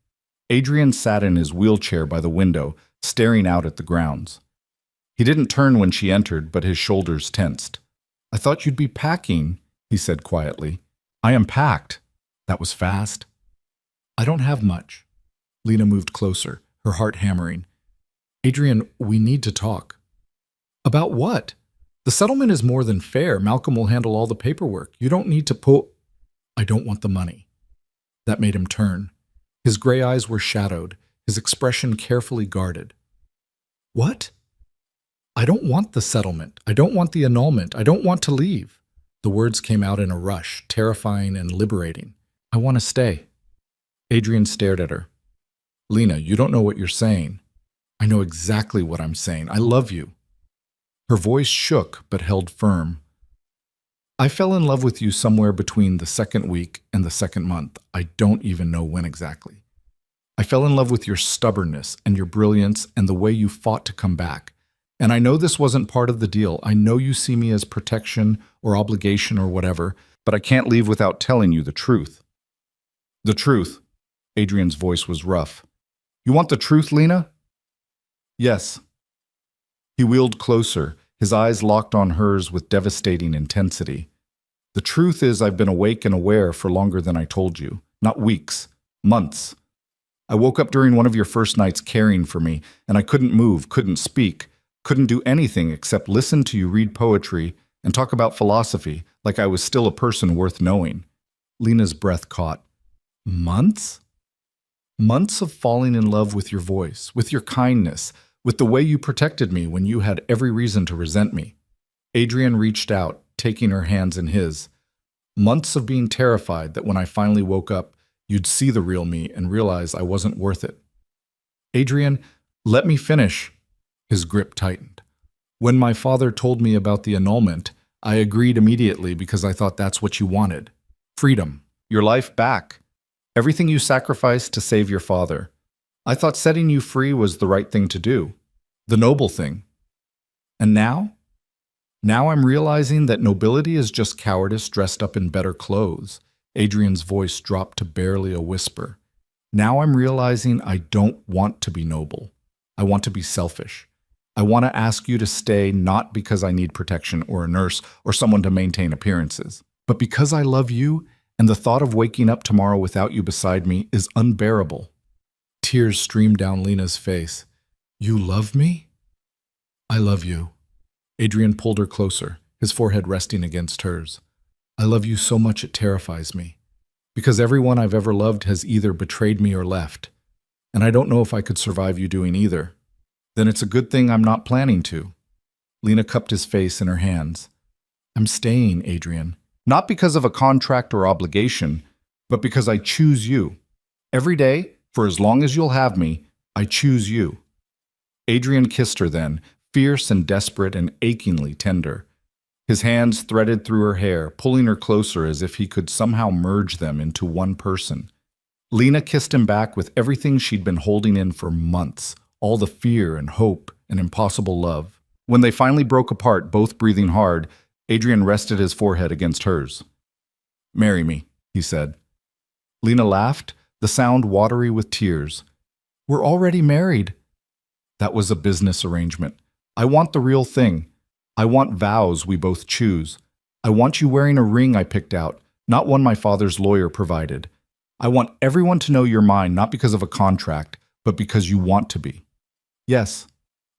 Adrian sat in his wheelchair by the window, staring out at the grounds. He didn't turn when she entered, but his shoulders tensed. I thought you'd be packing, he said quietly. I am packed. That was fast. I don't have much. Lena moved closer, her heart hammering. Adrian, we need to talk. About what? The settlement is more than fair. Malcolm will handle all the paperwork. You don't need to pull... I don't want the money. That made him turn. His gray eyes were shadowed, his expression carefully guarded. What? I don't want the settlement. I don't want the annulment. I don't want to leave. The words came out in a rush, terrifying and liberating. I want to stay. Adrian stared at her. Lena, you don't know what you're saying. I know exactly what I'm saying. I love you. Her voice shook but held firm. I fell in love with you somewhere between the second week and the second month. I don't even know when exactly. I fell in love with your stubbornness and your brilliance and the way you fought to come back. And I know this wasn't part of the deal. I know you see me as protection or obligation or whatever, but I can't leave without telling you the truth. The truth. Adrian's voice was rough. You want the truth, Lena? Yes. He wheeled closer, his eyes locked on hers with devastating intensity. The truth is I've been awake and aware for longer than I told you. Not weeks, months. I woke up during one of your first nights caring for me, and I couldn't move, couldn't speak, couldn't do anything except listen to you read poetry and talk about philosophy like I was still a person worth knowing. Lena's breath caught. Months? Months of falling in love with your voice, with your kindness, with the way you protected me when you had every reason to resent me. Adrian reached out, taking her hands in his. Months of being terrified that when I finally woke up, you'd see the real me and realize I wasn't worth it. Adrian, let me finish. His grip tightened. When my father told me about the annulment, I agreed immediately because I thought that's what you wanted. Freedom. Your life back. Everything you sacrificed to save your father. I thought setting you free was the right thing to do. The noble thing. And now? Now I'm realizing that nobility is just cowardice dressed up in better clothes. Adrian's voice dropped to barely a whisper. Now I'm realizing I don't want to be noble. I want to be selfish. I want to ask you to stay not because I need protection or a nurse or someone to maintain appearances, but because I love you and the thought of waking up tomorrow without you beside me is unbearable. Tears streamed down Lena's face. You love me? I love you. Adrian pulled her closer, his forehead resting against hers. I love you so much it terrifies me, because everyone I've ever loved has either betrayed me or left, and I don't know if I could survive you doing either. Then it's a good thing I'm not planning to. Lena cupped his face in her hands. I'm staying, Adrian, not because of a contract or obligation, but because I choose you. Every day, for as long as you'll have me, I choose you. Adrian kissed her then, fierce and desperate and achingly tender. His hands threaded through her hair, pulling her closer as if he could somehow merge them into one person. Lena kissed him back with everything she'd been holding in for months, all the fear and hope and impossible love. When they finally broke apart, both breathing hard, Adrian rested his forehead against hers. Marry me, he said. Lena laughed, the sound watery with tears. We're already married. That was a business arrangement. I want the real thing. I want vows we both choose. I want you wearing a ring I picked out, not one my father's lawyer provided. I want everyone to know you're mine, not because of a contract, but because you want to be. Yes.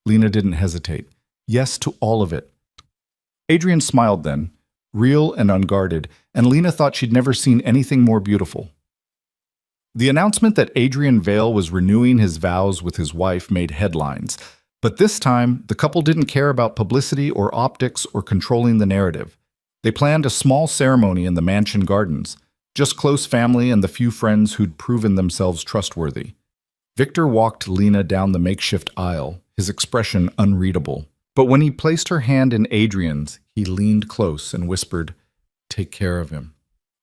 Lena didn't hesitate. Yes to all of it. Adrian smiled then, real and unguarded, and Lena thought she'd never seen anything more beautiful. The announcement that Adrian Vale was renewing his vows with his wife made headlines. But this time, the couple didn't care about publicity or optics or controlling the narrative. They planned a small ceremony in the mansion gardens, just close family and the few friends who'd proven themselves trustworthy. Victor walked Lena down the makeshift aisle, his expression unreadable. But when he placed her hand in Adrian's, he leaned close and whispered, "Take care of him.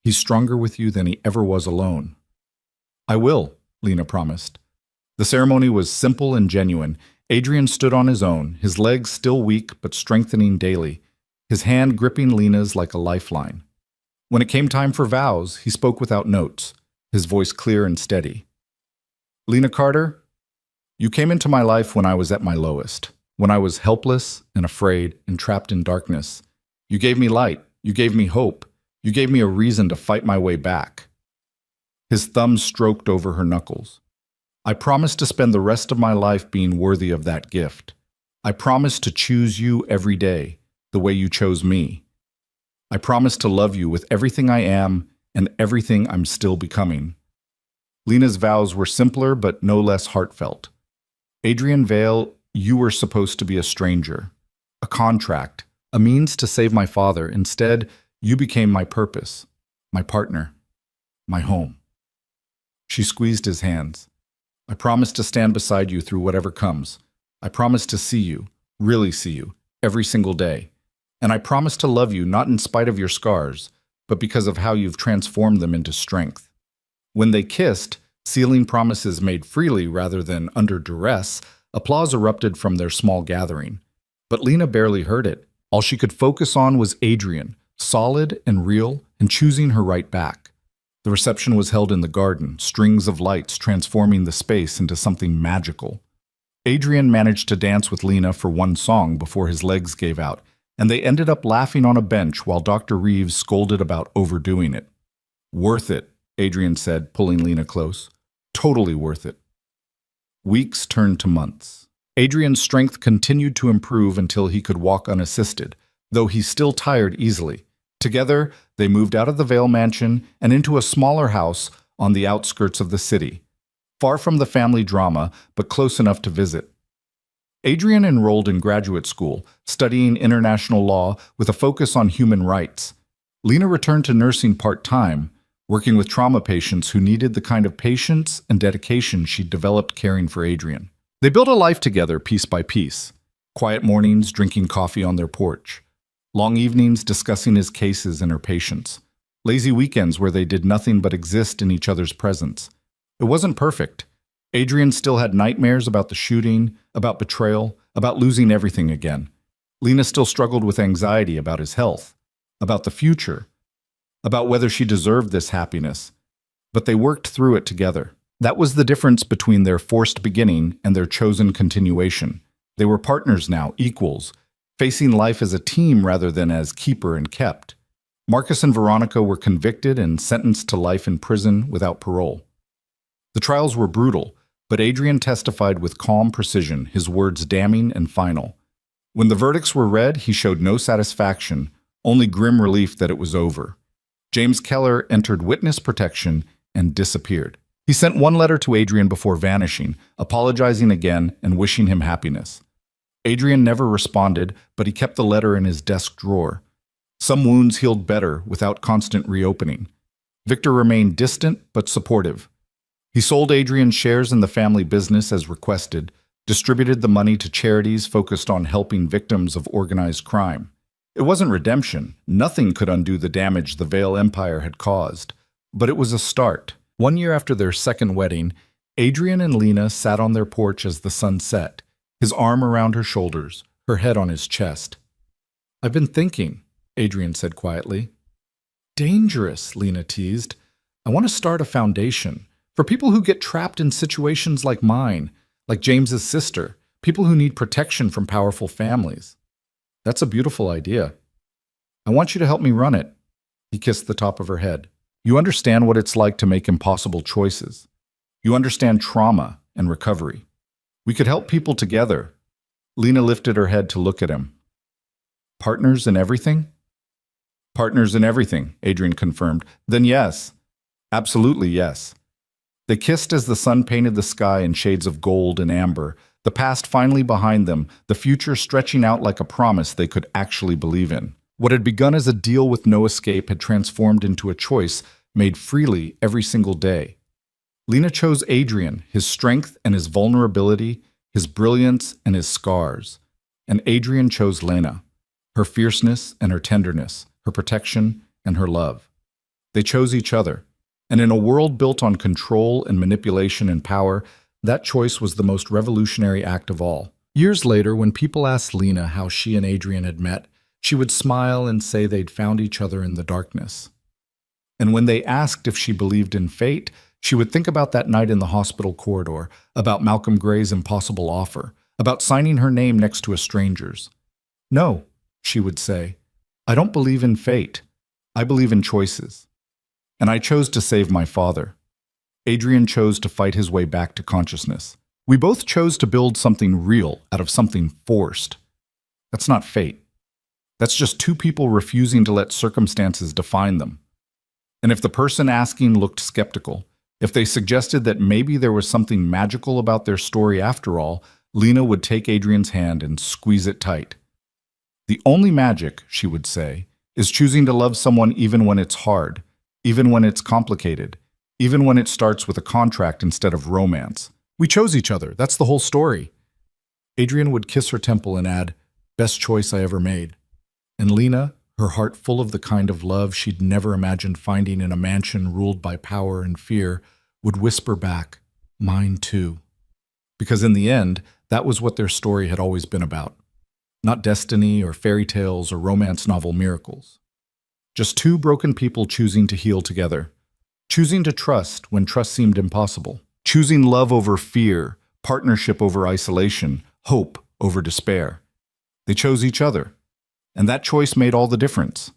He's stronger with you than he ever was alone." I will, Lena promised. The ceremony was simple and genuine. Adrian stood on his own, his legs still weak but strengthening daily, his hand gripping Lena's like a lifeline. When it came time for vows, he spoke without notes, his voice clear and steady. Lena Carter, you came into my life when I was at my lowest, when I was helpless and afraid and trapped in darkness. You gave me light, you gave me hope, you gave me a reason to fight my way back. His thumb stroked over her knuckles. I promise to spend the rest of my life being worthy of that gift. I promise to choose you every day, the way you chose me. I promise to love you with everything I am and everything I'm still becoming. Lena's vows were simpler but no less heartfelt. Adrian Vale, you were supposed to be a stranger, a contract, a means to save my father. Instead, you became my purpose, my partner, my home. She squeezed his hands. I promise to stand beside you through whatever comes. I promise to see you, really see you, every single day. And I promise to love you not in spite of your scars, but because of how you've transformed them into strength. When they kissed, sealing promises made freely rather than under duress, applause erupted from their small gathering. But Lena barely heard it. All she could focus on was Adrian, solid and real, and choosing her right back. The reception was held in the garden, strings of lights transforming the space into something magical. Adrian managed to dance with Lena for one song before his legs gave out, and they ended up laughing on a bench while Dr. Reeves scolded about overdoing it. Worth it, Adrian said, pulling Lena close. Totally worth it. Weeks turned to months. Adrian's strength continued to improve until he could walk unassisted, though he still tired easily. Together, they moved out of the Vale mansion and into a smaller house on the outskirts of the city, far from the family drama, but close enough to visit. Adrian enrolled in graduate school, studying international law with a focus on human rights. Lena returned to nursing part-time, working with trauma patients who needed the kind of patience and dedication she'd developed caring for Adrian. They built a life together piece by piece. Quiet mornings drinking coffee on their porch. Long evenings discussing his cases and her patients. Lazy weekends where they did nothing but exist in each other's presence. It wasn't perfect. Adrian still had nightmares about the shooting, about betrayal, about losing everything again. Lena still struggled with anxiety about his health, about the future, about whether she deserved this happiness. But they worked through it together. That was the difference between their forced beginning and their chosen continuation. They were partners now, equals, facing life as a team rather than as keeper and kept. Marcus and Veronica were convicted and sentenced to life in prison without parole. The trials were brutal, but Adrian testified with calm precision, his words damning and final. When the verdicts were read, he showed no satisfaction, only grim relief that it was over. James Keller entered witness protection and disappeared. He sent one letter to Adrian before vanishing, apologizing again and wishing him happiness. Adrian never responded, but he kept the letter in his desk drawer. Some wounds healed better without constant reopening. Victor remained distant but supportive. He sold Adrian's shares in the family business as requested, distributed the money to charities focused on helping victims of organized crime. It wasn't redemption. Nothing could undo the damage the Vale Empire had caused. But it was a start. 1 year after their second wedding, Adrian and Lena sat on their porch as the sun set, his arm around her shoulders, her head on his chest. "I've been thinking," Adrian said quietly. "Dangerous," Lena teased. "I want to start a foundation for people who get trapped in situations like mine, like James's sister, people who need protection from powerful families." "That's a beautiful idea. I want you to help me run it." He kissed the top of her head. "You understand what it's like to make impossible choices. You understand trauma and recovery. We could help people together." Lena lifted her head to look at him. "Partners in everything?" "Partners in everything," Adrian confirmed. "Then yes. Absolutely yes." They kissed as the sun painted the sky in shades of gold and amber, the past finally behind them, the future stretching out like a promise they could actually believe in. What had begun as a deal with no escape had transformed into a choice made freely every single day. Lena chose Adrian, his strength and his vulnerability, his brilliance and his scars. And Adrian chose Lena, her fierceness and her tenderness, her protection and her love. They chose each other. And in a world built on control and manipulation and power, that choice was the most revolutionary act of all. Years later, when people asked Lena how she and Adrian had met, she would smile and say they'd found each other in the darkness. And when they asked if she believed in fate, she would think about that night in the hospital corridor, about Malcolm Gray's impossible offer, about signing her name next to a stranger's. "No," she would say, "I don't believe in fate. I believe in choices. And I chose to save my father. Adrian chose to fight his way back to consciousness. We both chose to build something real out of something forced. That's not fate. That's just two people refusing to let circumstances define them. And if the person asking looked skeptical, If they suggested that maybe there was something magical about their story after all, Lena would take Adrian's hand and squeeze it tight. The only magic, she would say, is choosing to love someone even when it's hard, even when it's complicated, even when it starts with a contract instead of romance. We chose each other. That's the whole story. Adrian would kiss her temple and add, "Best choice I ever made." And Lena, her heart full of the kind of love she'd never imagined finding in a mansion ruled by power and fear, would whisper back, "Mine too." Because in the end, that was what their story had always been about. Not destiny or fairy tales or romance novel miracles. Just two broken people choosing to heal together. Choosing to trust when trust seemed impossible. Choosing love over fear, partnership over isolation, hope over despair. They chose each other. And that choice made all the difference.